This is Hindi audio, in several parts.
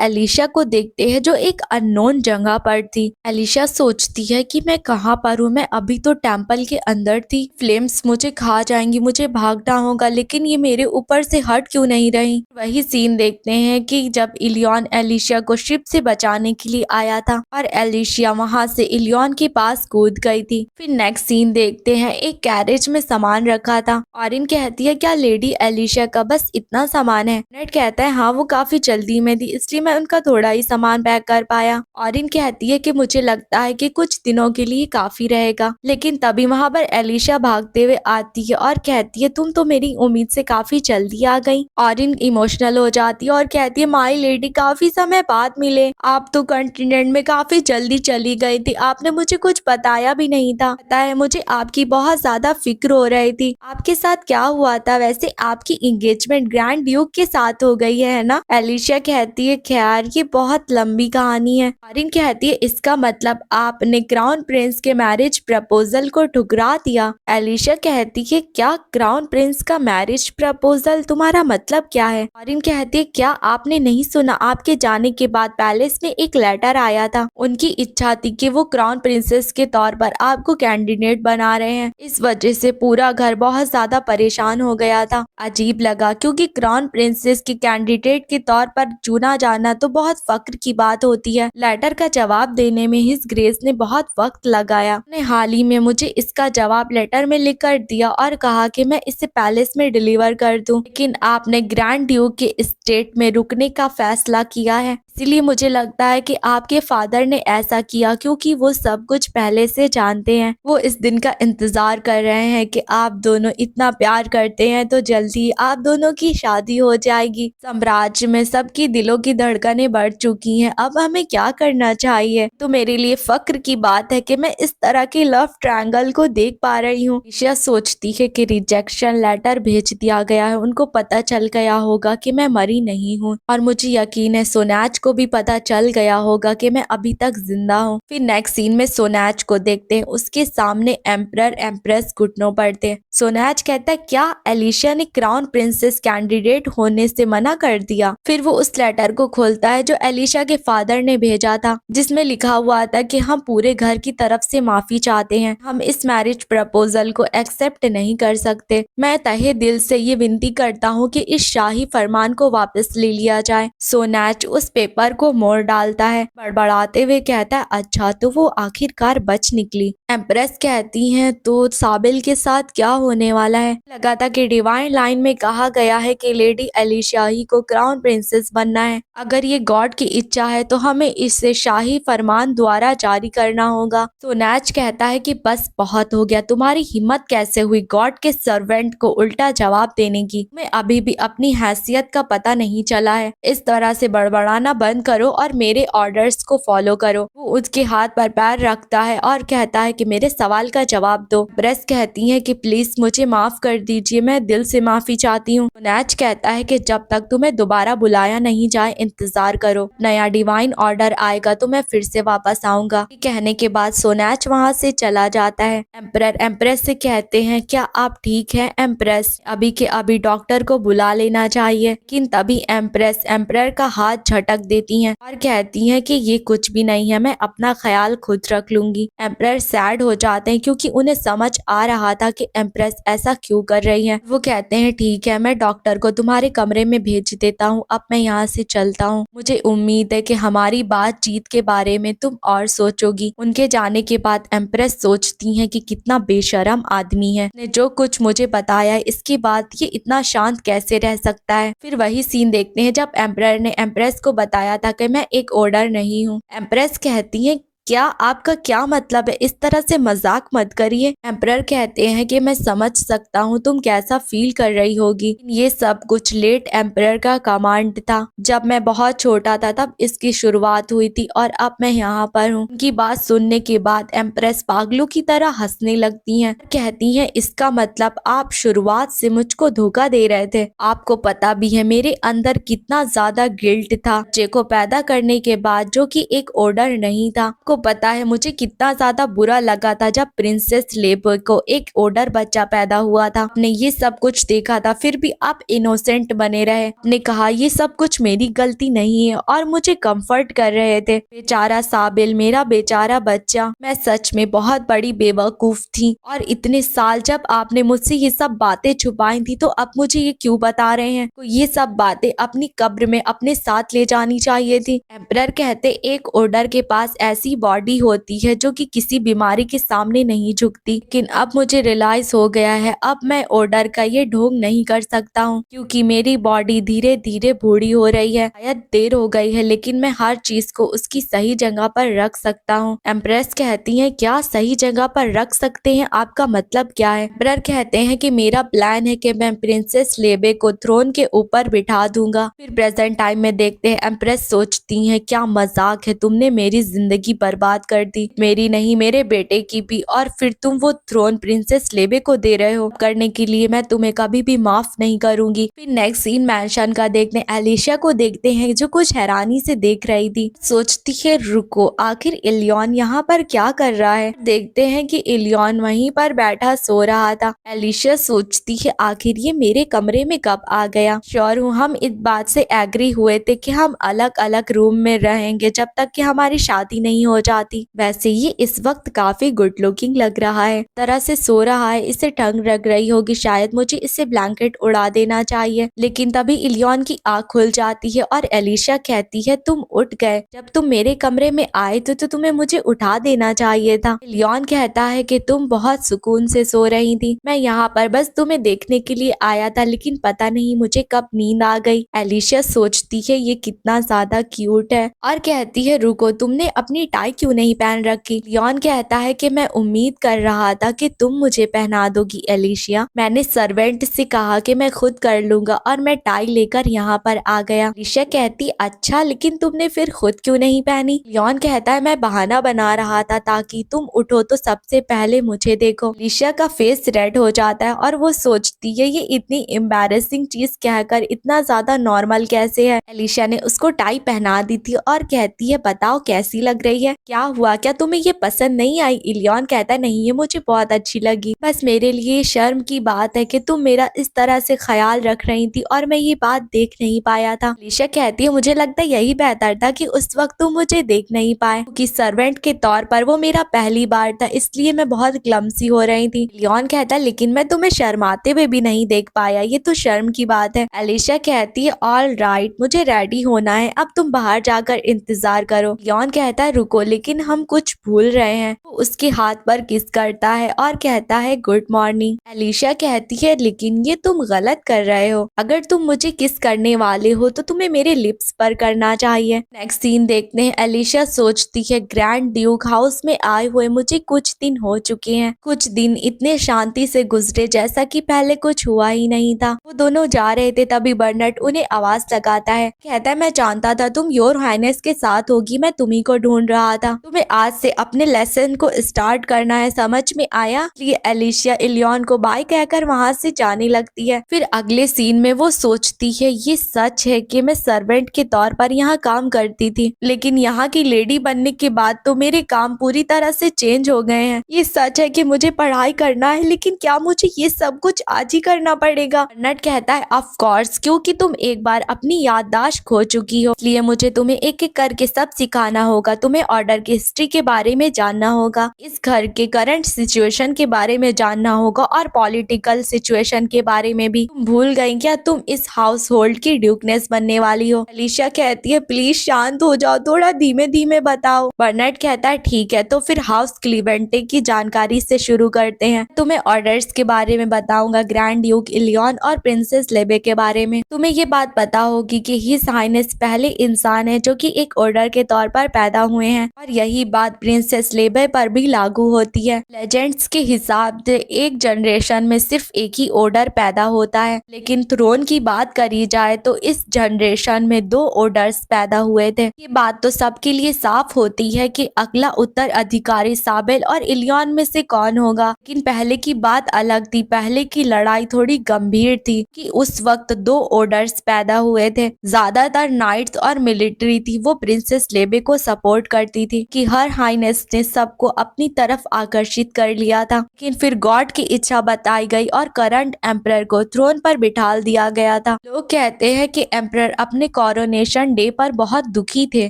एलिशा को देखते हैं जो एक अननोन जगह पर थी। एलिशा सोचती है कि मैं कहाँ पर हूँ, मैं अभी तो टेम्पल के अंदर थी, फ्लेम्स मुझे खा जाएंगी, मुझे भागना होगा, लेकिन ये मेरे ऊपर से हट क्यों नहीं रही। वही सीन देखते हैं कि जब इलियन एलिशा को शिप से बचाने के लिए आया था और एलिशा वहां से इलियन के पास कूद गई थी। फिर नेक्स्ट सीन देखते हैं एक कैरेज में सामान रखा था। ऑरिन कहती है क्या लेडी एलिशा का बस इतना सामान है? नेड कहता है हाँ वो काफी जल्दी में थी इसलिए मैं उनका थोड़ा ही सामान पैक कर पाया। ऑरिन कहती है कि मुझे लगता है कि कुछ दिनों के लिए काफी रहेगा, लेकिन तभी वहां पर एलिशा भागते हुए आती है और कहती है तुम तो मेरी उम्मीद से काफी जल्दी आ गई। ऑरिन इमोशनल हो जाती है और कहती है माई लेडी काफी समय बाद मिले, आप तो कॉन्टिनेंट में काफी जल्दी चली गई थी, आपने मुझे कुछ बताया भी नहीं था। पता है मुझे आपकी बहुत ज्यादा फिक्र हो रही थी, आपके साथ क्या हुआ था? वैसे आपकी एंगेजमेंट ग्रैंड ड्यूक के साथ हो गई है ना? एलिशा कहती है खैर ये बहुत लंबी कहानी है। ऑरिन कहती है इसका मतलब आपने क्राउन प्रिंस के मैरिज प्रपोजल को ठुकरा दिया। एलिशा कहती है क्या क्राउन प्रिंस का मैरिज प्रपोजल, तुम्हारा मतलब क्या है? ऑरिन कहती है क्या आपने नहीं सुना, आपके जाने के बाद पैलेस में एक लेटर आया था, उनकी इच्छा थी कि वो क्राउन प्रिंसेस के तौर पर आपको कैंडिडेट बना रहे हैं। इस वजह से पूरा घर बहुत ज्यादा परेशान हो गया था। अजीब लगा क्योंकि क्राउन प्रिंसेस के कैंडिडेट के तौर पर चुना जाना तो बहुत फक्र की बात होती है। लेटर का जवाब देने में हिज ग्रेस ने बहुत वक्त लगाया, उन्हें हाल ही में मुझे इसका जवाब लेटर में लिख कर दिया और कहा कि मैं इसे पैलेस में डिलीवर कर दूं, लेकिन आपने ग्रैंड ड्यूक के स्टेट में रुकने का फैसला किया है, इसीलिए मुझे लगता है कि आपके फादर ने ऐसा किया क्योंकि वो सब कुछ पहले से जानते हैं। वो इस दिन का इंतजार कर रहे हैं कि आप दोनों इतना प्यार करते हैं तो जल्दी आप दोनों की शादी हो जाएगी। साम्राज्य में सबकी दिलों की धड़कनें बढ़ चुकी हैं, अब हमें क्या करना चाहिए? तो मेरे लिए फक्र की बात है कि मैं इस तरह के लव ट्रायंगल को देख पा रही हूँ। ईशा सोचती है कि रिजेक्शन लेटर भेज दिया गया है, उनको पता चल गया होगा कि मैं मरी नहीं हूँ और मुझे यकीन है सोनाच को भी पता चल गया होगा कि मैं अभी तक जिंदा हूँ। फिर नेक्स्ट सीन में सोनाच को देखते हैं, उसके सामने एम्परर एम्प्रेस घुटनों पर थे। सोनाच कहता है क्या एलिशा ने क्राउन प्रिंसेस कैंडिडेट होने से मना कर दिया? फिर वो उस लेटर को खोलता है जो एलिशा के फादर ने भेजा था, जिसमें लिखा हुआ था कि हम पूरे घर की तरफ से माफी चाहते हैं, हम इस मैरिज प्रपोजल को एक्सेप्ट नहीं कर सकते, मैं तहे दिल से ये विनती करता हूँ कि इस शाही फरमान को वापस ले लिया जाए। सोनाच उस पेपर को मोड़ डालता है, बड़बड़ाते हुए कहता है अच्छा तो वो आखिरकार बच निकली। एम्प्रेस कहती हैं तो साबिल के साथ क्या होने वाला है? लगा था कि डिवाइन लाइन में कहा गया है कि लेडी एलिशा ही को क्राउन प्रिंसेस बनना है, अगर ये गॉड की इच्छा है तो हमें इसे शाही फरमान द्वारा जारी करना होगा। सोनाच कहता है कि बस बहुत हो गया, तुम्हारी हिम्मत कैसे हुई गॉड के सर्वेंट को उल्टा जवाब देने की? मैं अभी भी अपनी हैसियत का पता नहीं चला है, इस तरह से बड़बड़ाना बंद करो और मेरे ऑर्डर्स को फॉलो करो। वो उसके हाथ पर पैर रखता है और कहता है कि मेरे सवाल का जवाब दो। ब्रेस कहती है कि प्लीज मुझे माफ कर दीजिए, मैं दिल से माफी चाहती हूँ। सोनाच कहता है कि जब तक तुम्हें दोबारा बुलाया नहीं जाए इंतजार करो, नया डिवाइन ऑर्डर आएगा तो मैं फिर से वापस आऊंगा। कहने के बाद सोनाच वहाँ से चला जाता है। एम्परर एम्प्रेस से कहते हैं क्या आप ठीक है एम्प्रेस? अभी के अभी डॉक्टर को बुला लेना चाहिए, लेकिन तभी एम्प्रेस एम्परर का हाथ झटक देती हैं और कहती हैं कि ये कुछ भी नहीं है, मैं अपना ख्याल खुद रख लूंगी। एम्परर सैड हो जाते हैं क्योंकि उन्हें समझ आ रहा था कि एम्प्रेस ऐसा क्यों कर रही है। वो कहते हैं ठीक है, मैं डॉक्टर को तुम्हारे कमरे में भेज देता हूँ, अब मैं यहाँ से चलता हूँ। मुझे उम्मीद है कि हमारी बातचीत के बारे में तुम और सोचोगी। उनके जाने के बाद एम्प्रेस सोचती हैं कि कितना बेशरम आदमी है, ने जो कुछ मुझे बताया है इसके बाद ये इतना शांत कैसे रह सकता है। फिर वही सीन देखते हैं जब एम्परर ने एम्प्रेस को बताया था कि मैं एक ऑर्डर नहीं हूँ। एम्प्रेस कहती है क्या आपका क्या मतलब है, इस तरह से मजाक मत करिए। एम्परर कहते हैं कि मैं समझ सकता हूँ तुम कैसा फील कर रही होगी, ये सब कुछ लेट एम्परर का कमांड था, जब मैं बहुत छोटा था तब इसकी शुरुआत हुई थी और अब मैं यहाँ पर हूँ। उनकी बात सुनने के बाद एम्प्रेस पागलों की तरह हंसने लगती हैं, कहती हैं इसका मतलब आप शुरुआत से मुझको धोखा दे रहे थे, आपको पता भी है मेरे अंदर कितना ज्यादा गिल्ट था बच्चे को पैदा करने के बाद, जो कि एक ऑर्डर नहीं था। आपको पता है मुझे कितना ज्यादा बुरा लगा था जब प्रिंसेस लेबे को एक ओडर बच्चा पैदा हुआ था। आपने ये सब कुछ देखा था, फिर भी आप इनोसेंट बने रहे। आपने कहा ये सब कुछ मेरी गलती नहीं है और मुझे कंफर्ट कर रहे थे। बेचारा साबिल, मेरा बेचारा बच्चा। मैं सच में बहुत बड़ी बेवकूफ थी और इतने साल जब आपने मुझसे ये सब बातें छुपाई थी तो अब मुझे ये क्यों बता रहे हैं? तो ये सब बातें अपनी कब्र में अपने साथ ले जानी चाहिए थी। एम्परर कहते एक ओडर के पास ऐसी बॉडी होती है जो कि किसी बीमारी के सामने नहीं झुकती, लेकिन अब मुझे रियलाइज हो गया है अब मैं ओडर का ये ढोंग नहीं कर सकता हूँ क्योंकि मेरी बॉडी धीरे धीरे बूढ़ी हो रही है। शायद देर हो गई है लेकिन मैं हर चीज को उसकी सही जगह पर रख सकता हूँ। एम्प्रेस कहती है क्या सही जगह पर रख सकते हैं, आपका मतलब क्या है? एम्परर कहते हैं कि मेरा प्लान है कि मैं प्रिंसेस लेबे को थ्रोन के ऊपर बिठा दूंगा। फिर प्रेजेंट टाइम में देखते हैं एम्प्रेस सोचती है क्या मजाक है, तुमने मेरी जिंदगी बर्बाद कर दी, मेरी नहीं मेरे बेटे की भी, और फिर तुम वो थ्रोन प्रिंसेस लेबे को दे रहे हो। करने के लिए मैं तुम्हें कभी भी माफ नहीं करूंगी। फिर नेक्स्ट सीन मैंशन का देखते एलिशा को देखते हैं जो कुछ हैरानी से देख रही थी। सोचती है रुको आखिर इलियन यहाँ पर क्या कर रहा है। देखते हैं कि इलियन वहीं पर बैठा सो रहा था। एलिशा सोचती है आखिर ये मेरे कमरे में कब आ गया। श्योर हूँ हम इस बात से एग्री हुए थे कि हम अलग अलग रूम में रहेंगे जब तक कि हमारी शादी नहीं हो जाती। वैसे ये इस वक्त काफी गुड लुकिंग लग रहा है, तरह से सो रहा है, इसे ठंड लग रही होगी, शायद मुझे इससे ब्लैंकेट उड़ा देना चाहिए। लेकिन तभी इलियन की आंख खुल जाती है और एलिशा कहती है तुम उठ गए, जब तुम मेरे कमरे में आए तो तुम्हें मुझे उठा देना चाहिए था। इलियन कहता है कि तुम बहुत सुकून से सो रही थी, मैं यहाँ पर बस तुम्हें देखने के लिए आया था लेकिन पता नहीं मुझे कब नींद आ गई। एलिशा सोचती है ये कितना ज्यादा क्यूट है और कहती है रुको तुमने अपनी टाई क्यों नहीं पहन रखी। लियोन कहता है कि मैं उम्मीद कर रहा था कि तुम मुझे पहना दोगी एलिशिया, मैंने सर्वेंट से कहा कि मैं खुद कर लूंगा और मैं टाई लेकर यहाँ पर आ गया। एलिशा कहती अच्छा लेकिन तुमने फिर खुद क्यों नहीं पहनी। लियोन कहता है मैं बहाना बना रहा था ताकि तुम उठो तो सबसे पहले मुझे देखो। एलिशा का फेस रेड हो जाता है और वो सोचती है ये इतनी एम्बैरेसिंग चीज कहकर इतना ज्यादा नॉर्मल कैसे है। एलिशा ने उसको टाई पहना दी थी और कहती है बताओ कैसी लग रही है, क्या हुआ, क्या तुम्हें ये पसंद नहीं आई। इलियन कहता है नहीं ये मुझे बहुत अच्छी लगी, बस मेरे लिए शर्म की बात है कि तुम मेरा इस तरह से ख्याल रख रही थी और मैं ये बात देख नहीं पाया था। एलिशा कहती है मुझे लगता है यही बेहतर था कि उस वक्त तुम मुझे देख नहीं पाए क्योंकि सर्वेंट के तौर पर वो मेरा पहली बार था, इसलिए मैं बहुत ग्लमसी हो रही थी। लियोन कहता है लेकिन मैं तुम्हें शर्माते हुए भी नहीं देख पाया, ये तो शर्म की बात है। एलिशा कहती है ऑल राइट मुझे रेडी होना है, अब तुम बाहर जाकर इंतजार करो। लियोन कहता है रुको लेकिन हम कुछ भूल रहे हैं। वो उसके हाथ पर किस करता है और कहता है गुड मॉर्निंग। एलिशा कहती है लेकिन ये तुम गलत कर रहे हो, अगर तुम मुझे किस करने वाले हो तो तुम्हें मेरे लिप्स पर करना चाहिए। नेक्स्ट सीन देखते हैं एलिशा सोचती है ग्रैंड ड्यूक हाउस में आए हुए मुझे कुछ दिन हो चुके हैं, कुछ दिन इतने शांति से गुजरे जैसा कि पहले कुछ हुआ ही नहीं था। वो दोनों जा रहे थे तभी बर्नट उन्हें आवाज लगाता है, कहता है मैं जानता था तुम योर हाइनेस के साथ होगी, मैं तुम्ही को ढूंढ रहा था, तुम्हें आज से अपने लेसन को स्टार्ट करना है, समझ में आया। इसलिए एलिशा इलियन को बाय कहकर वहाँ से जाने लगती है। फिर अगले सीन में वो सोचती है ये सच है कि मैं सर्वेंट के तौर पर यहाँ काम करती थी लेकिन यहाँ की लेडी बनने के बाद तो मेरे काम पूरी तरह से चेंज हो गए हैं। ये सच है कि मुझे पढ़ाई करना है लेकिन क्या मुझे ये सब कुछ आज ही करना पड़ेगा। बर्नट कहता है ऑफ कोर्स, क्योंकि तुम एक बार अपनी याददाश्त खो चुकी हो, इसलिए मुझे तुम्हें एक एक करके सब सिखाना होगा, तुम्हें ऑर्डर की हिस्ट्री के बारे में जानना होगा, इस घर के करंट सिचुएशन के बारे में जानना होगा और पॉलिटिकल सिचुएशन के बारे में भी। तुम भूल गई क्या तुम इस हाउस होल्ड की ड्यूकनेस बनने वाली हो। एलिशा कहती है प्लीज शांत हो जाओ, थोड़ा धीमे धीमे बताओ। बर्नट कहता है ठीक है तो फिर हाउस क्लीवेंटे की जानकारी से शुरू करते हैं, तुम्हें ऑर्डर्स के बारे में बताऊंगा, ग्रैंड ड्यूक इलियन और प्रिंसेस लेबे के बारे में। तुम्हें ये बात पता होगी कि हिज हाइनेस पहले इंसान है जो कि एक ऑर्डर के तौर पर पैदा हुए हैं और यही बात प्रिंसेस लेबे पर भी लागू होती है। लेजेंड्स के हिसाब से एक जनरेशन में सिर्फ एक ही ऑर्डर पैदा होता है, लेकिन थ्रोन की बात करी जाए तो इस जनरेशन में 2 ऑर्डर्स पैदा हुए थे। ये बात तो सबके लिए साफ होती है कि अगला उत्तराधिकारी साबिल और इलियन में से कौन होगा। लेकिन पहले की बात अलग थी, पहले की लड़ाई थोड़ी गंभीर थी कि उस वक्त 2 ऑर्डर्स पैदा हुए थे, ज्यादातर नाइट्स और मिलिट्री थी, वो प्रिंसेस लेबे को सपोर्ट करती करती थी कि हर हाइनेस ने सबको अपनी तरफ आकर्षित कर लिया था, लेकिन फिर गॉड की इच्छा बताई गई और करंट एम्परर को थ्रोन पर बिठा दिया गया था। लोग कहते हैं कि एम्परर अपने कोरोनेशन डे पर बहुत दुखी थे,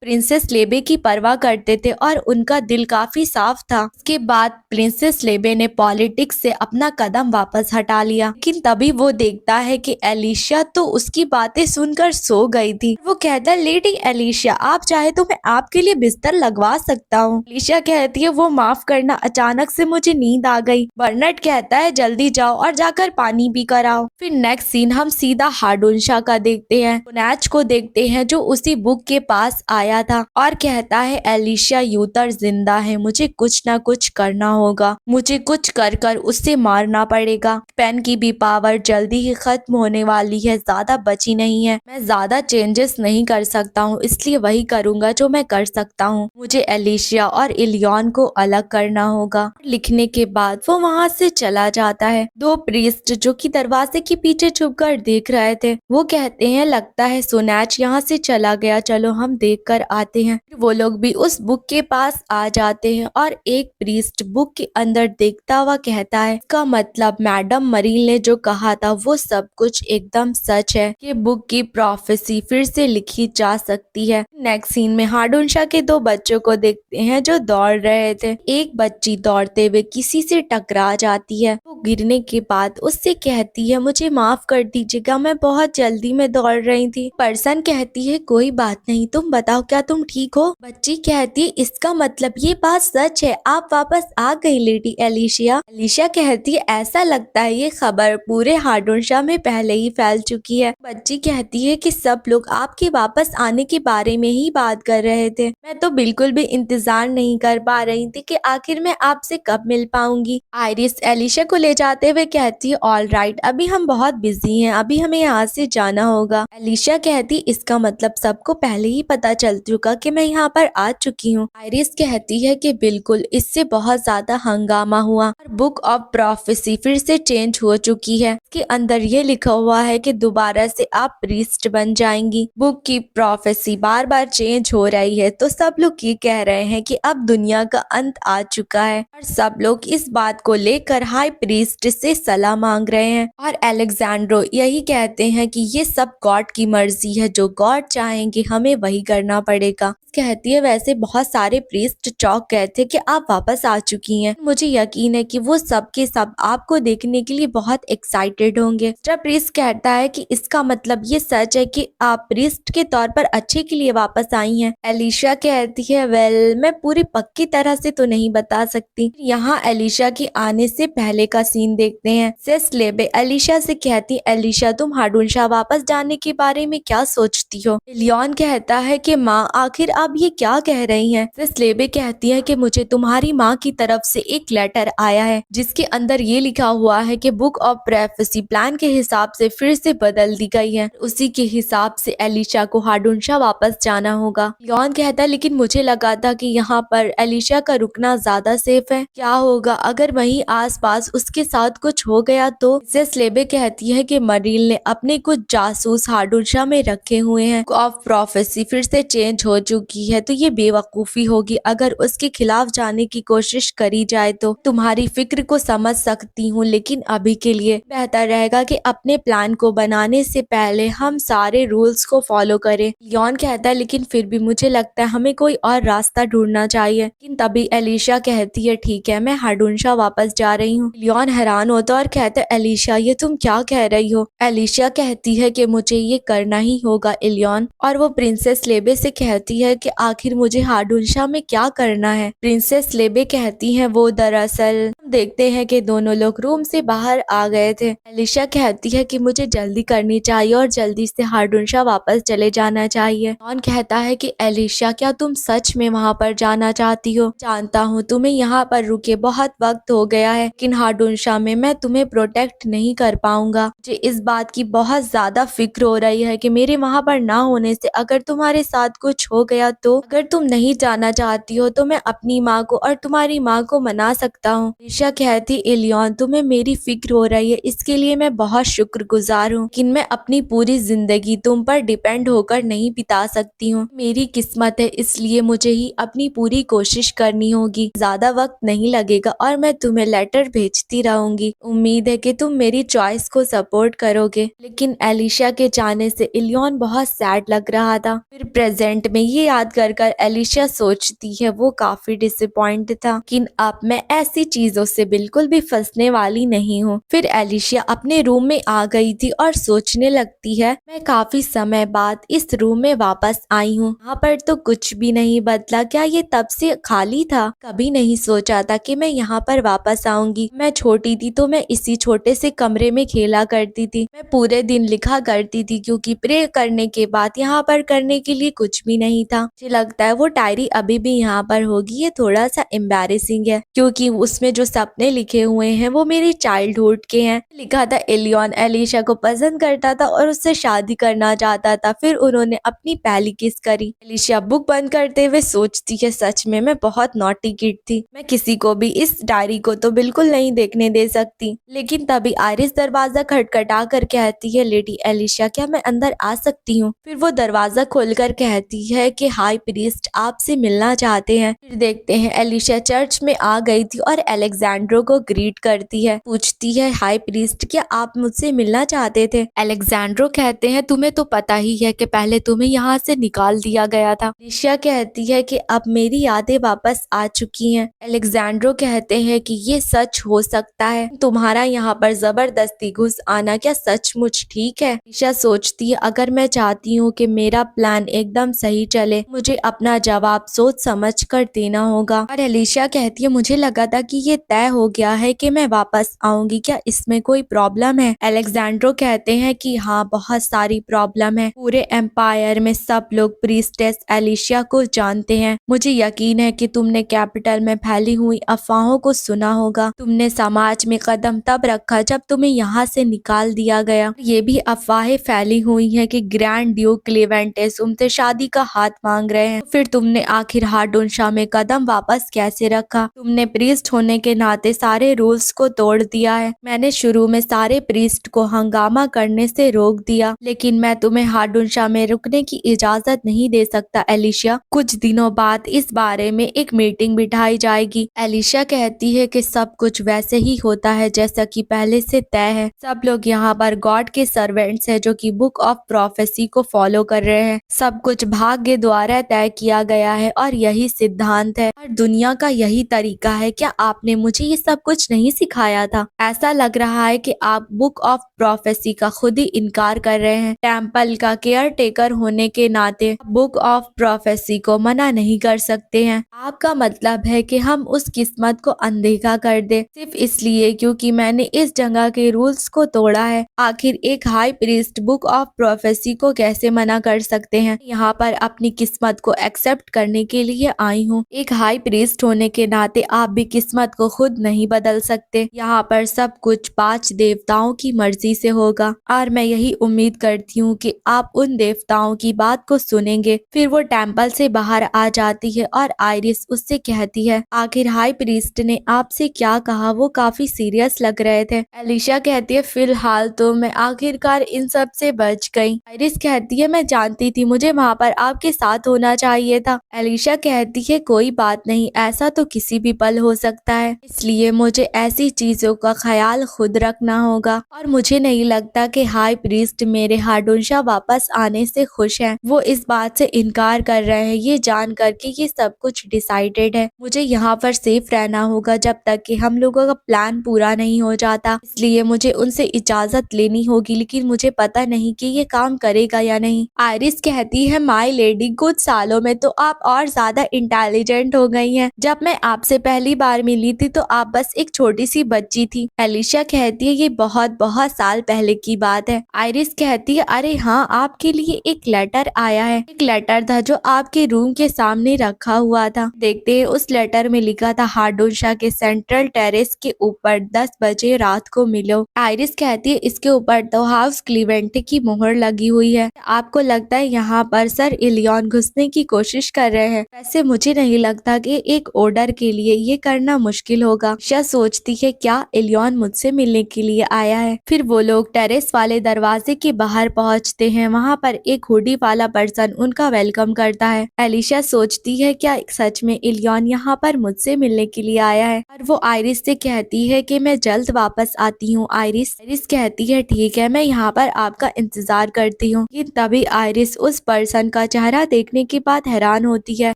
प्रिंसेस लेबे की परवाह करते थे और उनका दिल काफी साफ था। इसके बाद प्रिंसेस लेबे ने पॉलिटिक्स से अपना कदम वापस हटा लिया, लेकिन तभी वो देखता है कि एलिशिया तो उसकी बातें सुनकर सो गई थी। वो कहता है, लेडी एलिशिया, आप चाहे तो मैं आपके लिए बिस्तर लगवा सकता हूँ। एलिशिया कहती है, वो माफ करना, अचानक से मुझे नींद आ गई। बर्नट कहता है, जल्दी जाओ और जाकर पानी पी कर आओ। फिर नेक्स्ट सीन हम सीधा हाडुनशा का देखते हैं। पुनैच को देखते हैं जो उसी बुक के पास आया था और कहता है, एलिशिया यूतर जिंदा है, मुझे कुछ ना कुछ करना होगा, मुझे कुछ कर कर उससे मारना पड़ेगा। पेन की भी पावर जल्दी ही खत्म होने वाली है, ज्यादा बची नहीं है, मैं ज्यादा चेंजेस नहीं कर सकता हूँ, इसलिए वही करूंगा जो मैं कर सकता हूँ। मुझे एलिशिया और इलियन को अलग करना होगा। लिखने के बाद वो वहाँ से चला जाता है। दो प्रीस्ट जो कि दरवाजे के पीछे छुपकर देख रहे थे, वो कहते हैं, लगता है सोनैच यहाँ से चला गया, चलो हम देख कर आते हैं। वो लोग भी उस बुक के पास आ जाते हैं और एक प्रीस्ट बुक के अंदर देखता हुआ कहता है, इसका मतलब मैडम मरील ने जो कहा था वो सब कुछ एकदम सच है, ये बुक की प्रोफेसी फिर से लिखी जा सकती है। नेक्स्ट सीन में हाडुनशा के दो बच्चों को देखते हैं जो दौड़ रहे थे। एक बच्ची दौड़ते हुए किसी से टकरा जाती है। वो गिरने के बाद उससे कहती है, मुझे माफ कर दीजिएगा, मैं बहुत जल्दी में दौड़ रही थी। पर्सन कहती है, कोई बात नहीं, तुम बताओ क्या तुम ठीक हो? बच्ची कहती है, इसका मतलब ये बात सच है, आप वापस आ गई लेडी एलिशिया। एलिशिया कहती है, ऐसा लगता है ये खबर पूरे हाडुनशा में पहले ही फैल चुकी है। बच्ची कहती है कि सब लोग आपके वापस आने के बारे में ही बात कर रहे थे, मैं तो बिल्कुल भी इंतजार नहीं कर पा रही थी कि आखिर मैं आपसे कब मिल पाऊंगी। आयरिस एलिशिया को ले जाते हुए कहती है, ऑल राइट, अभी हम बहुत बिजी हैं, अभी हमें यहाँ से जाना होगा। एलिशिया कहती, इसका मतलब सबको पहले ही पता चल चुका कि मैं यहाँ पर आ चुकी हूँ। आयरिस कहती है कि बिल्कुल, इससे बहुत ज्यादा हंगामा हुआ और बुक ऑफ प्रोफेसी फिर से चेंज हो चुकी है। इसके अंदर ये लिखा हुआ है कि दोबारा से आप प्रीस्ट बन जाएंगी। बुक की प्रोफेसी बार बार चेंज हो रही है, तो सब लोग ये कह रहे हैं कि अब दुनिया का अंत आ चुका है और सब लोग इस बात को लेकर हाई प्रीस्ट से सलाह मांग रहे हैं। और एलेक्जेंड्रो यही कहते हैं कि ये सब गॉड की मर्जी है, जो गॉड चाहेंगे हमें वही करना पड़ेगा। कहती है, वैसे बहुत सारे प्रीस्ट चौंक गए थे कि आप वापस आ चुकी हैं, मुझे यकीन है कि वो सब के सब आपको देखने के लिए बहुत एक्साइटेड होंगे। जब प्रीस्ट कहता है कि इसका मतलब ये सच है कि आप प्रीस्ट के तौर पर अच्छे के लिए वापस आई हैं। एलिशिया कहती है, वेल, मैं पूरी पक्की तरह से तो नहीं बता सकती। यहाँ एलिशिया के आने से पहले का सीन देखते हैं। सेस लेबे एलिशिया से कहती, एलिशिया, तुम हाडुनशा वापस जाने के बारे में क्या सोचती हो? इलियन कहता है कि माँ, आखिर आप ये क्या कह रही हैं? सेस लेबे कहती है कि मुझे तुम्हारी माँ की तरफ से एक लेटर आया है जिसके अंदर ये लिखा हुआ है कि बुक ऑफ प्रोफेसी प्लान के हिसाब से फिर से बदल दी गई है, उसी के हिसाब से एलिशिया को हाडुनशा वापस जाना होगा। इलियन कहता है, लेकिन मुझे लगा था कि यहाँ पर एलिशिया का रुकना ज्यादा सेफ है, क्या होगा अगर वहीं आसपास उसके साथ कुछ हो गया तो? सेस लेबे कहती है कि मरील ने अपने कुछ जासूस हाडुनशा में रखे हुए हैं, ऑफ प्रोफेसी फिर से चेंज हो चुकी है, तो ये बेवकूफी होगी अगर उसके खिलाफ जाने की कोशिश करी जाए। तो तुम्हारी फिक्र को समझ सकती हूँ, लेकिन अभी के लिए बेहतर रहेगा कि अपने प्लान को बनाने से पहले हम सारे रूल्स को फॉलो करें। लियोन कहता है, लेकिन फिर भी मुझे लगता है हमें कोई और रास्ता ढूंढना चाहिए। लेकिन तभी एलिशिया कहती है, ठीक है, मैं हाडुनशा वापस जा रही हूँ। लियोन हैरान होता है और कहता है, एलिशिया, ये तुम क्या कह रही हो? एलिशिया कहती है कि मुझे ये करना ही होगा इलियन, और वो प्रिंसेस लेबे से कहती है कि आखिर मुझे हाडुनशा में क्या करना है। प्रिंसेस लेबे कहती हैं, वो दरअसल देखते हैं कि दोनों लोग रूम से बाहर आ गए थे। एलिशिया कहती है कि मुझे जल्दी करनी चाहिए और जल्दी से हाडुनशा वापस चले जाना चाहिए। जॉन कहता है कि एलिशिया, क्या तुम सच में वहाँ पर जाना चाहती हो? जानता हूँ तुम्हें यहाँ पर रुके बहुत वक्त हो गया है, लेकिन हाडुनशा में मैं तुम्हें प्रोटेक्ट नहीं कर पाऊंगा। मुझे इस बात की बहुत ज्यादा फिक्र हो रही है कि मेरे वहाँ पर ना होने से अगर तुम्हारे साथ कुछ हो गया तो। अगर तुम नहीं जाना चाहती हो तो मैं अपनी माँ को और तुम्हारी माँ को मना सकता हूँ। एलिशिया कहती, इलियन, तुम्हें मेरी फिक्र हो रही है, इसके लिए मैं बहुत शुक्रगुजार हूँ, लेकिन मैं अपनी पूरी जिंदगी तुम पर डिपेंड होकर नहीं बिता सकती हूँ। मेरी किस्मत है, इसलिए मुझे ही अपनी पूरी कोशिश करनी होगी, ज्यादा वक्त नहीं लगेगा और मैं तुम्हें लेटर भेजती रहूंगी। उम्मीद है कि तुम मेरी चॉइस को सपोर्ट करोगे। लेकिन एलिशा के जाने से इलियॉन बहुत सैड लग रहा था। फिर प्रेजेंट में ये याद कर कर एलिशा सोचती है वो काफी डिसअपॉइंट था, लेकिन अब मैं ऐसी चीजों से बिल्कुल भी फंसने वाली नहीं हूँ। फिर एलिशा अपने रूम में आ गई थी और सोचने लगती है मैं काफी समय बाद इस रूम में वापस आई हूँ, यहाँ पर तो कुछ भी नहीं बदला, क्या ये तब से खाली था? कभी नहीं सोचा था कि मैं यहाँ पर वापस आऊंगी। मैं छोटी थी तो मैं इसी छोटे से कमरे में खेला करती थी, मैं पूरे दिन लिखा करती थी क्योंकि प्रे करने के बाद यहाँ पर करने के लिए कुछ भी नहीं था। मुझे लगता है वो डायरी अभी भी यहाँ पर होगी। ये थोड़ा सा एम्बैरेसिंग है क्योंकि उसमें जो सपने लिखे हुए हैं वो मेरी चाइल्डहुड के हैं। लिखा था एलियॉन एलिशा को पसंद करता था और उससे शादी करना चाहता था। फिर उन्होंने अपनी पहली किस करी। एलिशा बुक बंद करते हुए सोचती है सच में मैं बहुत नॉटी किड थी, मैं किसी को भी इस डायरी को तो बिल्कुल नहीं देखने दे सकती। लेकिन तभी आयरिस दरवाजा खटखटा कर कहती है लेडी एलिशा क्या मैं अंदर आ सकती हूँ? फिर वो दरवाजा खोलकर कहती है कि हाई प्रीस्ट आपसे मिलना चाहते हैं। फिर देखते हैं एलिशा चर्च में आ गई थी और अलेक्जेंड्रो को ग्रीट करती है, पूछती है हाई प्रीस्ट क्या आप मुझसे मिलना चाहते थे? अलेक्जेंड्रो कहते हैं तुम्हें तो पता ही है कि पहले तुम्हें यहाँ से निकाल दिया गया था। एलिशा कहती है कि अब मेरी यादें वापस आ चुकी हैं। अलेक्जेंड्रो कहते हैं कि ये सच हो सकता है, तुम्हारा यहाँ पर जबरदस्ती घुस आना क्या सचमुच ठीक है? एलिशा सोचती है अगर मैं चाहती हूँ कि मेरा प्लान एकदम सही चले मुझे अपना जवाब सोच समझ कर देना होगा। और एलिशा कहती है मुझे लगा था कि ये तय हो गया है कि मैं वापस आऊंगी, क्या इसमें कोई प्रॉब्लम है? अलेक्जेंड्रो कहते हैं कि हाँ बहुत सारी प्रॉब्लम है, पूरे एम्पायर में सब लोग प्रीस्टेस एलिशा को जानते हैं। मुझे यकीन है कि तुमने कैपिटल में फैली हुई अफवाहों को सुना होगा। तुमने समाज में कदम तब रखा जब तुम्हें यहाँ से निकाल दिया गया। ये भी अफवाहें फैली हुई हैं कि ग्रैंड ड्यूक क्लेवेंटेस तुमसे शादी का हाथ मांग रहे हैं। फिर तुमने आखिर हार्डोनशा में कदम वापस कैसे रखा? तुमने प्रीस्ट होने के नाते सारे रूल्स को तोड़ दिया है। मैंने शुरू में सारे प्रीस्ट को हंगामा करने से रोक दिया, लेकिन मैं तुम्हें हार्डोनशा में रुकने की इजाजत नहीं दे सकता एलिशा। कुछ दिनों बाद इस बारे में एक मीटिंग बिठाई जाएगी। एलिशा कहती है कि सब कुछ वैसे ही होता है जैसा कि पहले से तय है। सब लोग यहाँ पर गॉड के सर्वेंट्स हैं जो कि बुक ऑफ प्रोफेसी को फॉलो कर रहे हैं। सब कुछ भाग्य द्वारा तय किया गया है और यही सिद्धांत है और दुनिया का यही तरीका है। क्या आपने मुझे ये सब कुछ नहीं सिखाया था? ऐसा लग रहा है कि आप बुक ऑफ प्रोफेसी का खुद ही इनकार कर रहे हैं। टेम्पल का केयर टेकर होने के नाते बुक ऑफ प्रोफेसी को मना नहीं कर सकते हैं। आपका मतलब है कि हम उस किस्मत को अनदेखा कर दे सिर्फ इसलिए क्योंकि मैंने इस जगह के रूल्स को तोड़ा है? आखिर एक high priest book of prophecy को कैसे मना कर सकते हैं? यहाँ पर अपनी किस्मत को एक्सेप्ट करने के लिए आई हूँ। एक हाई प्रीस्ट होने के नाते आप भी किस्मत को खुद नहीं बदल सकते। यहाँ पर सब कुछ 5 देवताओं की मर्जी से होगा और मैं यही उम्मीद करती हूँ कि आप उन देवताओं की बात को सुनेंगे। फिर वो टेम्पल से बाहर आ जाती है और आयरिस उससे कहती है आखिर हाई प्रीस्ट ने आपसे क्या कहा? वो काफी सीरियस लग रहे थे। एलिशा कहती है फिलहाल तो मैं आखिरकार इन सब से बच गई। आयरिस कहती है मैं जानती थी मुझे वहाँ पर आपके साथ होना चाहिए था। एलिशा कहती है कोई बात नहीं, ऐसा तो किसी भी पल हो सकता है, इसलिए मुझे ऐसी चीजों का ख्याल खुद रखना होगा। और मुझे नहीं लगता कि हाई प्रीस्ट मेरे हार्डोनशा वापस आने से खुश हैं। वो इस बात से इनकार कर रहे हैं ये जान कर के ये सब कुछ डिसाइडेड है। मुझे यहाँ पर सेफ रहना होगा जब तक कि हम लोगों का प्लान पूरा नहीं हो जाता, इसलिए मुझे उनसे इजाजत लेनी होगी, लेकिन मुझे पता नहीं कि ये काम करेगा या नहीं। आयरिस कहती है माय लेडी कुछ सालों में तो आप और ज्यादा इंटेलिजेंट हो गई हैं। जब मैं आपसे पहली बार मिली थी तो आप बस एक छोटी सी बच्ची थी। एलिशा कहती है ये बहुत बहुत साल पहले की बात है। आयरिस कहती है अरे हाँ आपके लिए एक लेटर आया है। एक लेटर था जो आपके रूम के सामने रखा हुआ था। देखते हैं उस लेटर में लिखा था हार्डोनशा के सेंट्रल टेरेस के ऊपर 10 बजे रात को मिलो। आयरिस कहती है इसके ऊपर तो हाउस क्लीवेंटे की मोहर लगी हुई है। आपको लगता है यहाँ पर सर इलियॉन घुसने की कोशिश कर रहे हैं? वैसे मुझे नहीं लगता कि एक ऑर्डर के लिए ये करना मुश्किल होगा। एलिशा सोचती है क्या इलियॉन मुझसे मिलने के लिए आया है? फिर वो लोग टेरेस वाले दरवाजे के बाहर पहुंचते हैं। वहाँ पर एक हुडी वाला पर्सन उनका वेलकम करता है। एलिशा एलिशा सोचती है क्या सच में इलियन यहाँ पर मुझसे मिलने के लिए आया है, और वो आयरिस से कहती है कि मैं जल्द वापस आती हूँ। आयरिस कहती है ठीक है, मैं यहाँ पर आपका इंतजार करती हूँ। लेकिन तभी आयरिस उस पर्सन का चेहरा देखने के बाद हैरान होती है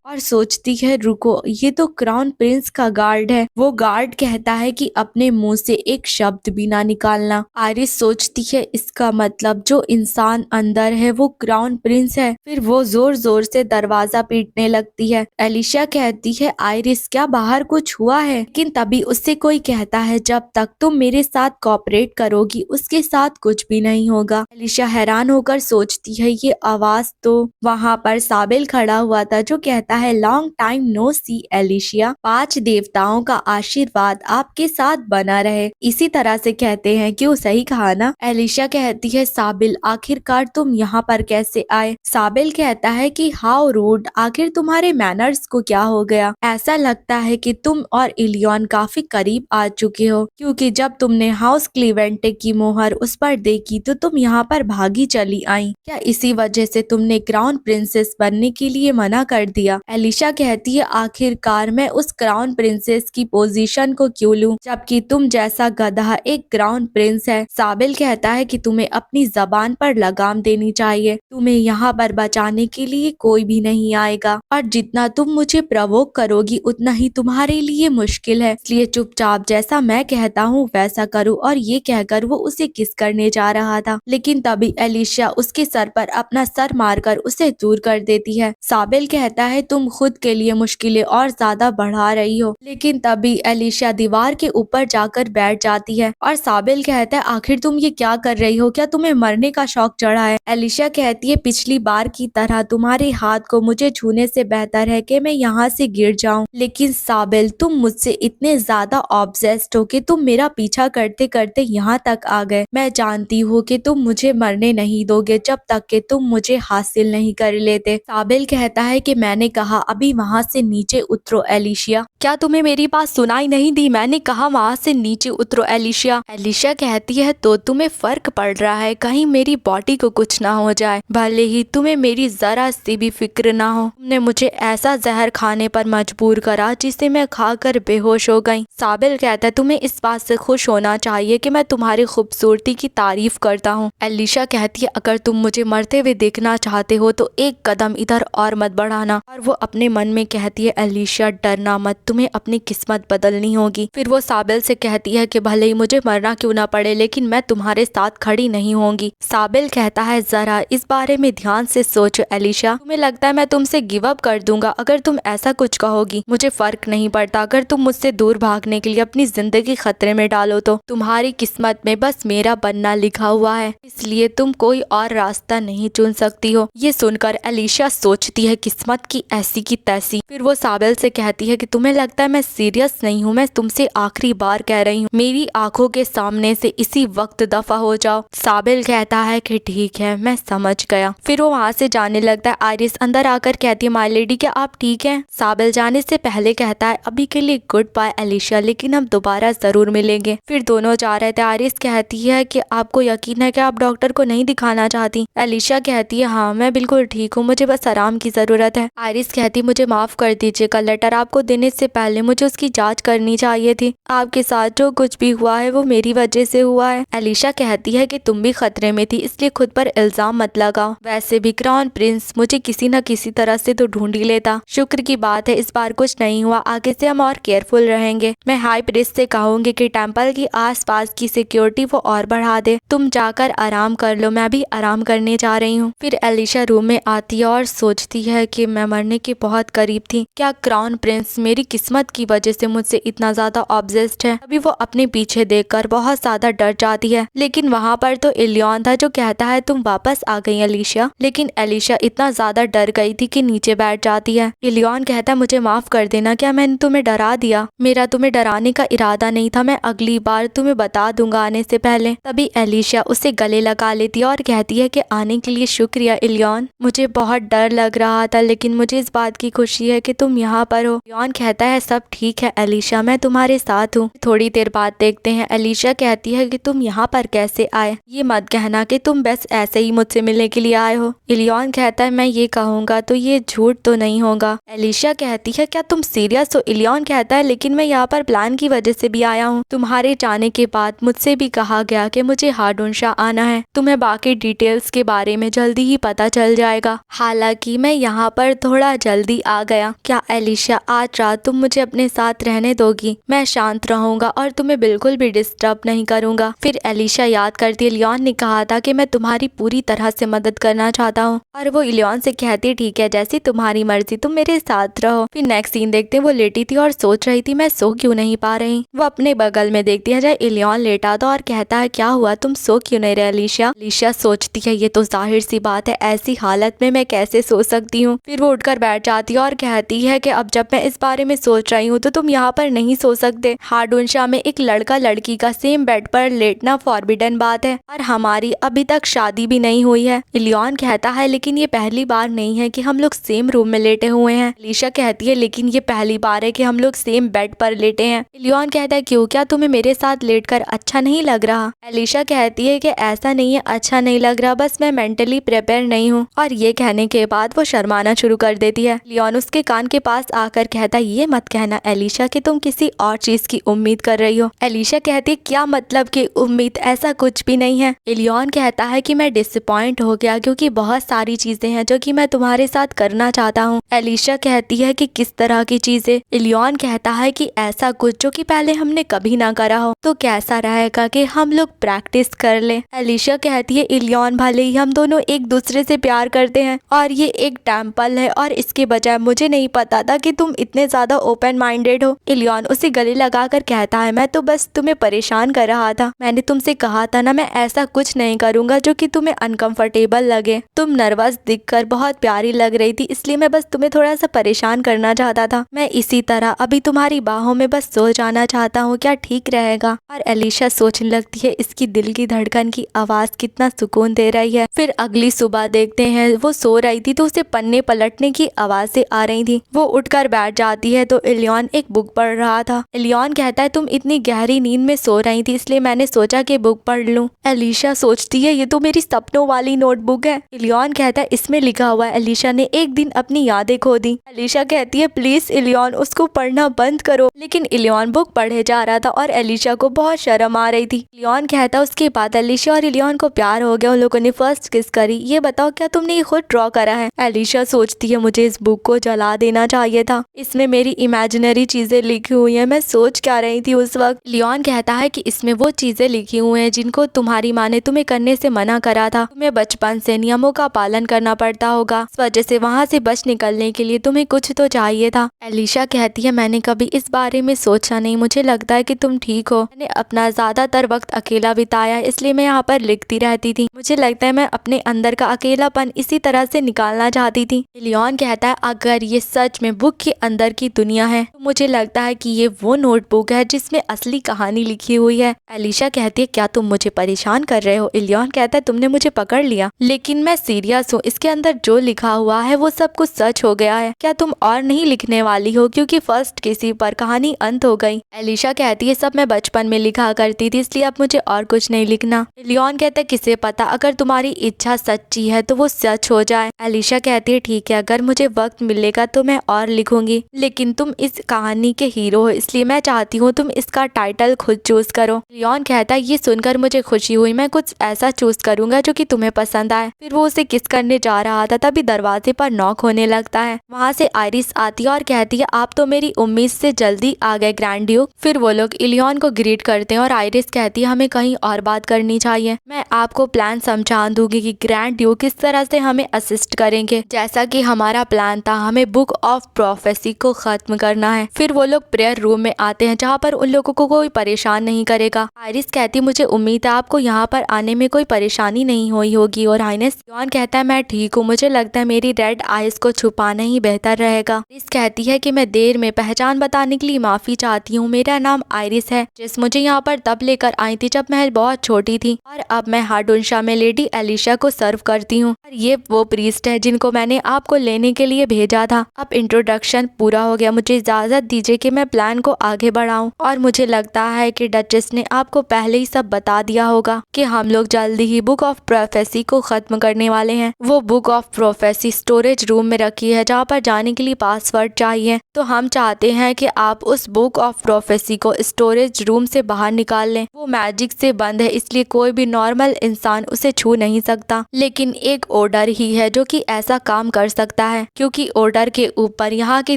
और सोचती है रुको, ये तो क्राउन प्रिंस का गार्ड है। वो गार्ड कहता है कि अपने मुंह से एक शब्द भी ना निकालना। आयरिस सोचती है इसका मतलब जो इंसान अंदर है वो क्राउन प्रिंस है। फिर वो जोर जोर से दरवाजा पीटने लगती है। एलिशा कहती है आयरिस क्या बाहर कुछ हुआ है? लेकिन तभी उससे कोई कहता है जब तक तुम मेरे साथ कोऑपरेट करोगी उसके साथ कुछ भी नहीं होगा। एलिशा हैरान होकर सोचती है ये आवाज तो वहाँ पर साबिल खड़ा हुआ था जो कहता है लॉन्ग टाइम नो सी एलिशिया, 5 देवताओं का आशीर्वाद आपके साथ बना रहे। इसी तरह से कहते हैं, क्यों सही कहा ना? एलिशा कहती है साबिल आखिरकार तुम यहाँ पर कैसे आए? साबिल कहता है कि हाउ रूड, आखिर तुम्हारे मैनर्स को क्या हो गया? ऐसा लगता है कि तुम और इलियन काफी करीब आ चुके हो, क्योंकि जब तुमने हाउस क्लीवेंटे की मोहर उस पर देखी तो तुम यहाँ पर भागी चली आई। क्या इसी वजह से तुमने क्राउन प्रिंसेस बनने के लिए मना कर दिया? एलिशा कहती है आखिरकार मैं उस क्राउन प्रिंसेस की पोजीशन को क्यों लूं, जबकि तुम जैसा गधा एक क्राउन प्रिंस है। साबिल कहता है कि तुम्हें अपनी जबान पर लगाम देनी चाहिए, तुम्हें यहाँ पर बचाने के लिए कोई भी नहीं आएगा, और जितना तुम मुझे प्रवोक करोगी उतना ही तुम्हारे लिए मुश्किल है, इसलिए चुपचाप जैसा मैं कहता हूँ वैसा करो। और ये कहकर वो उसे किस करने जा रहा था, लेकिन तभी एलिशा उसके सर पर अपना सर मारकर उसे दूर कर देती है। साबिल कहता है तुम खुद के लिए मुश्किलें और ज्यादा बढ़ा रही हो, लेकिन तभी एलिशा दीवार के ऊपर जाकर बैठ जाती है और साबिल कहता है आखिर तुम ये क्या कर रही हो, क्या तुम्हें मरने का शौक चढ़ा है? एलिशा कहती है पिछली बार की तरह तुम्हारे हाथ को मुझे छूने से बेहतर है कि मैं यहाँ से गिर जाऊं। लेकिन साबिल तुम मुझसे इतने ज्यादा ऑब्सेस्ड हो कि तुम मेरा पीछा करते करते यहाँ तक आ गए। मैं जानती हूँ कि तुम मुझे मरने नहीं दोगे जब तक कि तुम मुझे हासिल नहीं कर लेते। साबिल कहता है कि मैंने कहा अभी वहाँ से नीचे उतरो एलिशिया, क्या तुम्हें मेरी बात सुनाई नहीं दी? मैंने कहा वहाँ से नीचे उतरो एलिशिया। एलिशा कहती है तो तुम्हें फर्क पड़ रहा है कहीं मेरी बॉडी को कुछ ना हो जाए, भले ही तुम्हें मेरी जरा सी भी फिक्र ना हो। तुमने मुझे ऐसा जहर खाने पर मजबूर करा जिसे मैं खाकर बेहोश हो गई। साबिल कहता है तुम्हें इस बात से खुश होना चाहिए कि मैं तुम्हारी खूबसूरती की तारीफ करता हूँ। एलिशा कहती है अगर तुम मुझे मरते हुए देखना चाहते हो तो एक कदम इधर और मत बढ़ाना। और वो अपने मन में कहती है एलिशा डरना मत, तुम्हें अपनी किस्मत बदलनी होगी। फिर वो साबिल से कहती है कि भले ही मुझे मरना क्यों ना पड़े लेकिन मैं तुम्हारे साथ खड़ी नहीं होंगी। साबिल कहता है जरा इस बारे में ध्यान से सोचो एलिशा, तुम्हें लगता है मैं तुमसे गिव अप कर दूंगा अगर तुम ऐसा कुछ कहोगी? मुझे फर्क नहीं पड़ता, अगर तुम मुझसे दूर भागने के लिए अपनी जिंदगी खतरे में डालो तो तुम्हारी किस्मत में बस मेरा बनना लिखा हुआ है, इसलिए तुम कोई और रास्ता नहीं चुन सकती हो। ये सुनकर एलिशा सोचती है किस्मत की ऐसी की तैसी। फिर वो साबिल से कहती है कि तुम्हें लगता है मैं सीरियस नहीं हूँ, मैं तुमसे आखिरी बार कह रही हूँ, मेरी आंखों के सामने से इसी वक्त दफा हो जाओ। साबिल कहता है कि ठीक है मैं समझ गया। फिर वो वहाँ से जाने लगता है। आयरिस अंदर आकर कहती है माय लेडी क्या आप ठीक हैं? साबिल जाने से पहले कहता है अभी के लिए गुड बाय एलिशा, लेकिन हम दोबारा जरूर मिलेंगे। फिर दोनों जा रहे थे। आयरिस कहती है कि आपको यकीन है कि आप डॉक्टर को नहीं दिखाना चाहती? एलिशा कहती है हाँ मैं बिल्कुल ठीक हूँ, मुझे बस आराम की जरूरत है। आयरिस कहती मुझे माफ कर दीजिएगा, लेटर आपको देने से पहले मुझे उसकी जाँच करनी चाहिए थी। आपके साथ जो कुछ भी हुआ है वो मेरी वजह से हुआ है। एलिशा कहती है कि तुम भी खतरे में थी इसलिए खुद पर इल्जाम मत लगाओ, वैसे भी क्राउन प्रिंस मुझे किसी न किसी तरह से तो ढूंढ ही लेता। शुक्र की बात है इस बार कुछ नहीं हुआ, आगे से हम और केयरफुल रहेंगे। मैं हाई प्रिस्ट से कहूंगी कि टेम्पल की आसपास की सिक्योरिटी वो और बढ़ा दे। तुम जाकर आराम कर लो, मैं भी आराम करने जा रही हूँ। फिर एलिशा रूम में आती है और सोचती है कि मैं मरने के बहुत करीब थी। क्या क्राउन प्रिंस मेरी किस्मत की वजह से मुझसे इतना ज्यादा ऑब्सेस्ड है? अभी वो अपने पीछे देखकर बहुत ज्यादा डर जाती है, लेकिन वहाँ पर तो इलियन था जो कहता है तुम वापस आ गई एलिशा। लेकिन एलिशा इतना ज्यादा डर गई थी कि नीचे बैठ जाती है। इलियन कहता है मुझे माफ कर देना, क्या मैंने तुम्हें डरा दिया? मेरा तुम्हें डराने का इरादा नहीं था, मैं अगली बार तुम्हें बता दूंगा आने से पहले। तभी एलिशा उसे गले लगा लेती है और कहती है कि आने के लिए शुक्रिया इलियन, मुझे बहुत डर लग रहा था लेकिन मुझे इस बात की खुशी है कि तुम यहाँ पर हो। इलियन कहता कहता है सब ठीक है एलिशा, मैं तुम्हारे साथ हूँ। थोड़ी देर बाद देखते हैं एलिशा कहती है कि तुम यहाँ पर कैसे आए, ये मत कहना कि तुम बस ऐसे ही मुझसे मिलने के लिए आए हो। इलियॉन कहता है मैं ये कहूँगा तो ये झूठ तो नहीं होगा। एलिशा कहती है क्या तुम सीरियस हो? इलियॉन कहता है लेकिन मैं यहाँ पर प्लान की वजह से भी आया हूँ। तुम्हारे जाने के बाद मुझसे भी कहा गया कि मुझे हाडुनशा आना है, तुम्हें बाकी डिटेल्स के बारे में जल्दी ही पता चल जाएगा। हालांकि मैं यहाँ पर थोड़ा जल्दी आ गया। क्या एलिशा आज रात तुम मुझे अपने साथ रहने दोगी? मैं शांत रहूंगा और तुम्हें बिल्कुल भी डिस्टर्ब नहीं करूंगा। फिर एलिशा याद करती है लियोन ने कहा था कि मैं तुम्हारी पूरी तरह से मदद करना चाहता हूँ और वो लियोन से कहती ठीक है जैसी तुम्हारी मर्जी, तुम मेरे साथ रहो। फिर नेक्स्ट सीन देखते हैं वो लेटी थी और सोच रही थी मैं सो क्यों नहीं पा रही। वो अपने बगल में देखती है जब इलियॉन लेटा था और कहता है क्या हुआ, तुम सो क्यों नहीं रहे एलिशा? एलिशा सोचती है ये तो जाहिर सी बात है, ऐसी हालत में मैं कैसे सो सकती हूँ। फिर वो उठकर बैठ जाती है और कहती है कि अब जब मैं इस बारे में सोच रही हूँ तो तुम यहाँ पर नहीं सो सकते। हाडुनशा में एक लड़का लड़की का सेम बेड पर लेटना फॉरबिडन बात है और हमारी अभी तक शादी भी नहीं हुई है। इलियॉन कहता है लेकिन ये पहली बार नहीं है कि हम लोग सेम रूम में लेटे हुए हैं। एलिशा कहती है लेकिन ये पहली बार है कि हम लोग सेम बेड पर लेटे हैं। इलियॉन कहता है क्यों, क्या तुम्हें मेरे साथ लेटकर अच्छा नहीं लग रहा? एलिशा कहती है कि ऐसा नहीं है, अच्छा नहीं लग रहा, बस मैं मेंटली प्रिपेयर नहीं हूँ। और ये कहने के बाद वो शर्माना शुरू कर देती है। लियोन उसके कान के पास आकर कहता है ये मत कहना एलिशा कि तुम किसी और चीज की उम्मीद कर रही हो। एलिशा कहती है क्या मतलब कि उम्मीद, ऐसा कुछ भी नहीं है। इलियॉन कहता है कि मैं डिसअपॉइंट हो गया क्योंकि बहुत सारी चीजें हैं जो कि मैं तुम्हारे साथ करना चाहता हूँ। एलिशा कहती है कि किस तरह की चीजें? इलियॉन कहता है कि ऐसा कुछ जो कि पहले हमने कभी ना करा हो। तो कैसा रहेगा कि हम लोग प्रैक्टिस कर लें? एलिशा कहती है इलियॉन भले ही हम दोनों एक दूसरे से प्यार करते हैं और ये एक टेम्पल है और इसके बजाय मुझे नहीं पता था कि तुम इतने ज्यादा ओपन माइंडेड हो। इलियॉन उसे गले लगाकर कहता है मैं तो बस तुम्हें परेशान कर रहा था, मैंने तुमसे कहा था ना मैं ऐसा कुछ नहीं करूंगा जो कि तुम्हें अनकंफर्टेबल लगे। तुम नर्वस दिखकर बहुत प्यारी लग रही थी इसलिए मैं बस तुम्हें थोड़ा सा परेशान करना चाहता था। मैं इसी तरह अभी तुम्हारी बाहों में बस सो जाना चाहता हूँ, क्या ठीक रहेगा? और एलिशा सोचने लगती है इसकी दिल की धड़कन की आवाज कितना सुकून दे रही है। फिर अगली सुबह देखते हैं वो सो रही थी तो उसे पन्ने पलटने की आवाजें आ रही थी। वो उठकर बैठ जाती है तो इलियॉन एक बुक पढ़ रहा था। इलियॉन कहता है तुम इतनी गहरी नींद में सो रही थी इसलिए मैंने सोचा कि बुक पढ़ लूं। एलिशा सोचती है ये तो मेरी सपनों वाली नोटबुक है। इलियॉन कहता है इसमें लिखा हुआ है एलिशा ने एक दिन अपनी यादें खो दी। एलिशा कहती है प्लीज इलियॉन उसको पढ़ना बंद करो। लेकिन इलियॉन बुक पढ़े जा रहा था और एलिशा को बहुत शर्म आ रही थी। इलियॉन कहता है उसके बाद एलिशा और इलियॉन को प्यार हो गया, उन लोगों ने फर्स्ट किस करी। ये बताओ क्या तुमने ये खुद ड्रॉ करा है? एलिशा सोचती है मुझे इस बुक को जला देना चाहिए था, इसमें मेरी इमेजिनरी चीजें लिखी हुई है, मैं सोच क्या रही थी उस वक्त। लियोन कहता है कि इसमें वो चीजें लिखी हुई हैं जिनको तुम्हारी माँ ने तुम्हें करने से मना करा था। तुम्हें बचपन से नियमों का पालन करना पड़ता होगा, इस वजह से वहाँ से बच निकलने के लिए तुम्हें कुछ तो चाहिए था। एलिशा कहती है मैंने कभी इस बारे में सोचा नहीं, मुझे लगता है कि तुम ठीक हो। मैंने अपना ज्यादातर वक्त अकेला बिताया इसलिए मैं यहाँ पर लिखती रहती थी। मुझे लगता है मैं अपने अंदर का अकेलापन इसी तरह से निकालना चाहती थी। लियोन कहता है अगर ये सच में बुक के अंदर की दुनिया है तो मुझे लगता है कि ये वो नोटबुक है जिसमें असली कहानी लिखी हुई है। एलिशा कहती है क्या तुम मुझे परेशान कर रहे हो? लियोन कहता है तुमने मुझे पकड़ लिया, लेकिन मैं सीरियस हूँ, इसके अंदर जो लिखा हुआ है वो सब कुछ सच हो गया है। क्या तुम और नहीं लिखने वाली हो क्योंकि फर्स्ट किसी पर कहानी अंत हो गई? एलिशा कहती है सब मैं बचपन में लिखा करती थी इसलिए अब मुझे और कुछ नहीं लिखना। लियोन कहता है किसे पता अगर तुम्हारी इच्छा सच्ची है तो वो सच हो जाए। एलिशा कहती है ठीक है, अगर मुझे वक्त मिलेगा तो मैं और लिखूंगी, लेकिन तुम इस कहानी के हीरो हो इसलिए मैं चाहती हूँ तुम इसका टाइटल खुद चूज करो। लियोन कहता है ये सुनकर मुझे खुशी हुई, मैं कुछ ऐसा चूज करूंगा जो कि तुम्हें पसंद आए। फिर वो उसे किस करने जा रहा था तभी दरवाजे पर नॉक होने लगता है। वहाँ से आयरिस आती है और कहती है आप तो मेरी उम्मीद से जल्दी आ गए ग्रैंड ड्यूक। फिर वो लोग इलियॉन को ग्रीट करते हैं और आयरिस कहती है हमें कहीं और बात करनी चाहिए, मैं आपको प्लान समझा दूंगी कि ग्रैंड ड्यूक किस तरह से हमें असिस्ट करेंगे। जैसा कि हमारा प्लान था हमें बुक ऑफ प्रोफेसी को खत्म करना है। फिर वो लोग प्रेयर रूम में आते हैं जहाँ पर उन लोगों को कोई परेशान नहीं करेगा। आयरिस कहती मुझे उम्मीद है आपको यहाँ पर आने में कोई परेशानी नहीं हुई होगी। और आइरिस लियोन कहता है मैं ठीक हूँ, मुझे लगता है मेरी रेड आइज को छुपाना ही बेहतर रहेगा। आयरिस कहती है कि मैं देर में पहचान बताने के लिए माफी चाहती हूँ, मेरा नाम आयरिस है, जिस मुझे यहाँ पर तब लेकर आई थी जब मैं बहुत छोटी थी और अब मैं हाडुनशा में लेडी एलिशा को सर्व करती हूँ और ये वो प्रीस्ट है जिनको मैंने आपको लेने के लिए भेजा था। अब इंट्रोडक्शन पूरा हो गया, मुझे इजाजत दीजिए कि मैं प्लान को आगे बढ़ाऊं। और मुझे लगता है कि डचेस ने आपको पहले ही सब बता दिया होगा कि हम लोग जल्दी ही बुक ऑफ प्रोफेसी को खत्म करने वाले हैं। वो book of prophecy storage room में रखी है जहाँ पर जाने के लिए पासवर्ड चाहिए। तो हम चाहते हैं कि आप उस बुक ऑफ प्रोफेसी को स्टोरेज रूम से बाहर निकाल लें। वो मैजिक से बंद है, इसलिए कोई भी नॉर्मल इंसान उसे छू नहीं सकता, लेकिन एक ऑर्डर ही है जो कि ऐसा काम कर सकता है, क्योंकि ऑर्डर के ऊपर यहाँ की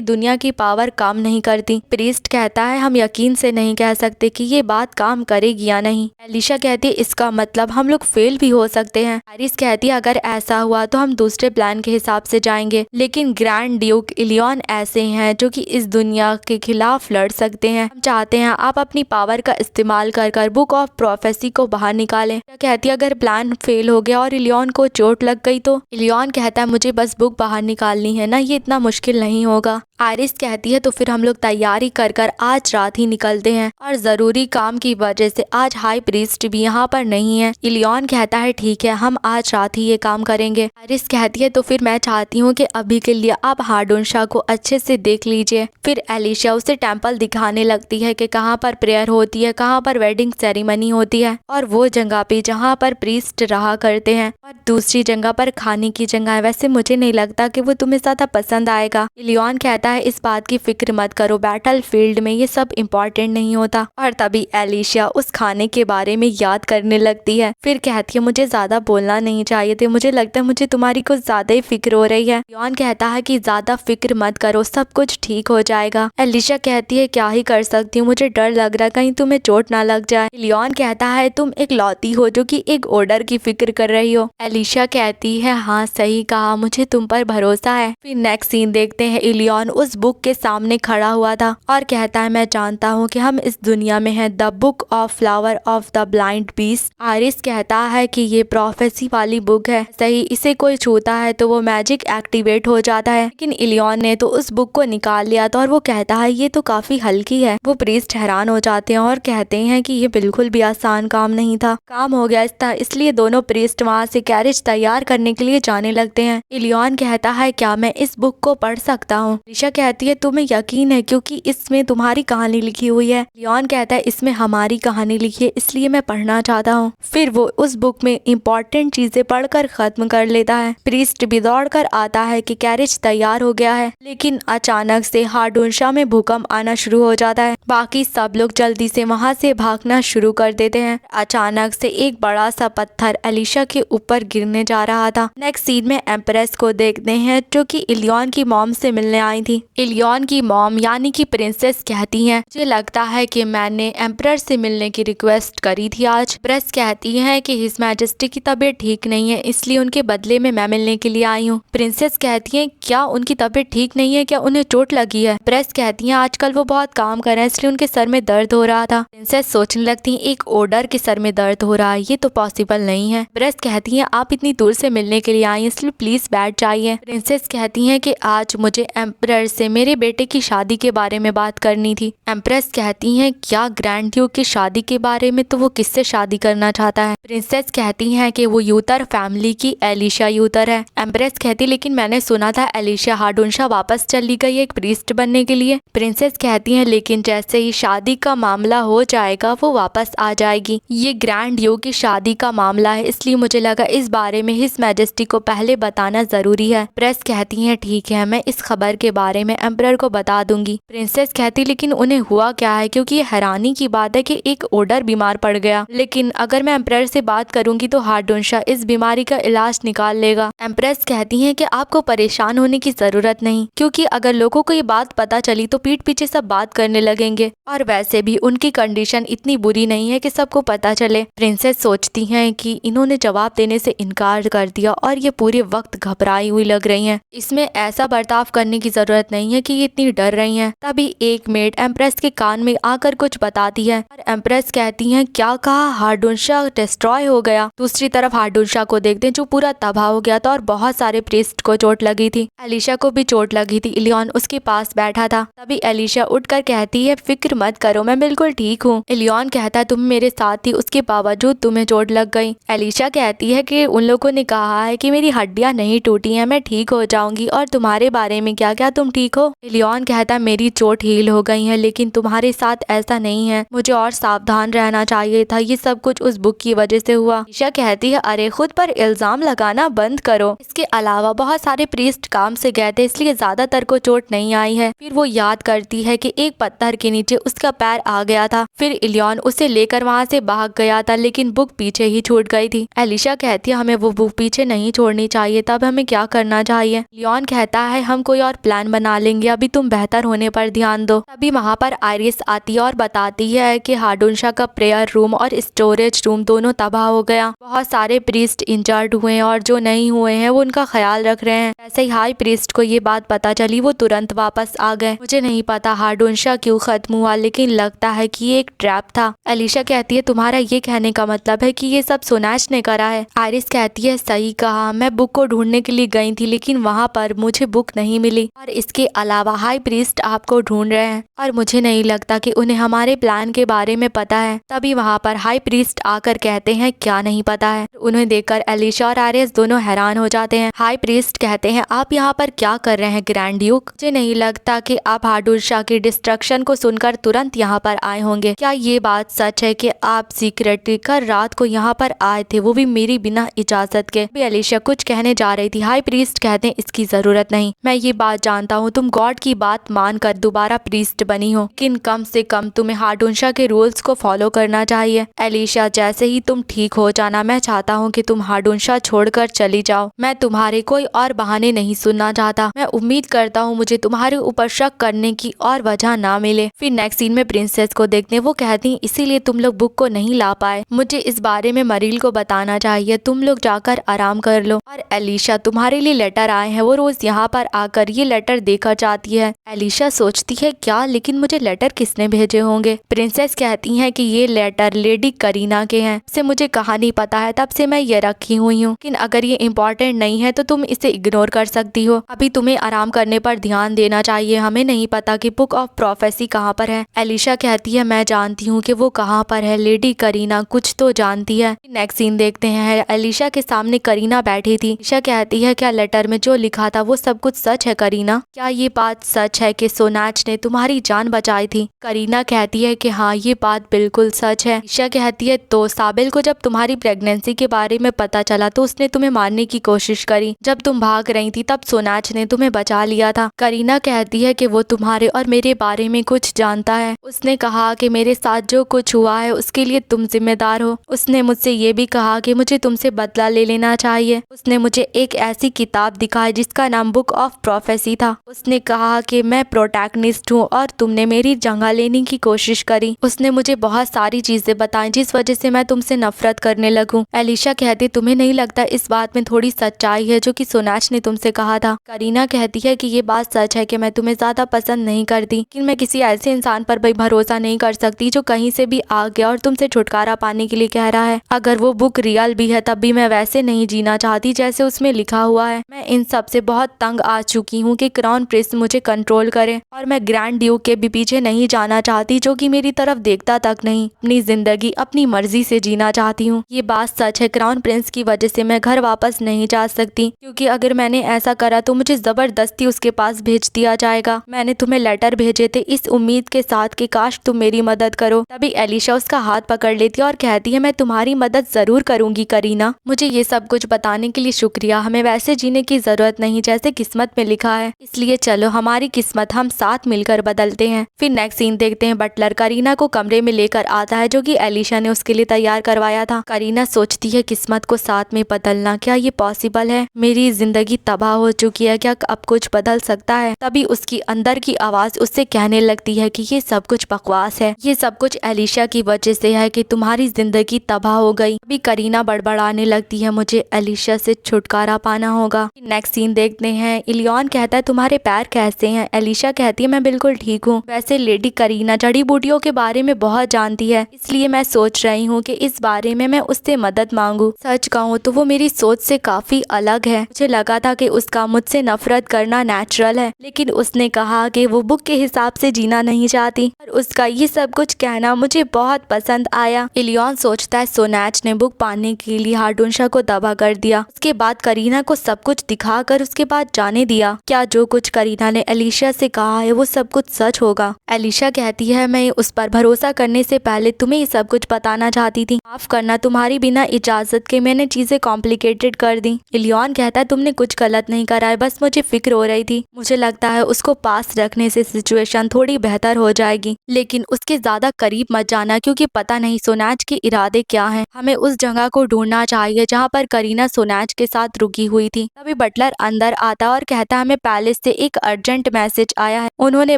दुनिया की पावर काम नहीं करती। प्रीस्ट कहता है हम यकीन से नहीं कह सकते कि ये बात काम करेगी या नहीं। एलिशा कहती है इसका मतलब हम लोग फेल भी हो सकते हैं। आयरिस कहती है अगर ऐसा हुआ तो हम दूसरे प्लान के हिसाब से जाएंगे, लेकिन ग्रैंड ड्यूक इलियन ऐसे हैं जो कि इस दुनिया के खिलाफ लड़ सकते हैं। हम चाहते हैं आप अपनी पावर का इस्तेमाल कर बुक ऑफ प्रोफेसी को बाहर निकालें। कहती है अगर प्लान फेल हो गया और इलियन को चोट लग गई तो? इलियन कहता है मुझे बस बुक बाहर निकालनी है ना, ये इतना मुश्किल नहीं होगा। आयरिस कहती है तो फिर हम लोग तैयारी कर आज रात ही निकलते हैं, और जरूरी काम की वजह से आज हाई प्रीस्ट भी यहाँ पर नहीं है। इलियन कहता है ठीक है हम आज रात ही ये काम करेंगे। आयरिस कहती है तो फिर मैं चाहती हूँ कि अभी के लिए आप हार्डोनशा को अच्छे से देख लीजिए। फिर एलिशा उसे टेम्पल दिखाने लगती है कि कहाँ पर प्रेयर होती है, कहाँ पर वेडिंग सेरेमनी होती है, और वो जगह पे जहाँ पर प्रीस्ट रहा करते हैं, और दूसरी जगह पर खाने की जगह है। वैसे मुझे नहीं लगता कि वो तुम्हें ज्यादा पसंद आएगा। इलियन कहता है इस बात की फिक्र मत करो, बैटल फील्ड में ये सब इम्पोर्टेंट नहीं होता। और तभी एलिशा उस खाने के बारे में याद करने लगती है। फिर कहती है मुझे ज्यादा बोलना नहीं चाहिए थे, मुझे लगता है मुझे तुम्हारी कुछ ज्यादा ही फिक्र हो रही है। इलियन कहता है कि ज्यादा फिक्र मत करो, सब कुछ ठीक हो जाएगा। एलिशा कहती है क्या ही कर सकती हूँ, मुझे डर लग रहा है कहीं तुम्हें चोट ना लग जाए। इलियन कहता है तुम एक लौती हो जो कि एक ऑर्डर की फिक्र कर रही हो। एलिशा कहती है हाँ सही कहा, मुझे तुम पर भरोसा है। फिर नेक्स्ट सीन देखते हैं इलियन उस बुक के सामने खड़ा हुआ था और कहता है मैं जानता हूँ कि हम इस दुनिया में हैं, the book of flower of the blind beast. Iris कहता है कि ये प्रोफेसी वाली बुक है, सही इसे कोई छूता है तो वो मैजिक एक्टिवेट हो जाता है। लेकिन इलियन ने तो उस बुक को निकाल लिया था और वो कहता है ये तो काफी हल्की है। वो प्रीस्ट हैरान हो जाते हैं और कहते हैं कि ये बिल्कुल भी आसान काम नहीं था, काम हो गया इसलिए दोनों प्रीस्ट वहाँ से कैरेज तैयार करने के लिए जाने लगते हैं। इलियन कहता है क्या मैं इस बुक को पढ़ सकता हूँ? एलिशा कहती है तुम्हें यकीन है क्योंकि इसमें तुम्हारी कहानी लिखी हुई है। इलियन कहता है इसमें हमारी कहानी लिखी है इसलिए मैं पढ़ना चाहता हूँ। फिर वो उस बुक में इम्पोर्टेंट चीजें पढ़कर खत्म कर लेता है। प्रीस्ट भी दौड़कर आता है कि कैरेज तैयार हो गया है, लेकिन अचानक से हार्डोनशा में भूकंप आना शुरू हो जाता है। बाकी सब लोग जल्दी से वहाँ से भागना शुरू कर देते हैं। अचानक से एक बड़ा सा पत्थर एलिशा के ऊपर गिरने जा रहा था। नेक्स्ट सीन में एम्प्रेस को देखते हैं जो कि इलियन की मॉम से मिलने आई थी। इलियन की मॉम यानी कि प्रिंसेस कहती हैं मुझे लगता है कि मैंने एम्परर से मिलने की रिक्वेस्ट करी थी आज। प्रेस कहती है कि हिज मैजेस्टी की तबीयत ठीक नहीं है इसलिए उनके बदले में मैं मिलने के लिए आई हूँ। प्रिंसेस कहती है क्या उनकी तबीयत ठीक नहीं है, क्या उन्हें चोट लगी है? प्रेस कहती है आजकल वो बहुत काम कर रहे हैं इसलिए उनके सर में दर्द हो रहा था। प्रिंसेस सोचने लगती है एक ऑर्डर के सर में दर्द हो रहा है, ये तो पॉसिबल नहीं है। प्रेस कहती है आप इतनी दूर से मिलने के लिए आई हैं इसलिए प्लीज बैठ जाइए। प्रिंसेस कहती है कि आज मुझे एम्परर से मेरे बेटे की शादी के बारे में बात करनी थी। एम्प्रेस कहती हैं क्या ग्रैंड ड्यूक की शादी के बारे में, तो वो किससे शादी करना चाहता है? प्रिंसेस कहती हैं कि वो यूतर फैमिली की एलिशा यूतर है। एम्प्रेस कहती लेकिन मैंने सुना था एलिशा हार्डोनशा वापस चली गई एक प्रीस्ट बनने के लिए। प्रिंसेस कहती हैं लेकिन जैसे ही शादी का मामला हो जाएगा वो वापस आ जाएगी। ये ग्रैंड ड्यूक की शादी का मामला है इसलिए मुझे लगा इस बारे में हिज मैजेस्टी को पहले बताना जरूरी है। प्रेस कहती है ठीक है मैं इस खबर के बारे में एम्परर को बता दूंगी। प्रिंसेस कहती लेकिन उन्हें हुआ क्या है, क्योंकि ये हैरानी की बात है कि एक ऑर्डर बीमार पड़ गया, लेकिन अगर मैं एम्परर से बात करूंगी तो हार्डोनशा इस बीमारी का इलाज निकाल लेगा। एम्प्रेस कहती हैं कि आपको परेशान होने की जरूरत नहीं, क्योंकि अगर लोगों को ये बात पता चली तो पीठ पीछे सब बात करने लगेंगे, और वैसे भी उनकी कंडीशन इतनी बुरी नहीं है कि सबको पता चले। प्रिंसेस सोचती हैं कि इन्होंने जवाब देने से इनकार कर दिया और ये पूरे वक्त घबराई हुई लग रही हैं। इसमें ऐसा बर्ताव करने की जरूरत नहीं है कि ये इतनी डर रही हैं। तभी एक मेड एम्प्रेस के कान में आकर कुछ बताती है और एम्प्रेस कहती हैं क्या कहा, हार्डोनशा डिस्ट्रॉय हो गया। दूसरी तरफ हार्डोनशा को देखते हैं जो पूरा तबाह हो गया था और बहुत सारे प्रीस्ट को चोट लगी थी। एलिशा को भी चोट लगी थी। इलियन उसके पास बैठा था। तभी एलिशा उठकर कहती है फिक्र मत करो मैं बिल्कुल ठीक हूँ। इलियन कहता है तुम मेरे साथ थी उसके बावजूद तुम्हें चोट लग गई। एलिशा कहती है कि उन लोगों ने कहा है कि मेरी हड्डियां नहीं टूटी हैं, मैं ठीक हो जाऊंगी, और तुम्हारे बारे में क्या, क्या तुम तुम ठीक हो? इलियॉन कहता है मेरी चोट हील हो गई है, लेकिन तुम्हारे साथ ऐसा नहीं है, मुझे और सावधान रहना चाहिए था, ये सब कुछ उस बुक की वजह से हुआ। एलिशा कहती है अरे खुद पर इल्जाम लगाना बंद करो, इसके अलावा बहुत सारे प्रीस्ट काम से गए थे इसलिए ज्यादातर को चोट नहीं आई है। फिर वो याद करती है कि एक पत्थर के नीचे उसका पैर आ गया था, फिर इलियॉन उसे लेकर वहाँ से भाग गया था, लेकिन बुक पीछे ही छूट गई थी। एलिशा कहती है हमें वो बुक पीछे नहीं छोड़नी चाहिए, तब हमें क्या करना चाहिए? इलियॉन कहता है हम कोई और प्लान बना लेंगे, अभी तुम बेहतर होने पर ध्यान दो। तभी वहाँ पर आयरिस आती है और बताती है कि हाडुंशा का प्रेयर रूम और स्टोरेज रूम दोनों तबाह हो गया, बहुत सारे प्रीस्ट इंजर्ड हुए हैं और जो नहीं हुए हैं वो उनका ख्याल रख रहे हैं। ऐसे ही हाई प्रीस्ट को ये बात पता चली, वो तुरंत वापस आ गए। मुझे नहीं पता हाडुंशा क्यों खत्म हुआ, लेकिन लगता है कि ये एक ट्रैप था। एलिशा कहती है तुम्हारा ये कहने का मतलब है कि ये सब सोनाश ने करा है? आयरिस कहती है सही कहा, मैं बुक को ढूंढने के लिए गई थी लेकिन वहाँ पर मुझे बुक नहीं मिली, और इसके अलावा हाई प्रीस्ट आपको ढूंढ रहे हैं और मुझे नहीं लगता कि उन्हें हमारे प्लान के बारे में पता है। तभी वहाँ पर हाई प्रीस्ट आकर कहते हैं क्या नहीं पता है? उन्हें देखकर एलिशा और आयरिस दोनों हैरान हो जाते हैं। हाई प्रीस्ट कहते हैं आप यहाँ पर क्या कर रहे हैं ग्रैंड ड्यूक? मुझे नहीं लगता कि आप हाडुंशा की डिस्ट्रक्शन को सुनकर तुरंत यहाँ पर आए होंगे। क्या ये बात सच है कि आप सीक्रेटली कल रात को यहाँ पर आए थे, वो भी मेरी बिना इजाजत के? एलिशा कुछ कहने जा रही थी। हाई प्रीस्ट कहते हैं इसकी जरूरत नहीं, मैं ये बात जानता हूँ तुम गॉड की बात मानकर दोबारा प्रीस्ट बनी हो, लेकिन कम से कम तुम्हें हाडुंशा के रूल्स को फॉलो करना चाहिए। एलिशा जैसे ही तुम ठीक हो जाना, मैं चाहता हूँ कि तुम हाडुंशा छोड़कर चली जाओ, मैं तुम्हारे कोई और बहाने नहीं सुनना चाहता। मैं उम्मीद करता हूँ मुझे तुम्हारे ऊपर शक करने की और वजह ना मिले। फिर नेक्स्ट सीन में प्रिंसेस को देखते हैं, वो कहती हैं इसीलिए तुम लोग बुक को नहीं ला पाए, मुझे इस बारे में मरील को बताना चाहिए, तुम लोग जाकर आराम कर लो। और एलिशा तुम्हारे लिए लेटर आए हैं, वो रोज यहाँ पर आकर ये लेटर देकर जाती है। एलिशा सोचती है क्या, लेकिन मुझे लेटर किसने भेजे होंगे? प्रिंसेस कहती हैं कि ये लेटर लेडी करीना के हैं, इससे मुझे कहानी पता है, तब से मैं ये रखी हुई हूँ, लेकिन अगर ये इम्पोर्टेंट नहीं है तो तुम इसे इग्नोर कर सकती हो, अभी तुम्हें आराम करने पर ध्यान देना चाहिए, हमें नहीं पता कि बुक ऑफ प्रोफेसी कहाँ पर है। एलिशा कहती है मैं जानती हूँ कि वो कहाँ पर है, लेडी करीना कुछ तो जानती है। नेक्स्ट सीन देखते हैं, एलिशा के सामने करीना बैठी थी। एलिशा कहती है क्या लेटर में जो लिखा था वो सब कुछ सच है करीना? क्या ये बात सच है कि सोनाच ने तुम्हारी जान बचाई थी? करीना कहती है कि हाँ ये बात बिल्कुल सच है। एलिशा कहती है तो साबिल को जब तुम्हारी प्रेगनेंसी के बारे में पता चला तो उसने तुम्हें मारने की कोशिश करी, जब तुम भाग रही थी तब सोनाच ने तुम्हें बचा लिया था। करीना कहती है कि वो तुम्हारे और मेरे बारे में कुछ जानता है, उसने कहा कि मेरे साथ जो कुछ हुआ है उसके लिए तुम जिम्मेदार हो। उसने मुझसे ये भी कहा कि मुझे तुमसे बदला ले लेना चाहिए। उसने मुझे एक ऐसी किताब दिखाई जिसका नाम बुक ऑफ प्रोफेसी था। उसने कहा कि मैं प्रोटैगनिस्ट हूँ और तुमने मेरी जगह लेने की कोशिश करी। उसने मुझे बहुत सारी चीजें बताई जिस वजह से मैं तुमसे नफरत करने लगूं। एलिशा कहती तुम्हें नहीं लगता इस बात में थोड़ी सच्चाई है जो कि सोनाच ने तुमसे कहा था? करीना कहती है कि ये बात सच है कि मैं तुम्हें ज्यादा पसंद नहीं करती, लेकिन मैं किसी ऐसे इंसान पर भी भरोसा नहीं कर सकती जो कहीं से भी आ गया और तुमसे छुटकारा पाने के लिए कह रहा है। अगर वो बुक रियल भी है तब भी मैं वैसे नहीं जीना चाहती जैसे उसमें लिखा हुआ है। मैं इन सब से बहुत तंग आ चुकी हूँ कि क्राउन प्रिंस मुझे कंट्रोल करे, और मैं ग्रैंड ड्यूक के भी पीछे नहीं जाना चाहती जो कि मेरी तरफ देखता तक नहीं। अपनी जिंदगी अपनी मर्जी से जीना चाहती हूँ। ये बात सच है, क्राउन प्रिंस की वजह से मैं घर वापस नहीं जा सकती, क्योंकि अगर मैंने ऐसा करा तो मुझे जबरदस्ती उसके पास भेज दिया जाएगा। मैंने तुम्हें लेटर भेजे थे इस उम्मीद के साथ कि काश तुम मेरी मदद करो। तभी एलिशा उसका हाथ पकड़ लेती है और कहती है मैं तुम्हारी मदद जरूर करूंगी करीना, मुझे ये सब कुछ बताने के लिए शुक्रिया। हमें वैसे जीने की जरूरत नहीं जैसे किस्मत में लिखा है, इसलिए चलो हमारी किस्मत हम साथ मिलकर बदलते हैं। फिर नेक्स्ट सीन देखते हैं, बटलर करीना को कमरे में लेकर आता है जो कि एलिशा ने उसके लिए तैयार करवाया था। करीना सोचती है किस्मत को साथ में बदलना, क्या ये पॉसिबल है? मेरी जिंदगी तबाह हो चुकी है, क्या अब कुछ बदल सकता है? तभी उसकी अंदर की आवाज उससे कहने लगती है कि ये सब कुछ बकवास है, ये सब कुछ एलिशा की वजह से है कि तुम्हारी जिंदगी तबाह हो गई। अभी करीना बड़बड़ाने लगती है मुझे एलिशा से छुटकारा पाना होगा। नेक्स्ट सीन देखते हैं, इलियॉन कहता है तुम्हारे पैर कैसे हैं? एलिशा कहती है मैं बिल्कुल ठीक हूँ। वैसे लेडी करीना जड़ी बूटियों के बारे में बहुत जानती है, इसलिए मैं सोच रही हूँ कि इस बारे में मैं उससे मदद मांगू। सच कहूँ तो वो मेरी सोच से काफी अलग है। मुझे लगा था कि उसका मुझसे नफरत करना नेचुरल है, लेकिन उसने कहा कि वो बुक के हिसाब से जीना नहीं चाहती, और उसका ये सब कुछ कहना मुझे बहुत पसंद आया। इलियॉन सोचता है सोनाच ने बुक पाने के लिए हाडुंशा को दबा कर दिया, उसके बाद करीना को सब कुछ दिखाकर उसके बाद जाने दिया। क्या जो कुछ कुछ करीना ने एलिशा से कहा है वो सब कुछ सच होगा। एलिशा कहती है मैं उस पर भरोसा करने से पहले तुम्हें ये सब कुछ बताना चाहती थी। माफ करना, तुम्हारी बिना इजाजत के मैंने चीजें कॉम्प्लिकेटेड कर दी। इलियन कहता है तुमने कुछ गलत नहीं करा है, बस मुझे फिक्र हो रही थी। मुझे लगता है उसको पास रखने से सिचुएशन थोड़ी बेहतर हो जाएगी, लेकिन उसके ज्यादा करीब मत जाना क्योंकि पता नहीं सोनाज के इरादे क्या हैं। हमें उस जगह को ढूंढना चाहिए जहाँ पर करीना सोनाज के साथ रुकी हुई थी। तभी बटलर अंदर आता और कहता है हमें पैलेस से एक अर्जेंट मैसेज आया है। उन्होंने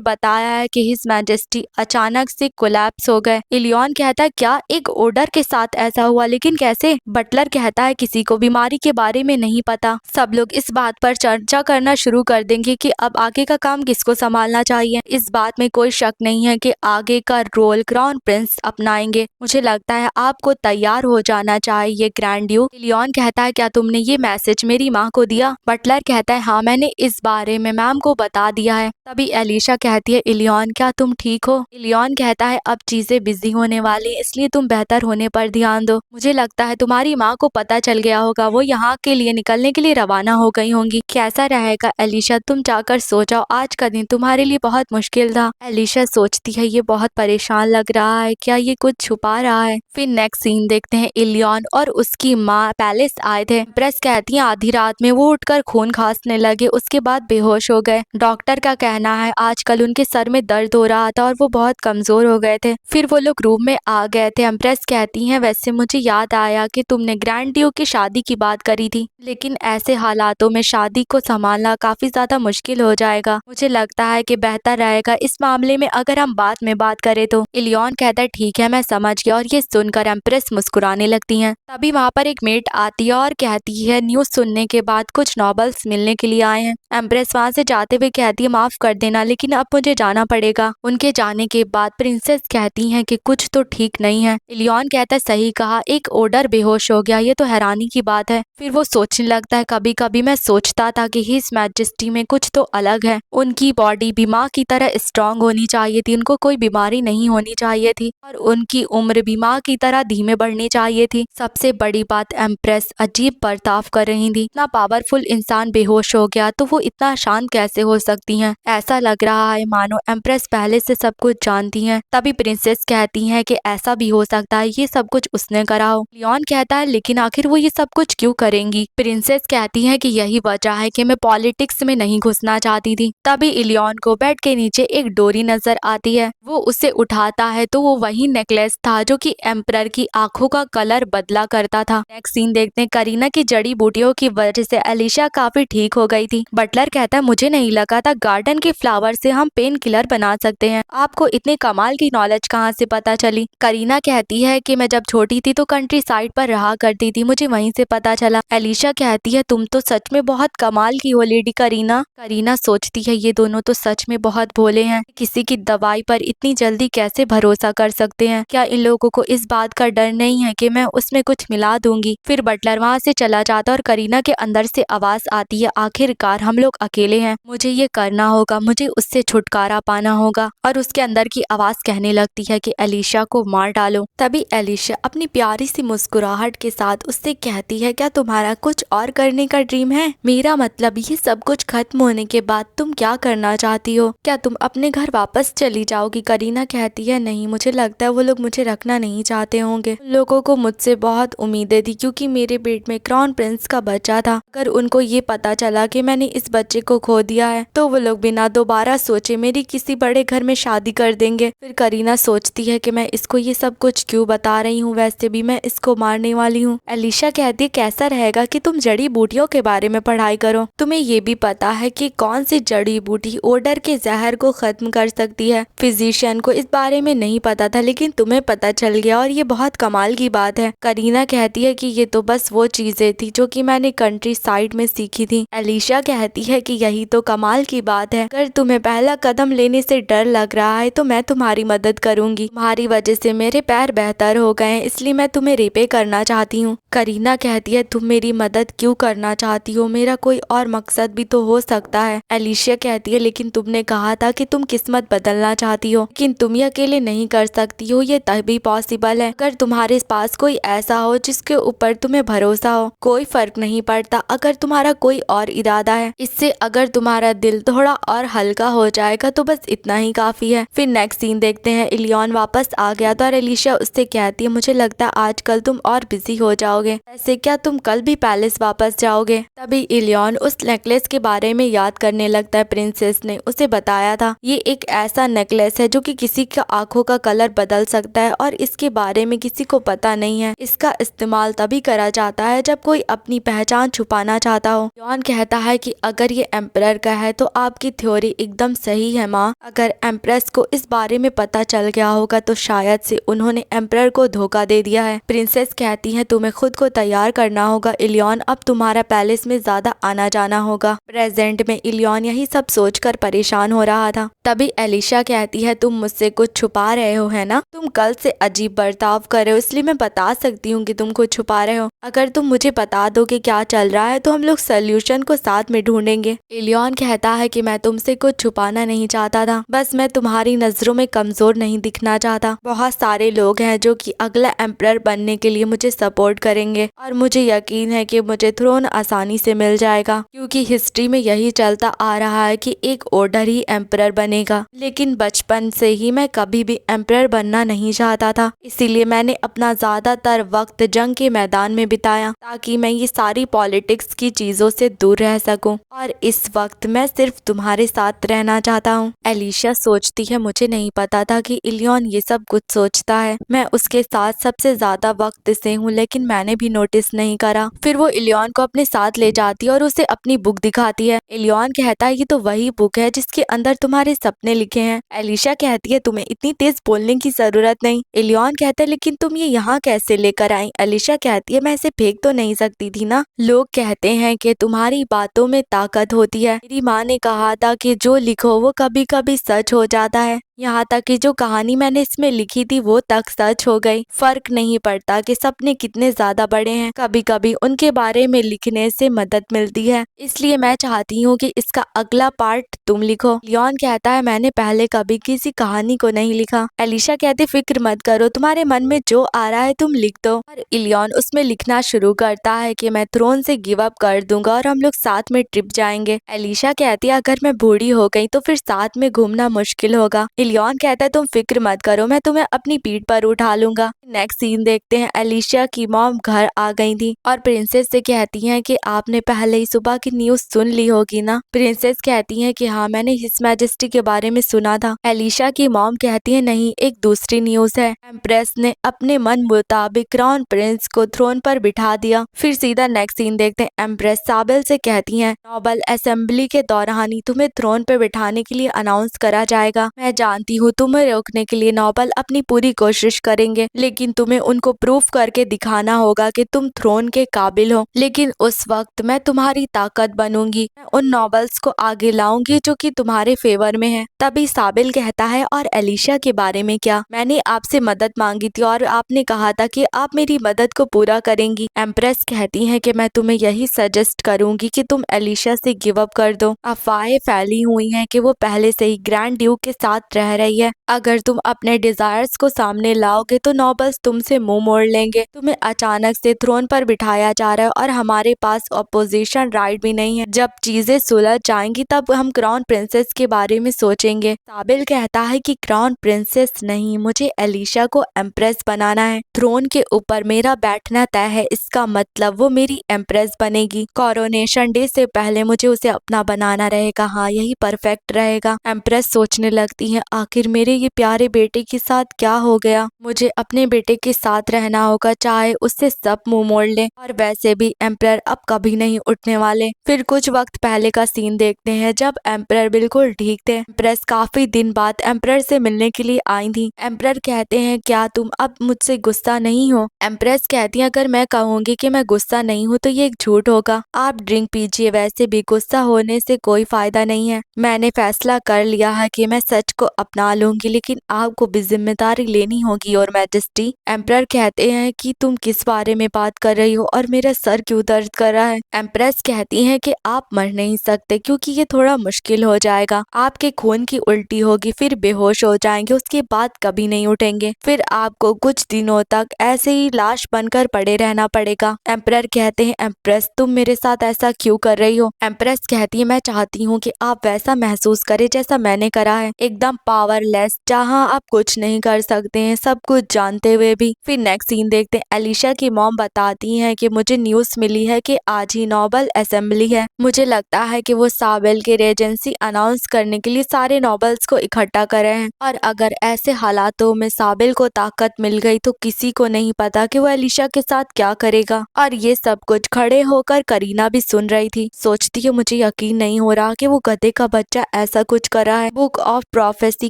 बताया है कि हिज मैजेस्टी अचानक से कोलैप्स हो गए। इलियन कहता है क्या एक ऑर्डर के साथ ऐसा हुआ, लेकिन कैसे? बटलर कहता है किसी को बीमारी के बारे में नहीं पता। सब लोग इस बात पर चर्चा करना शुरू कर देंगे कि अब आगे का काम किसको संभालना चाहिए। इस बात में कोई शक नहीं है कि आगे का रोल क्राउन प्रिंस अपनाएंगे। मुझे लगता है आपको तैयार हो जाना चाहिए ग्रैंड ड्यूक। इलियन कहता है क्या तुमने ये मैसेज मेरी माँ को दिया? बटलर कहता है हाँ, मैंने इस बारे में मैम को बता दिया है। तभी एलिशा कहती है इलियन क्या तुम ठीक हो? इलियन कहता है अब चीजें बिजी होने वाली इसलिए तुम बेहतर होने पर ध्यान दो। मुझे लगता है तुम्हारी माँ को पता चल गया होगा, वो यहाँ के लिए निकलने के लिए रवाना हो गई होंगी। कैसा रहेगा एलिशा, तुम जाकर सो जाओ, आज का दिन तुम्हारे लिए बहुत मुश्किल था। एलिशा सोचती है ये बहुत परेशान लग रहा है, क्या ये कुछ छुपा रहा है? फिर नेक्स्ट सीन देखते हैं इलियन और उसकी माँ पैलेस आए थे। प्रेस कहती है आधी रात में वो उठकर खून खांसने लगे, उसके बाद बेहोश हो गए। डॉक्टर का कहना है आजकल उनके सर में दर्द हो रहा था और वो बहुत कमजोर हो गए थे। फिर वो लोग रूम में आ गए थे। एम्प्रेस कहती हैं वैसे मुझे याद आया कि तुमने ग्रैंड ड्यूक की शादी की बात करी थी, लेकिन ऐसे हालातों में शादी को संभालना काफी ज्यादा मुश्किल हो जाएगा। मुझे लगता है कि बेहतर रहेगा इस मामले में अगर हम बाद में बात करें तो। इलियन कहता है ठीक है मैं समझ गया, और ये सुनकर एम्प्रेस मुस्कुराने लगती हैं। तभी वहाँ पर एक मेट आती है और कहती है न्यूज सुनने के बाद कुछ नॉवेल्स मिलने के लिए आए हैं। एम्प्रेस वहाँ से जाते हुए कहती है माफ कर देना लेकिन अब मुझे जाना पड़ेगा। उनके जाने के बाद प्रिंसेस कहती हैं कि कुछ तो ठीक नहीं है। इलियन कहता है सही कहा, एक ऑर्डर बेहोश हो गया, ये तो हैरानी की बात है। फिर वो सोचने लगता है कभी कभी मैं सोचता था कि हिज मैजेस्टी में कुछ तो अलग है। उनकी बॉडी भी माँ की तरह स्ट्रांग होनी चाहिए थी, उनको कोई बीमारी नहीं होनी चाहिए थी, और उनकी उम्र भी माँ की तरह धीमे बढ़नी चाहिए थी। सबसे बड़ी बात एम्प्रेस अजीब बर्ताव कर रही थी। इतना पावरफुल इंसान बेहोश हो गया तो वो इतना शांत कैसे हो सकती हैं? ऐसा लग रहा है मानो एम्प्रेस पहले से सब कुछ जानती हैं। तभी प्रिंसेस कहती हैं कि ऐसा भी हो सकता है ये सब कुछ उसने करा हो। लियोन कहता है लेकिन आखिर वो ये सब कुछ क्यों करेंगी? प्रिंसेस कहती है कि यही वजह है कि मैं पॉलिटिक्स में नहीं घुसना चाहती थी। तभी इलियन को बेड के नीचे एक डोरी नजर आती है। वो उसे उठाता है तो वो वही नेकलेस था जो कि एम्परर की आंखों का कलर बदला करता था। नेक्स्ट सीन देखते हैं करीना की जड़ी बूटियों की वजह से एलिशा काफी ठीक हो गई थी। बटलर कहता है मुझे नहीं लगा था गार्डन के फ्लावर से हम पेन किलर बना सकते हैं, आपको इतने कमाल की नॉलेज कहाँ से पता चली? करीना कहती है कि मैं जब छोटी थी तो कंट्री साइड पर रहा करती थी, मुझे वहीं से पता चला। एलिशा कहती है तुम तो सच में बहुत कमाल की हो लेडी करीना। करीना सोचती है ये दोनों तो सच में बहुत भोले हैं, किसी की दवाई पर इतनी जल्दी कैसे भरोसा कर सकते हैं? क्या इन लोगों को इस बात का डर नहीं है कि मैं उसमें कुछ मिला दूंगी? फिर बटलर वहाँ से चला जाता और करीना के अंदर से आवाज आती है आखिरकार हम लोग अकेले हैं, मुझे ये करना होगा, मुझे उससे छुटकारा पाना होगा। और उसके अंदर की आवाज कहने लगती है कि एलिशा को मार डालो। तभी एलिशा अपनी प्यारी सी मुस्कुराहट के साथ उससे कहती है क्या तुम्हारा कुछ और करने का ड्रीम है? मेरा मतलब ये सब कुछ खत्म होने के बाद तुम क्या करना चाहती हो? क्या तुम अपने घर वापस चली जाओगी? करीना कहती है नहीं, मुझे लगता है वो लोग मुझे रखना नहीं चाहते होंगे। लोगों को मुझसे बहुत उम्मीदें थी क्योंकि मेरे पेट में क्राउन प्रिंस का बच्चा था। अगर उनको ये पता चला कि मैंने इस बच्चे को खो दिया है तो वो लोग बिना दोबारा सोचे मेरी किसी बड़े घर में शादी कर देंगे। फिर करीना सोचती है कि मैं इसको ये सब कुछ क्यों बता रही हूँ, वैसे भी मैं इसको मारने वाली हूँ। एलिशा कहती है कैसा रहेगा कि तुम जड़ी बूटियों के बारे में पढ़ाई करो, तुम्हें ये भी पता है कि कौन सी जड़ी बूटी ऑर्डर के जहर को खत्म कर सकती है। फिजिशियन को इस बारे में नहीं पता था लेकिन तुम्हें पता चल गया और ये बहुत कमाल की बात है। करीना कहती है कि ये तो बस वो चीजें थी जो कि मैंने कंट्री साइड में सीखी थी। एलिशा कहती है कि यही तो कमाल की बात है, अगर तुम्हें पहला कदम लेने से डर लग रहा है तो मैं तुम्हारी मदद करूंगी। तुम्हारी वजह से मेरे पैर बेहतर हो गए हैं इसलिए मैं तुम्हें रिपे करना चाहती हूँ। करीना कहती है तुम मेरी मदद क्यों करना चाहती हो, मेरा कोई और मकसद भी तो हो सकता है। एलिशिया कहती है लेकिन तुमने कहा था कि तुम किस्मत बदलना चाहती हो, लेकिन तुम ये अकेले नहीं कर सकती हो, ये तभी पॉसिबल है अगर तुम्हारे पास कोई ऐसा हो जिसके ऊपर तुम्हें भरोसा हो। कोई फर्क नहीं पड़ता अगर तुम्हारा कोई और इरादा है, इससे अगर तुम्हारा दिल थोड़ा और हल्का हो जाएगा तो बस इतना ही काफी है। फिर नेक्स्ट सीन देखते हैं, इलियन वापस आ गया था और एलिशिया उससे कहती है मुझे लगता है आजकल तुम और बिजी हो जाओगे, ऐसे क्या तुम कल भी पैलेस वापस जाओगे। तभी इलियन उस नेकलेस के बारे में याद करने लगता है। प्रिंसेस ने उसे बताया था ये एक ऐसा नेकलेस है जो कि किसी का आंखों का कलर बदल सकता है और इसके बारे में किसी को पता नहीं है। इसका इस्तेमाल तभी करा जाता है जब कोई अपनी पहचान छुपाना चाहता हो। इलियन कहता है कि अगर ये एम्परर का है तो आपकी थ्योरी एकदम सही है माँ, अगर एम्प्रेस को इस बारे में पता चल गया होगा तो शायद से उन्होंने एम्परर को धोखा दे दिया है। प्रिंसेस कहती है तुम्हें खुद को तैयार करना होगा इलियन, अब तुम्हारा पैलेस में ज्यादा आना जाना होगा। प्रेजेंट में इलियन यही सब सोचकर परेशान हो रहा था। तभी एलिशा कहती है तुम मुझसे कुछ छुपा रहे हो है ना, तुम कल से अजीब बर्ताव कर रहे हो इसलिए मैं बता सकती हूँ कि तुम कुछ छुपा रहे हो। अगर तुम मुझे बता दो कि क्या चल रहा है तो हम लोग सोल्यूशन को साथ में ढूंढेंगे। इलियन कहता है कि मैं तुमसे कुछ छुपाना नहीं चाहता था, बस मैं तुम्हारी नजरों में कमजोर नहीं दिखना चाहता। बहुत सारे लोग हैं जो कि अगला एम्परर बनने के लिए मुझे सपोर्ट करेंगे और मुझे यकीन है कि मुझे थ्रोन आसानी से मिल जाएगा, क्योंकि हिस्ट्री में यही चलता आ रहा है कि एक ऑर्डर ही एम्परर बनेगा। लेकिन बचपन से ही मैं कभी भी एम्परर बनना नहीं चाहता था, इसीलिए मैंने अपना ज्यादातर वक्त जंग के मैदान में बिताया ताकि मैं ये सारी पॉलिटिक्स की चीजों से दूर रह सकूं, और इस वक्त मैं सिर्फ तुम्हारे साथ रहना चाहता हूँ। एलिशा सोचती है मुझे नहीं पता था कि इलियन ये सब कुछ सोचता है, मैं उसके साथ सबसे ज्यादा वक्त से हूँ लेकिन मैंने भी नोटिस नहीं करा। फिर वो इलियन को अपने साथ ले जाती है और उसे अपनी बुक दिखाती है। इलियन कहता है ये तो वही बुक है जिसके अंदर तुम्हारे सपने लिखे हैं। एलिशा कहती है तुम्हें इतनी तेज बोलने की जरूरत नहीं। इलियन कहता है लेकिन तुम ये यहाँ कैसे लेकर आई। एलिशा कहती है मैं इसे फेंक तो नहीं सकती थी ना, लोग कहते हैं कि तुम्हारी बातों में ताकत होती है। मेरी माँ ने कहा था कि जो लिखो वो कभी कभी सच हो जाता है, यहाँ तक कि जो कहानी मैंने इसमें लिखी थी वो तक सच हो गई। फर्क नहीं पड़ता कि सपने कितने ज्यादा बड़े हैं, कभी कभी उनके बारे में लिखने से मदद मिलती है, इसलिए मैं चाहती हूँ कि इसका अगला पार्ट तुम लिखो। लियोन कहता है मैंने पहले कभी किसी कहानी को नहीं लिखा। एलिशा कहती फिक्र मत करो, तुम्हारे मन में जो आ रहा है तुम लिख दो। और इलियन उसमें लिखना शुरू करता है कि मैं थ्रोन से गिव अप कर दूंगा और हम लोग साथ में ट्रिप जाएंगे। एलिशा कहती है अगर मैं बूढ़ी हो गई तो फिर साथ में घूमना मुश्किल होगा। इलियन कहता है तुम फिक्र मत करो, मैं तुम्हें अपनी पीठ पर उठा लूंगा। नेक्स्ट सीन देखते हैं, एलिशा की मॉम घर आ गई थी और प्रिंसेस से कहती हैं कि आपने पहले ही सुबह की न्यूज सुन ली होगी ना। प्रिंसेस कहती हैं कि हाँ मैंने हिज मैजेस्टी के बारे में सुना था। एलिशा की मॉम कहती है नहीं, एक दूसरी न्यूज है, एम्प्रेस ने अपने मन मुताबिक क्राउन प्रिंस को थ्रोन पर बिठा दिया। फिर सीधा नेक्स्ट सीन देखते हैं, एम्प्रेस साबेल से कहती हैं नोबल असेंबली के दौरान ही तुम्हें थ्रोन पर बिठाने के लिए अनाउंस करा जाएगा। मैं जानती हूँ तुम्हें रोकने के लिए नोबल अपनी पूरी कोशिश करेंगे, लेकिन तुम्हें उनको प्रूफ करके दिखाना होगा कि तुम थ्रोन के काबिल हो। लेकिन उस वक्त मैं तुम्हारी ताकत बनूंगी, मैं उन नोबल्स को आगे लाऊंगी जो कि तुम्हारे फेवर में है। तभी साबिल कहता है और एलिशा के बारे में क्या, मैंने आपसे मदद मांगी थी और आपने कहा था कि आप मेरी मदद को पूरा करेंगी। एम्प्रेस कहती है कि मैं तुम्हें यही सजेस्ट करूंगी कि तुम एलिशा से गिव अप कर दो। अफवाहें फैली हुई हैं कि वो पहले से ही ग्रैंड ड्यूक के साथ रह रही है। अगर तुम अपने डिजायर्स को सामने लाओगे तो नोबल्स तुमसे मुंह मोड़ लेंगे। तुम्हें अचानक से थ्रोन पर बिठाया जा रहा है और हमारे पास अपोजिशन राइट भी नहीं है। जब चीजें सुलझ जाएंगी तब हम क्राउन प्रिंसेस के बारे में सोचेंगे। साबिल कहता है कि क्राउन प्रिंसेस नहीं, मुझे एलिशा को एम्प्रेस बनाना है। थ्रोन के ऊपर मेरा बैठना तय है, इसका मतलब वो मेरी एम्प्रेस बनेगी। कोरोनेशन डे से पहले मुझे उसे अपना बनाना रहेगा। हाँ यही परफेक्ट रहेगा। एम्प्रेस सोचने लगती है आखिर मेरे ये प्यारे बेटे के साथ क्या हो गया, मुझे अपने बेटे के साथ रहना होगा चाहे उससे सब मुंह मोड़ ले। और वैसे भी एम्परर अब कभी नहीं उठने वाले। फिर कुछ वक्त पहले का सीन देखते हैं जब एम्परर बिल्कुल ठीक थे। एम्प्रेस काफी दिन बाद एम्परर से मिलने के लिए आई थी। एम्परर कहते हैं क्या तुम अब मुझसे गुस्सा नहीं हो। एम्प्रेस कहती है अगर मैं कहूंगी कि मैं गुस्सा नहीं हूँ तो ये एक झूठ होगा, आप ड्रिंक पीजिए, वैसे भी गुस्सा होने से कोई फायदा नहीं है। मैंने फैसला कर लिया है कि मैं सच को अपना लूंगी, लेकिन आपको भी जिम्मेदारी लेनी होगी और मैजेस्टी। एम्परर कहते हैं कि तुम किस बारे में बात कर रही हो और मेरा सर क्यों दर्द कर रहा है। एम्प्रेस कहती हैं कि आप मर नहीं सकते क्योंकि ये थोड़ा मुश्किल हो जाएगा। आपके खून की उल्टी होगी, फिर बेहोश हो जाएंगे, उसके बाद कभी नहीं उठेंगे, फिर आपको कुछ दिनों तक ऐसे ही लाश बनकर पड़े रहना पड़ेगा। एम्परर कहते हैं एम्प्रेस तुम मेरे साथ ऐसा क्यों कर रही हो। एम्प्रेस कहती है मैं चाहती हूँ कि आप वैसा महसूस करें जैसा मैंने करा है, एकदम पावरलेस, जहाँ आप कुछ नहीं कर सकते हैं सब कुछ जानते हुए भी। फिर नेक्स्ट सीन देखते हैं, एलिशा की मॉम बताती हैं कि मुझे न्यूज़ मिली है कि आज ही नोबल असेंबली है। मुझे लगता है कि वो साबिल के रेजेंसी अनाउंस करने के लिए सारे नोबल्स को इकट्ठा कर रहे हैं, और अगर ऐसे हालातों में साबिल को ताकत मिल गई तो किसी को नहीं पता कि वो एलिशा के साथ क्या करेगा। और ये सब कुछ खड़े होकर करीना भी सुन रही थी। सोचती है मुझे यकीन नहीं हो रहा कि वो गधे का बच्चा ऐसा कुछ कर रहा है। बुक ऑफ प्रोफेसी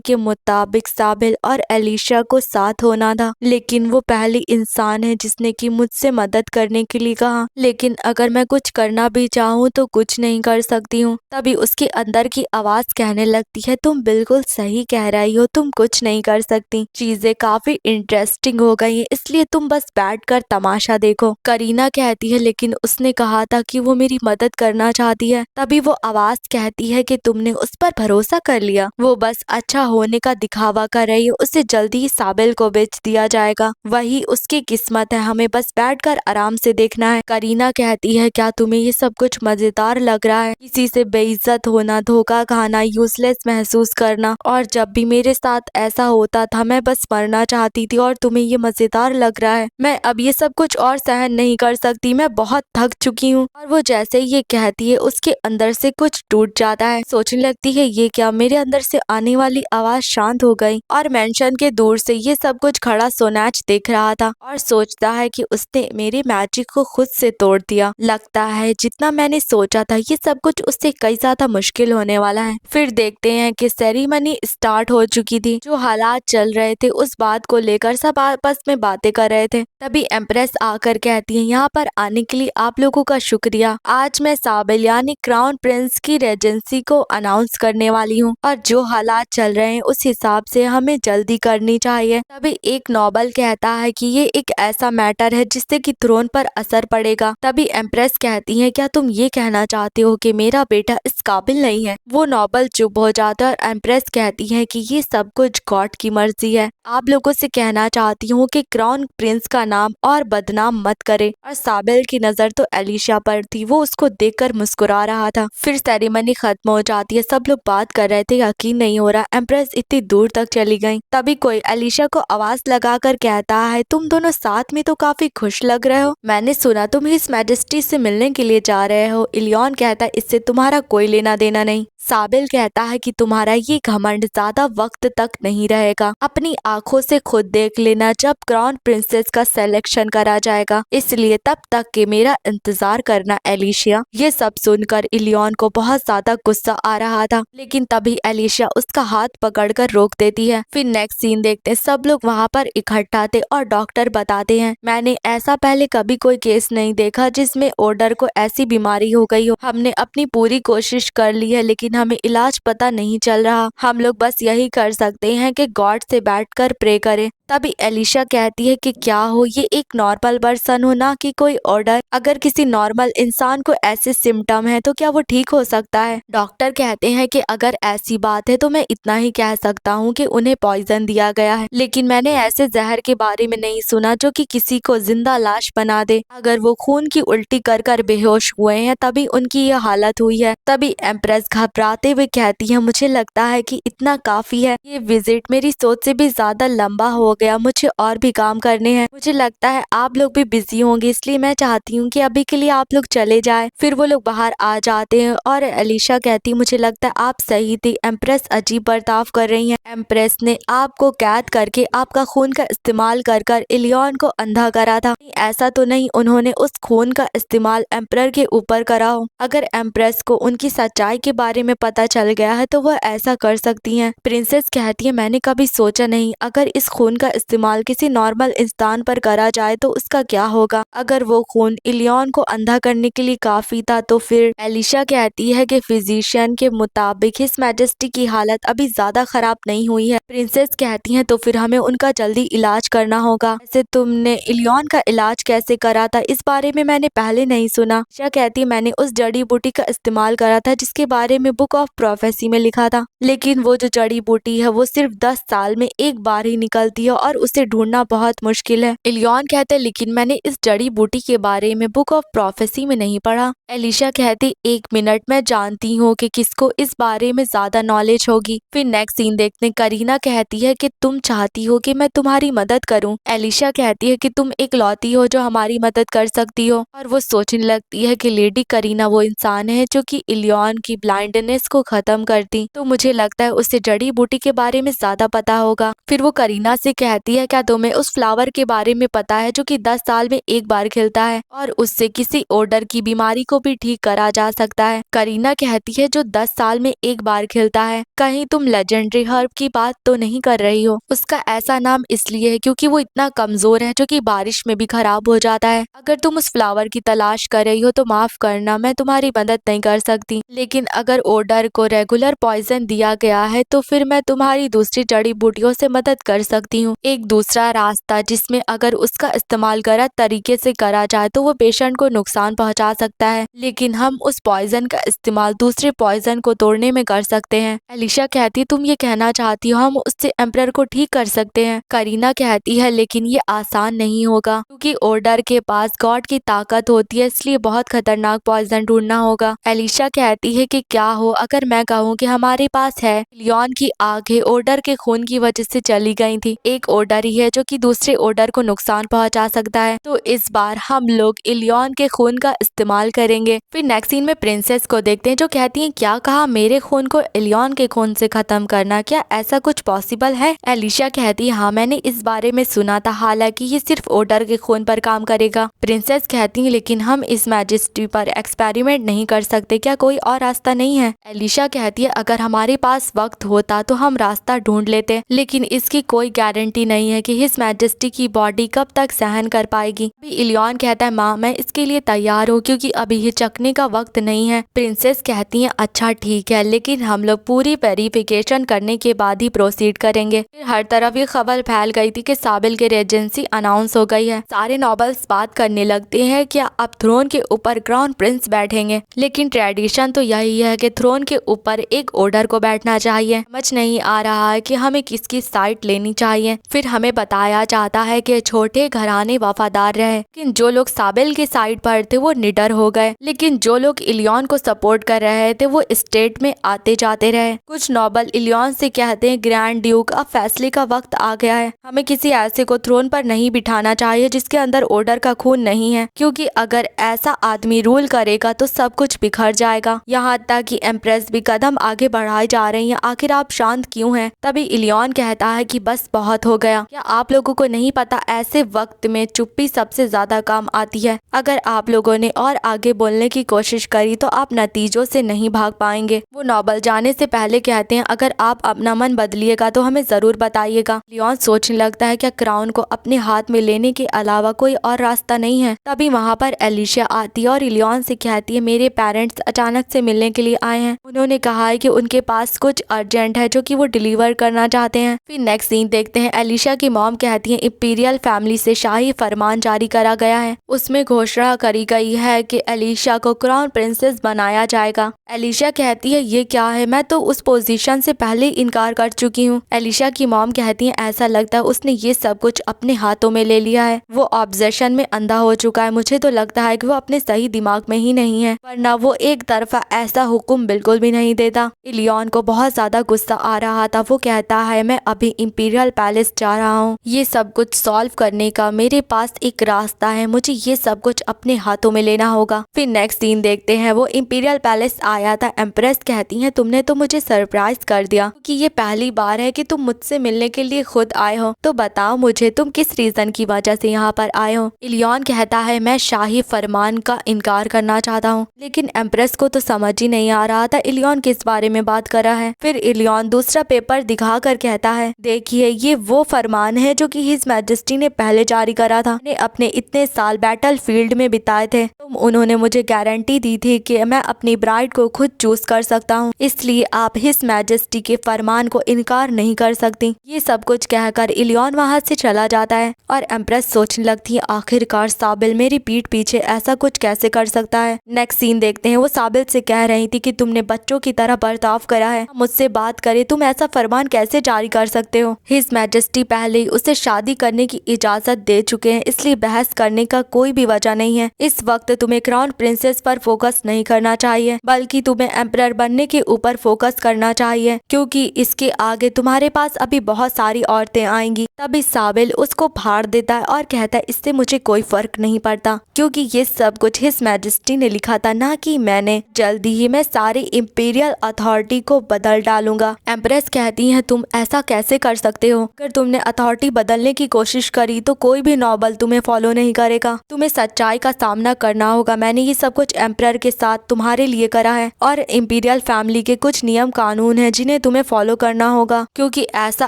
के मुताबिक साबिल और एलिशा को साथ होना था, लेकिन वो पहली इंसान है जिसने की मुझसे मदद करने के लिए कहा, लेकिन अगर मैं कुछ करना भी चाहूँ तो कुछ नहीं कर सकती हूँ। तभी उसके अंदर की आवाज कहने लगती है तुम बिल्कुल सही कह रही हो, तुम कुछ नहीं कर सकती। चीजें काफी इंटरेस्टिंग हो गई हैं, इसलिए तुम बस बैठकर तमाशा देखो। करीना कहती है लेकिन उसने कहा था कि वो मेरी मदद करना चाहती है। तभी वो आवाज कहती है कि तुमने उस पर भरोसा कर लिया, वो बस अच्छा होने का दिखावा कर रही है, उसे जल्दी ही साबिल को बेच दिया जाएगा, वही उसकी किस्मत है, हमें बस बैठकर आराम से देखना है। करीना कहती है क्या तुम्हें ये सब कुछ मजेदार लग रहा है, किसी से बेइज्जत होना, धोखा खाना, यूजलेस महसूस करना, और जब भी मेरे साथ ऐसा होता था मैं बस मरना चाहती थी और तुम्हें ये मजेदार लग रहा है। मैं अब ये सब कुछ और सहन नहीं कर सकती, मैं बहुत थक चुकी हूँ। और वो जैसे ही ये कहती है उसके अंदर से कुछ टूट जाता है। सोचने लगती है ये क्या, मेरे अंदर से आने वाली आवाज शांत हो गई और मेंशन के दूर से ये सब कुछ खड़ा सोनाच देख रहा था और सोचता है कि उसने मेरे मैजिक को खुद से तोड़ दिया। लगता है जितना मैंने सोचा था ये सब कुछ उससे कई ज्यादा मुश्किल होने वाला है। फिर देखते हैं कि सेरेमनी स्टार्ट हो चुकी थी। जो हालात चल रहे थे उस बात को लेकर सब आपस में बातें कर रहे थे। तभी एम्प्रेस आकर कहती है यहाँ पर आने के लिए आप लोगों का शुक्रिया। आज मैं साबिल यानी क्राउन प्रिंस की रेजेंसी को अनाउंस करने वाली हूँ और जो हालात चल रहे हैं उस हिसाब से हमें जल्दी करनी चाहिए। तभी एक नोबल कहता है कि ये एक ऐसा मैटर है जिससे कि थ्रोन पर असर पड़ेगा। तभी एम्प्रेस कहती है क्या तुम ये कहना चाहते हो कि मेरा बेटा इस काबिल नहीं है। वो नोबल चुप हो जाता है और एम्प्रेस कहती है कि ये सब कुछ गॉड की मर्जी है। आप लोगों से कहना चाहती हूँ कि क्राउन प्रिंस का नाम और बदनाम मत करे। और साबिल की नजर तो एलिशा पर थी, वो उसको देखकर मुस्कुरा रहा था। फिर सेरेमनी खत्म हो जाती है, सब लोग बात कर रहे थे, यकीन नहीं हो रहा एम्प्रेस इतनी दूर तक चली गई। तभी कोई एलिशा को आवाज लगाकर कहता है तुम दोनों साथ में तो काफी खुश लग रहे हो, मैंने सुना तुम हिज मैजेस्टी से मिलने के लिए जा रहे हो। इलियन कहता है इससे तुम्हारा कोई लेना देना नहीं। साबिल कहता है कि तुम्हारा ये घमंड ज्यादा वक्त तक नहीं रहेगा, अपनी आंखों से खुद देख लेना जब क्राउन प्रिंसेस का सिलेक्शन करा जाएगा, इसलिए तब तक के मेरा इंतजार करना एलिशिया। ये सब सुनकर इलियन को बहुत ज्यादा गुस्सा आ रहा था, लेकिन तभी एलिशिया उसका हाथ पकड़कर रोक देती है। फिर नेक्स्ट सीन देखते हैं, सब लोग वहाँ पर इकट्ठा थे और डॉक्टर बताते हैं मैंने ऐसा पहले कभी कोई केस नहीं देखा जिसमें ऑर्डर को ऐसी बीमारी हो गई हो। हमने अपनी पूरी कोशिश कर ली है लेकिन हमें इलाज पता नहीं चल रहा। हम लोग बस यही कर सकते हैं कि गॉड से बैठकर प्रे करें। तभी एलिशा कहती है कि क्या हो ये एक नॉर्मल पर्सन हो ना कि कोई ऑर्डर, अगर किसी नॉर्मल इंसान को ऐसे सिम्टम है तो क्या वो ठीक हो सकता है। डॉक्टर कहते हैं कि अगर ऐसी बात है तो मैं इतना ही कह सकता हूँ कि उन्हें पॉइजन दिया गया है, लेकिन मैंने ऐसे जहर के बारे में नहीं सुना जो कि किसी को जिंदा लाश बना दे। अगर वो खून की उल्टी कर कर बेहोश हुए हैं तभी उनकी यह हालत हुई है। तभी एम्प्रेस घबराते हुए कहती है मुझे लगता है कि इतना काफी है, ये विजिट मेरी सोच से भी ज्यादा लंबा हो गया, मुझे और भी काम करने हैं। मुझे लगता है आप लोग भी बिजी होंगे, इसलिए मैं चाहती हूँ कि अभी के लिए आप लोग चले जाएं। फिर वो लोग बाहर आ जाते हैं और एलिशा कहती मुझे लगता है आप सही थी, एम्प्रेस अजीब बर्ताव कर रही हैं। एम्प्रेस ने आपको कैद करके आपका खून का इस्तेमाल कर कर इलियन को अंधा करा था। ऐसा तो नहीं उन्होंने उस खून का इस्तेमाल एम्परर के ऊपर करा हो। अगर एम्प्रेस को उनकी सच्चाई के बारे में पता चल गया है तो वह ऐसा कर सकती हैं। प्रिंसेस कहती है मैंने कभी सोचा नहीं, अगर इस खून का इस्तेमाल किसी नॉर्मल इंसान पर करा जाए तो उसका क्या होगा। अगर वो खून इलियन को अंधा करने के लिए काफी था तो फिर। एलिशा कहती है कि फिजिशियन के मुताबिक हिज मैजेस्टी की हालत अभी ज्यादा खराब नहीं हुई है। प्रिंसेस कहती है तो फिर हमें उनका जल्दी इलाज करना होगा। वैसे तुमने इलियन का इलाज कैसे करा था, इस बारे में मैंने पहले नहीं सुना। एलिशा कहती है मैंने उस जड़ी बूटी का इस्तेमाल करा था जिसके बारे में बुक ऑफ प्रोफेसी में लिखा था, लेकिन वो जो जड़ी बूटी है वो सिर्फ 10 साल में एक बार ही निकलती है और उसे ढूंढना बहुत मुश्किल है। इलियन कहते हैं लेकिन मैंने इस जड़ी बूटी के बारे में बुक ऑफ प्रोफेसी में नहीं पढ़ा। एलिशा कहती 1 मिनट मैं जानती हूँ कि किसको इस बारे में ज्यादा नॉलेज होगी। फिर नेक्स्ट सीन देखते हैं। करीना कहती है कि तुम चाहती हो कि मैं तुम्हारी मदद करूं। एलिशा कहती है कि तुम इकलौती हो जो हमारी मदद कर सकती हो, और वो सोचने लगती है कि लेडी करीना वो इंसान है जो कि इलियन की ब्लाइंडनेस को खत्म करती, तो मुझे लगता है उसे जड़ी बूटी के बारे में ज्यादा पता होगा। फिर वो करीना से कहती है क्या तुम्हें उस फ्लावर के बारे में पता है जो कि 10 साल में एक बार खिलता है और उससे किसी ओडर की बीमारी को भी ठीक करा जा सकता है। करीना कहती है जो 10 साल में एक बार खिलता है, कहीं तुम लेजेंडरी हर्ब की बात तो नहीं कर रही हो। उसका ऐसा नाम इसलिए है क्योंकि वो इतना कमजोर है जो कि बारिश में भी खराब हो जाता है। अगर तुम उस फ्लावर की तलाश कर रही हो तो माफ करना, मैं तुम्हारी मदद नहीं कर सकती, लेकिन अगर ओडर को रेगुलर पॉइजन दिया गया है तो फिर मैं तुम्हारी दूसरी जड़ी बूटियों से मदद कर सकती हूँ। एक दूसरा रास्ता जिसमें अगर उसका इस्तेमाल गलत तरीके से करा जाए तो वो पेशेंट को नुकसान पहुंचा सकता है, लेकिन हम उस पॉइजन का इस्तेमाल दूसरे पॉइजन को तोड़ने में कर सकते हैं। एलिशा कहती तुम ये कहना चाहती हो हम उससे एम्परर को ठीक कर सकते हैं। करीना कहती है लेकिन ये आसान नहीं होगा क्योंकि ओडर के पास गॉड की ताकत होती है, इसलिए बहुत खतरनाक पॉइजन ढूंढना होगा। एलिशा कहती है कि क्या हो अगर मैं कहूँ कि हमारे पास है। इलियन की आंखें ओडर के खून की वजह से चली गई थी। एक ओडर ही है जो कि दूसरे ओडर को नुकसान पहुंचा सकता है, तो इस बार हम लोग इलियन के खून का इस्तेमाल करेंगे। फिर नेक्स्ट सीन में प्रिंसेस को देखते हैं जो कहती हैं क्या कहा मेरे खून को इलियन के खून से खत्म करना, क्या ऐसा कुछ पॉसिबल है। एलिशा कहती है हाँ मैंने इस बारे में सुना था, हालांकि ये सिर्फ ओडर के खून पर काम करेगा। प्रिंसेस कहती है लेकिन हम इस मैजेस्टी पर एक्सपेरिमेंट नहीं कर सकते, क्या कोई और रास्ता नहीं है। एलिशा कहती है अगर हमारे पास वक्त होता तो हम रास्ता ढूंढ लेते, लेकिन इसकी कोई गारंटी नहीं है कि हिज मैजेस्टी की बॉडी कब तक सहन कर पाएगी। अभी इलियन कहता है माँ मैं इसके लिए तैयार हूँ क्योंकि अभी हिचकने का वक्त नहीं है। प्रिंसेस कहती है अच्छा ठीक है, लेकिन हम लोग पूरी वेरिफिकेशन करने के बाद ही प्रोसीड करेंगे। फिर हर तरफ ये खबर फैल गई थी कि साबिल की रेजेंसी अनाउंस हो गई है। सारे नॉबल्स बात करने लगते हैं कि अब थ्रोन के ऊपर क्राउन प्रिंस बैठेंगे, लेकिन ट्रेडिशन तो यही है कि थ्रोन के ऊपर एक ओडर को बैठना चाहिए। समझ नहीं आ रहा है कि हमें किसकी साइड लेनी चाहिए। फिर हमें बताया जाता है कि छोटे घराने वफादार रहे, लेकिन जो लोग साबिल के साइड पर थे वो निडर हो गए, लेकिन जो लोग इलियन को सपोर्ट कर रहे थे वो स्टेट में आते जाते रहे। कुछ नॉबल इलियन से कहते हैं ग्रैंड ड्यूक अब फैसले का वक्त आ गया है, हमें किसी ऐसे को थ्रोन पर नहीं बिठाना चाहिए जिसके अंदर ओडर का खून नहीं है, क्योंकि अगर ऐसा आदमी रूल करेगा तो सब कुछ बिखर जाएगा। यहाँ तक कि एम्प्रेस भी कदम आगे बढ़ाई जा रही है, आखिर आप शांत क्यों हैं। तभी इलियन कहता है कि बस बहुत हो गया, क्या आप लोगों को नहीं पता ऐसे वक्त में चुप्पी सबसे ज्यादा काम आती है। अगर आप लोगों ने और आगे बोलने की कोशिश करी तो आप नतीजों से नहीं भाग पाएंगे। वो नॉबल जाने से पहले कहते हैं अगर आप अपना मन बदलिएगा तो हमें जरूर बताइएगा। लियोन सोचने लगता है क्या क्राउन को अपने हाथ में लेने के अलावा कोई और रास्ता नहीं है। तभी वहाँ पर एलिशा आती है और लियोन से कहती है मेरे पेरेंट्स अचानक से मिलने के लिए आए हैं, उन्होंने कहा है कि उनके पास कुछ अर्जेंट है जो कि वो डिलीवर करना चाहते हैं। फिर नेक्स्ट सीन देखते हैं। एलिशा की मॉम कहती है इंपीरियल फैमिली से शाही फरमान जारी करा गया है, उसमें घोषणा करी गई है कि एलिशा को क्राउन प्रिंसेस बनाया जाएगा। एलिशा कहती है ये क्या है, मैं तो उस पोजीशन से पहले इनकार कर चुकी हूँ। एलिशा की मॉम कहती है ऐसा लगता है उसने ये सब कुछ अपने हाथों में ले लिया है, वो ऑब्जेशन में अंधा हो चुका है। मुझे तो लगता है कि वो अपने सही दिमाग में ही नहीं है, वरना वो एक तरफा ऐसा हुक्म बिल्कुल भी नहीं देता। इलियन को बहुत ज्यादा गुस्सा आ रहा था। वो कहता है मैं अभी इंपीरियल पैलेस जा रहा हूँ, ये सब कुछ सॉल्व करने का मेरे पास एक रास्ता है, मुझे ये सब कुछ अपने हाथों में लेना होगा। फिर नेक्स्ट सीन देखते हैं। वो इंपीरियल पैलेस आया था। एम्प्रेस कहती है तुमने तो मुझे सरप्राइज कर दिया, क्योंकि ये पहली बार है कि तुम मुझसे मिलने के लिए खुद आए हो, तो बताओ मुझे तुम किस रीजन की वजह से यहाँ पर आए हो। इलियन कहता है मैं शाही फरमान का इनकार करना चाहता हूँ, लेकिन एम्प्रेस को तो समझ ही नहीं आ रहा रहा था इलियन किस बारे में बात कर रहा है। फिर इलियन दूसरा पेपर दिखा कर कहता है, देखिए ये वो फरमान है जो कि हिज मैजेस्टी ने पहले जारी करा था। मैंने अपने इतने साल बैटल फील्ड में बिताए थे, तो उन्होंने मुझे गारंटी दी थी कि मैं अपनी ब्राइड को खुद चूज कर सकता हूँ, इसलिए आप हिज मैजेस्टी के फरमान को इनकार नहीं कर सकती। ये सब कुछ कहकर इलियन वहाँ से चला जाता है और एम्प्रेस सोचने लगती है, आखिरकार साबिल मेरी पीठ पीछे ऐसा कुछ कैसे कर सकता है। नेक्स्ट सीन देखते हैं, वो साबिल से कह रही थी कि तुमने बच्चों की तरह बर्ताव करा है, मुझसे बात करे, तुम ऐसा फरमान कैसे जारी कर सकते हो। हिज मैजेस्टी पहले ही उसे शादी करने की इजाजत दे चुके हैं, इसलिए बहस करने का कोई भी वजह नहीं है। इस वक्त तुम्हें क्राउन प्रिंसेस पर फोकस नहीं करना चाहिए, बल्कि तुम्हें एम्परर बनने के ऊपर फोकस करना चाहिए, क्योंकि इसके आगे तुम्हारे पास अभी बहुत सारी औरतें आएंगी। तभी साबिल उसको फाड़ देता है और कहता है, इससे मुझे कोई फर्क नहीं पड़ता, क्योंकि ये सब कुछ हिज मैजेस्टी ने लिखा था, ना कि मैंने। जल्दी ही मैं सारी इंपीरियल अथॉरिटी को बदल डालूंगा। एम्प्रेस कहती है, तुम ऐसा कैसे कर सकते हो? अगर तुमने अथॉरिटी बदलने की कोशिश करी तो कोई भी नॉबल तुम्हें फॉलो नहीं करेगा, तुम्हें सच्चाई का सामना करना होगा। मैंने ये सब कुछ एम्परर के साथ तुम्हारे लिए करा है, और इंपीरियल फैमिली के कुछ नियम कानून है जिन्हें तुम्हें फॉलो करना होगा, क्योंकि ऐसा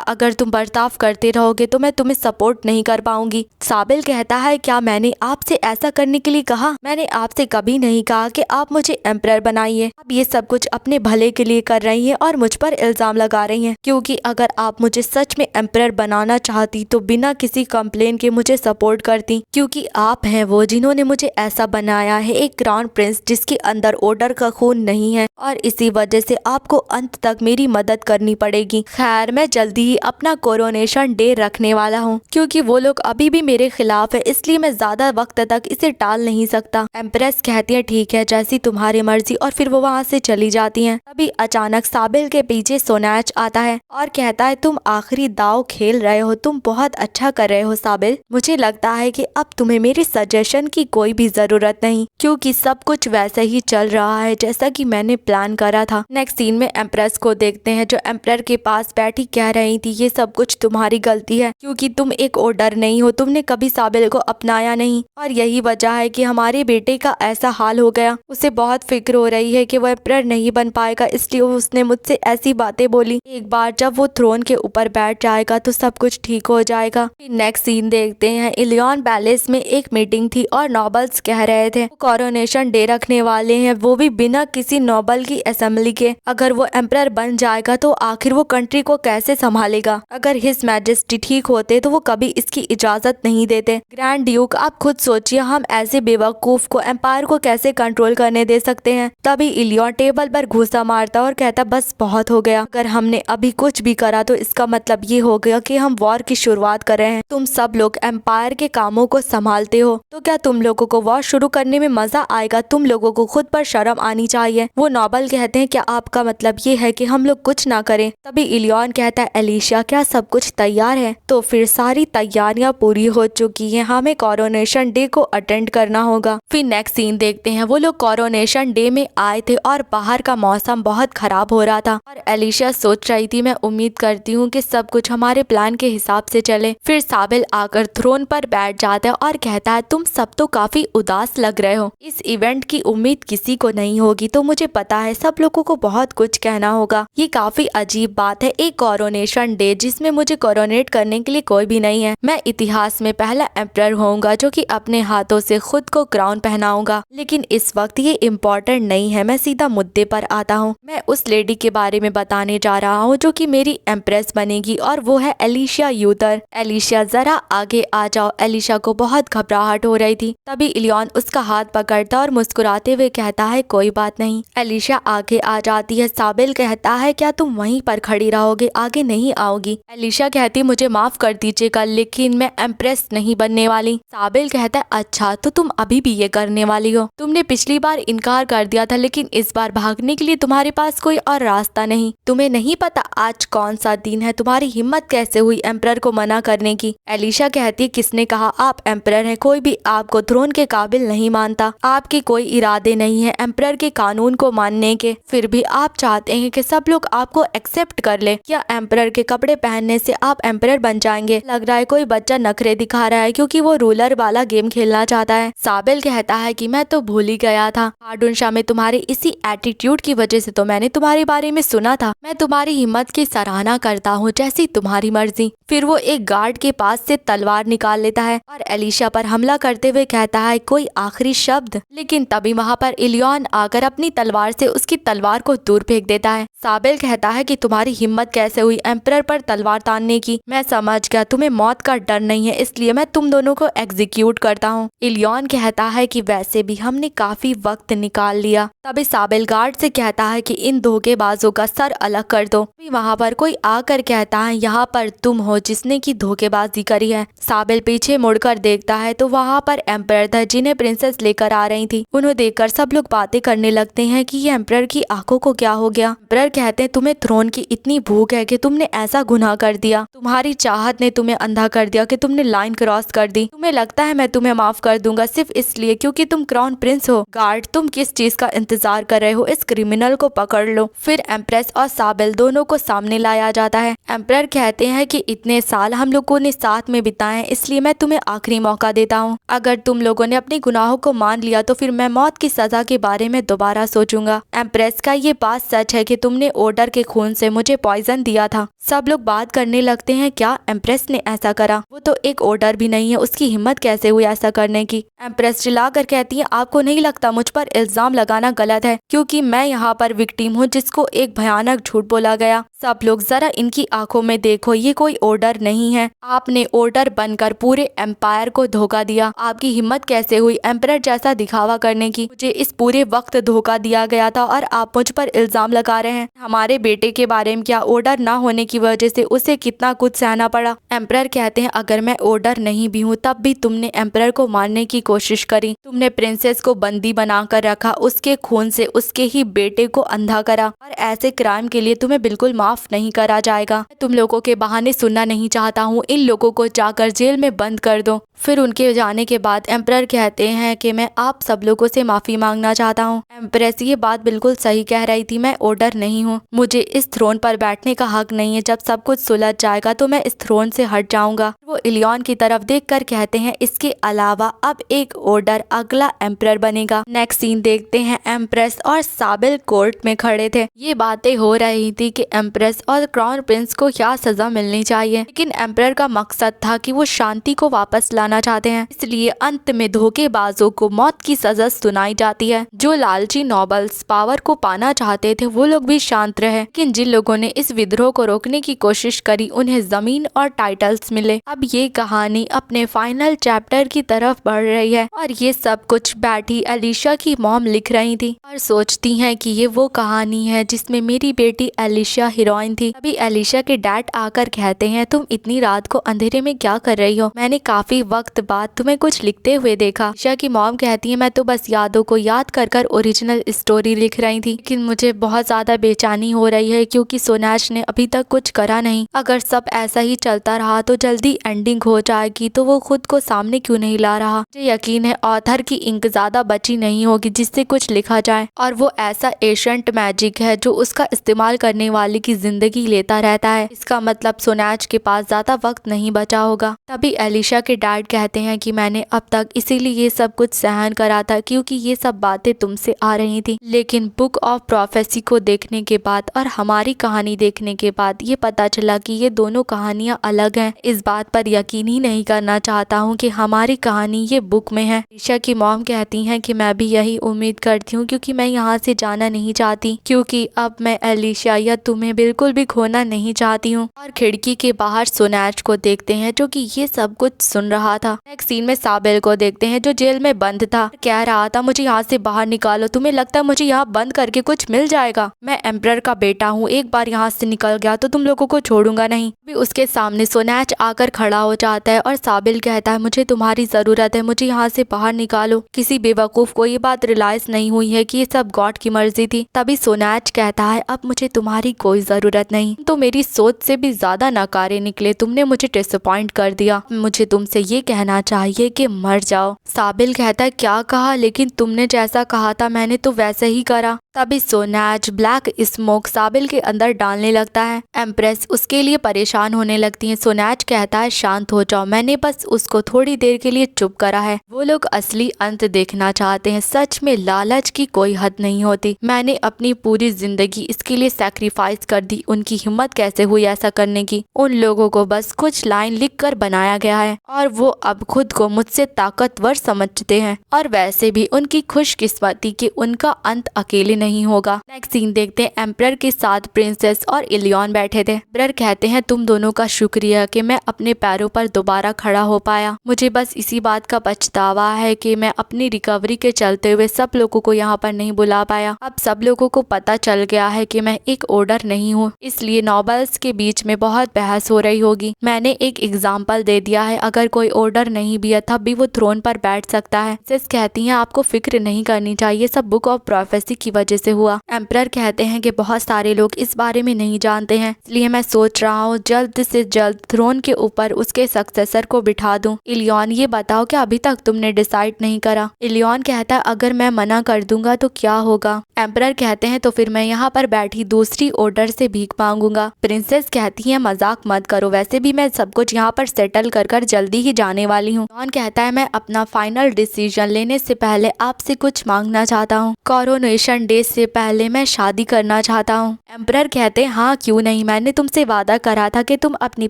अगर तुम बर्ताव करते रहोगे तो मैं तुम्हें सपोर्ट नहीं कर पाऊंगी। साबिल कहता है, क्या मैंने आपसे ऐसा करने के लिए कहा? मैंने आपसे कभी नहीं कहा कि आप मुझे एम्परर बनाइए। आप ये सब कुछ अपने भले के लिए कर रही हैं और मुझ पर इल्जाम लगा रही हैं, क्योंकि अगर आप मुझे सच में एम्परर बनाना चाहती तो बिना किसी कंप्लेन के मुझे सपोर्ट करती, क्योंकि आप हैं वो जिन्होंने मुझे ऐसा बनाया है, एक क्राउन प्रिंस जिसके अंदर ऑर्डर का खून नहीं है, और इसी वजह से आपको अंत तक मेरी मदद करनी पड़ेगी। खैर, मैं जल्दी ही अपना कोरोनेशन डे रखने वाला हूँ, क्योंकि वो लोग अभी भी मेरे खिलाफ है, इसलिए मैं ज्यादा वक्त तक इसे टाल नहीं सकता। एम्प्रेस कहती है, ठीक है, जैसी तुम्हारी मर्जी, और फिर वो वहाँ से चली जाती हैं। तभी अचानक साबिल के पीछे सोनाच आता है और कहता है, तुम आखिरी दाव खेल रहे हो, तुम बहुत अच्छा कर रहे हो साबिल। मुझे लगता है कि अब तुम्हें मेरी सजेशन की कोई भी जरूरत नहीं, क्योंकि सब कुछ वैसे ही चल रहा है जैसा कि मैंने प्लान करा था। नेक्स्ट सीन में एम्प्रेस को देखते हैं, जो एम्परर के पास बैठी कह रही थी, ये सब कुछ तुम्हारी गलती है, क्योंकि तुम एक ऑर्डर नहीं हो, तुमने कभी साबिल को अपनाया नहीं, और यही वजह है कि हमारे बेटे का ऐसा हाल हो गया। उसे बहुत फिक्र हो रही है कि वो एम्परर नहीं बन पाएगा, इसलिए उसने मुझसे ऐसी बातें बोली। एक बार जब वो थ्रोन के ऊपर बैठ जाएगा तो सब कुछ ठीक हो जाएगा। नेक्स्ट सीन देखते हैं, इलियन पैलेस में एक मीटिंग थी और नॉबल्स कह रहे थे कोरोनेशन डे रखने वाले हैं, वो भी बिना किसी नॉबल की असेंबली के। अगर वो एम्परर बन जाएगा तो आखिर वो कंट्री को कैसे संभालेगा? अगर हिज मैजेस्टी ठीक होते तो वो कभी इसकी इजाजत नहीं देते। ग्रैंड ड्यूक, आप खुद सोचिए, हम ऐसे बेवकूफ को एम्पायर को कैसे कंट्रोल करने दे सकते हैं? तभी इलियन टेबल पर घूसा मारता और कहता, बस बहुत हो गया। अगर हमने अभी कुछ भी करा तो इसका मतलब ये हो गया कि हम वॉर की शुरुआत कर रहे हैं। तुम सब लोग एम्पायर के कामों को संभालते हो, तो क्या तुम लोगों को वॉर शुरू करने में मजा आएगा? तुम लोगों को खुद पर शर्म आनी चाहिए। वो नॉबल कहते हैं, क्या आपका मतलब ये है कि हम लोग कुछ ना करें? तभी इलियन कहता है, एलिशा, क्या सब कुछ तैयार है? तो फिर सारी तैयारियां पूरी हो चुकी हैं, हमें कोरोनेशन डे को अटेंड करना होगा। फिर नेक्स्ट सीन देखते हैं, वो लोग कोरोनेशन डे में आए थे और बाहर का मौसम बहुत खराब हो रहा था, और एलिशा सोच रही थी, मैं उम्मीद करती हूँ कि सब कुछ हमारे प्लान के हिसाब से चले। फिर साबिल आकर थ्रोन पर बैठ जाता है और कहता है, तुम सब तो काफी उदास लग रहे हो। इस इवेंट की उम्मीद किसी को नहीं होगी, तो मुझे पता है सब लोगों को बहुत कुछ कहना होगा। ये काफी अजीब बात है, एक कोरोनेशन डे जिसमें मुझे कोरोनेट करने के लिए कोई भी नहीं है। मैं इतिहास में पहला एम्परर होऊंगा जो कि अपने हाथों से खुद को क्राउन पहनाऊंगा। लेकिन इस वक्त ये इम्पोर्टेंट नहीं है, मैं सीधा मुद्दे पर आता हूँ। मैं उस लेडी के बारे में बताने जा रहा हूँ जो कि मेरी एम्प्रेस बनेगी, और वो है एलिशा यूतर। एलिशा, जरा आगे आ जाओ। एलिशा को बहुत घबराहट हो रही थी। तभी इलियन उसका हाथ पकड़ता और मुस्कुराते हुए कहता है, कोई बात नहीं। एलिशा आगे आ जाती है। साबिल कहता है, क्या तुम वहीं पर खड़ी रहोगे, आगे नहीं आओगी? एलिशा कहती, मुझे माफ कर दीजिएगा, लेकिन मैं एम्प्रेस नहीं बनने वाली। साबिल कहता है, अच्छा, तो तुम अभी भी ये करने वाली हो? तुमने पिछली बार इनकार कर दिया था, लेकिन इस बार भागने के लिए तुम्हारे पास कोई और रास्ता नहीं। तुम्हें नहीं पता आज कौन सा दिन है? तुम्हारी हिम्मत कैसे हुई एम्परर को मना करने की? एलिशा कहती है, किसने कहा आप एम्परर हैं? कोई भी आपको थ्रोन के काबिल नहीं मानता। आपके कोई इरादे नहीं है एम्परर के कानून को मानने के, फिर भी आप चाहते हैं कि सब लोग आपको एक्सेप्ट कर ले। क्या एम्परर के कपड़े पहनने से आप एम्परर बन जाएंगे? लग रहा है कोई बच्चा नखरे दिखा रहा है, क्योंकि वो रूलर वाला गेम खेलना चाहता है। साबिल कहता है कि मैं तो भूल ही गया था, हार्डुन शाह में तुम्हारे इसी एटीट्यूड की वजह से तो मैंने तुम्हारे बारे में सुना था। मैं तुम्हारी हिम्मत की सराहना करता हूँ, जैसी तुम्हारी मर्जी। फिर वो एक गार्ड के पास से तलवार निकाल लेता है और एलिशा पर हमला करते हुए कहता है कोई आखिरी शब्द, लेकिन तभी वहाँ पर इलियन आकर अपनी तलवार से उसकी तलवार को दूर फेंक देता है। साबिल कहता है कि तुम्हारी हिम्मत कैसे हुई एम्परर पर तलवार तानने की। मैं समझ गया तुम्हें मौत का डर नहीं है, इसलिए मैं तुम दोनों को एग्जीक्यूट करता हूँ। इलियन कहता है कि वैसे भी हमने काफी वक्त निकाल लिया। तभी साबिल गार्ड से कहता है कि इन धोखेबाजों का सर अलग कर दो। वहाँ पर कोई आकर कहता है यहाँ पर तुम हो जिसने की धोखेबाजी करी है। साबिल पीछे मुड़कर देखता है तो वहाँ पर एम्परर था जिन्हें प्रिंसेस लेकर आ रही थी। उन्हें देखकर सब लोग बातें करने लगते हैं कि ये एम्परर की आंखों को क्या हो गया। एम्परर कहते हैं तुम्हें थ्रोन की इतनी भूख है कि तुमने ऐसा गुनाह कर दिया। तुम्हारी चाहत ने तुम्हें अंधा कर दिया कि तुमने लाइन क्रॉस कर दी। तुम्हें लगता है मैं तुम्हें माफ कर दूंगा सिर्फ इसलिए क्योंकि तुम क्राउन प्रिंस हो। गार्ड तुम किस चीज का इंतजार कर रहे हो, इस क्रिमिनल को पकड़ लो। फिर एम्प्रेस और साबिल दोनों को सामने लाया जाता है। एम्परर कहते हैं कि इतने साल हम लोगों ने साथ में बिताए हैं, इसलिए मैं तुम्हें आखिरी मौका देता हूँ। अगर तुम लोगों ने अपने गुनाहों को मान लिया तो फिर मैं मौत की सजा के बारे में दोबारा सोचूंगा। एम्प्रेस का ये बात सच है कि तुमने ऑर्डर के खून से मुझे पॉइजन दिया था। सब लोग बात करने लगते हैं क्या एम्प्रेस ने ऐसा करा? वो तो एक ऑर्डर भी नहीं है, उसकी हिम्मत कैसे हुई ऐसा करने की? एम्प्रेस चिल्लाकर कहती है आपको नहीं लगता मुझ पर इल्जाम लगाना गलत है, क्योंकि मैं यहाँ पर विक्टिम हूँ जिसको एक भयानक झूठ बोला गया। सब लोग जरा इनकी आंखों में देखो, ये कोई ऑर्डर नहीं है। आपने ऑर्डर बनकर पूरे एम्पायर को धोखा दिया। आपकी हिम्मत कैसे हुई एम्परर जैसा दिखावा करने की? मुझे इस पूरे वक्त धोखा दिया गया था और आप मुझ पर इल्जाम लगा रहे हैं। हमारे बेटे के बारे में क्या? ऑर्डर ना होने की वजह से उसे कितना कुछ सहना पड़ा। एम्परर कहते हैं अगर मैं ऑर्डर नहीं भी हूँ तब भी तुमने एम्परर को मारने की कोशिश करी। तुमने प्रिंसेस को बंदी बनाकर रखा, उसके खून से उसके ही बेटे को अंधा करा और ऐसे क्राइम के लिए तुम्हें बिल्कुल माफ नहीं करा जाएगा। तुम लोगों के बहाने सुनना नहीं चाहता हूँ, इन लोगों को जाकर जेल में बंद कर दो। फिर उनके जाने के बाद एम्परर कहते हैं कि मैं आप सब लोगों से माफी मांगना चाहता हूँ। एम्प्रेस ये बात बिल्कुल सही कह रही थी, मैं ऑर्डर नहीं हूँ, मुझे इस थ्रोन पर बैठने का हक नहीं है। जब सब कुछ सुलझ जाएगा तो मैं इस थ्रोन से हट जाऊंगा। वो इलियन की तरफ देखकर कहते हैं इसके अलावा अब एक ऑर्डर अगला एम्परर बनेगा। नेक्स्ट सीन देखते हैं एम्प्रेस और साबिल कोर्ट में खड़े थे। ये बातें हो रही थी कि एम्प्रेस और क्राउन प्रिंस को क्या सजा मिलनी चाहिए, लेकिन एम्परर का मकसद था कि वो शांति को वापस लाना चाहते हैं, इसलिए अंत में धोखेबाजों को मौत की सजा सुनाई जाती है। जो लालची नोबल्स पावर को पाना चाहते थे वो लोग भी शांत रहे, लेकिन जिन लोगों ने इस विद्रोह को रोकने की कोशिश करी उन्हें जमीन और टाइटल्स मिले। अब ये कहानी अपने फाइनल चैप्टर की तरफ बढ़ रही है और ये सब कुछ बैठी एलिशा की मॉम लिख रही थी और सोचती हैं कि ये वो कहानी है जिसमें मेरी बेटी एलिशा हीरोइन थी। अभी एलिशा के डैड आकर कहते हैं तुम इतनी रात को अंधेरे में क्या कर रही हो? मैंने काफी वक्त बाद तुम्हें कुछ लिखते हुए देखा। एलिशा की मॉम कहती है मैं तो बस यादों को याद कर कर ओरिजिनल स्टोरी लिख रही थी, लेकिन मुझे बहुत ज्यादा बेचैनी हो रही है क्योंकि सोनाज ने अभी तक कुछ करा नहीं। अगर सब ऐसा ही चलता रहा तो जल्दी एंडिंग हो जाएगी, तो वो खुद को सामने क्यों नहीं ला रहा? मुझे यकीन है ऑथर की इंक ज्यादा बची नहीं होगी जिससे कुछ लिखा जाए, और वो ऐसा एशियंट मैजिक है जो उसका इस्तेमाल करने वाले की जिंदगी लेता रहता है। इसका मतलब सोनाज के पास ज्यादा वक्त नहीं बचा होगा। तभी एलिशा के डैड कहते हैं कि मैंने अब तक इसीलिए ये सब कुछ सहन करा था क्योंकि ये सब बातें तुमसे आ रही थी, लेकिन बुक ऑफ प्रोफेसी को देखने के बाद और हमारी कहानी देखने के बाद ये पता चला कि ये दोनों कहानियां अलग हैं। इस बात पर यकीन ही नहीं करना चाहता हूँ कि हमारी कहानी ये बुक में है। एलिशा की मॉम कहती हैं कि मैं भी यही उम्मीद करती हूँ क्योंकि मैं यहाँ से जाना नहीं चाहती, क्योंकि अब मैं एलिशा या तुम्हें बिल्कुल भी खोना नहीं चाहती हूँ। और खिड़की के बाहर सोनाज को देखते हैं जो कि ये सब कुछ सुन रहा था। नेक्स्ट सीन में साबिल को देखते हैं जो जेल में बंद था, कह रहा था मुझे यहाँ से बाहर निकालो, तुम्हें लगता है मुझे यहाँ बंद करके कुछ मिल जाएगा? मैं एम्परर का बेटा हूँ, एक बार यहाँ से निकल गया तो तुम लोगों को छोड़ूंगा नहीं। भी उसके सामने सोनाज आकर खड़ा हो जाता है और साबिल कहता है मुझे तुम्हारी जरूरत है, मुझे यहाँ से बाहर निकालो। किसी बेवकूफ को ये बात रियलाइज नहीं हुई है कि ये सब गॉड की मर्जी थी। तभी सोनाज कहता है अब मुझे तुम्हारी कोई जरूरत नहीं, तो मेरी सोच से भी ज्यादा नकारे निकले, तुमने मुझे डिसअपॉइंट कर दिया। मुझे तुमसे ये कहना चाहिए कि मर जाओ। साबिल कहता है क्या कहा? लेकिन तुमने जैसा कहा था मैंने तो वैसे ही करा। तभी सोनाज ब्लैक स्मोक साबिल के अंदर डालने लगता है। एम्प्रेस उसके लिए परेशान होने लगती है। सोनाज कहता है शांत हो जाओ, मैंने बस उसको थोड़ी देर के लिए चुप करा है। वो लोग असली अंत देखना चाहते हैं। सच में लालच की कोई हद नहीं होती। मैंने अपनी पूरी जिंदगी इसके लिए सैक्रिफाइस कर दी। उनकी हिम्मत कैसे हुई ऐसा करने की? उन लोगों को बस कुछ लाइन लिख कर बनाया गया है और वो अब खुद को मुझसे ताकतवर समझते हैं। और वैसे भी उनकी खुशकिस्मती कि उनका अंत अकेले नहीं होगा। नेक्स्ट सीन देखते हैं एम्परर के साथ प्रिंसेस और इलियन बैठे थे। एम्परर कहते हैं तुम दोनों का शुक्रिया कि मैं अपने पैरों पर दोबारा खड़ा हो पाया। मुझे बस इसी बात का पछतावा है कि मैं अपनी रिकवरी के चलते हुए सब लोगों को यहाँ पर नहीं बुला पाया। अब सब लोगों को पता चल गया है कि मैं एक ऑर्डर नहीं हूँ, इसलिए नॉबल्स के बीच में बहुत बहस हो रही होगी। मैंने एक एग्जाम्पल दे दिया है, अगर कोई ऑर्डर नहीं भी है तब भी वो थ्रोन पर बैठ सकता है। सिस कहती है आपको फिक्र नहीं करनी चाहिए, सब बुक ऑफ प्रोफेसी की वजह से हुआ। एम्परर कहते हैं कि बहुत सारे लोग इस बारे में नहीं जानते हैं, इसलिए मैं सोच रहा हूँ जल्द से जल्द थ्रोन के ऊपर उसके सक्सेसर को बिठा दूं। इलियन ये बताओ कि अभी तक तुमने डिसाइड नहीं करा? इलियन कहता है अगर मैं मना कर दूंगा तो क्या होगा? एम्परर कहते हैं तो फिर मैं यहाँ पर बैठी दूसरी ऑर्डर से भीख मांगूंगा। प्रिंसेस कहती है मजाक मत करो, वैसे भी मैं सब कुछ यहाँ पर सेटल कर जल्दी ही जाने वाली हूँ। इलियन कहता है मैं अपना फाइनल डिसीजन लेने से पहले आपसे कुछ मांगना चाहता हूँ। कोरोनेशन डे से पहले मैं शादी करना चाहता हूँ। एम्परर कहते हैं हाँ क्यों नहीं, मैंने तुमसे वादा करा था कि तुम अपनी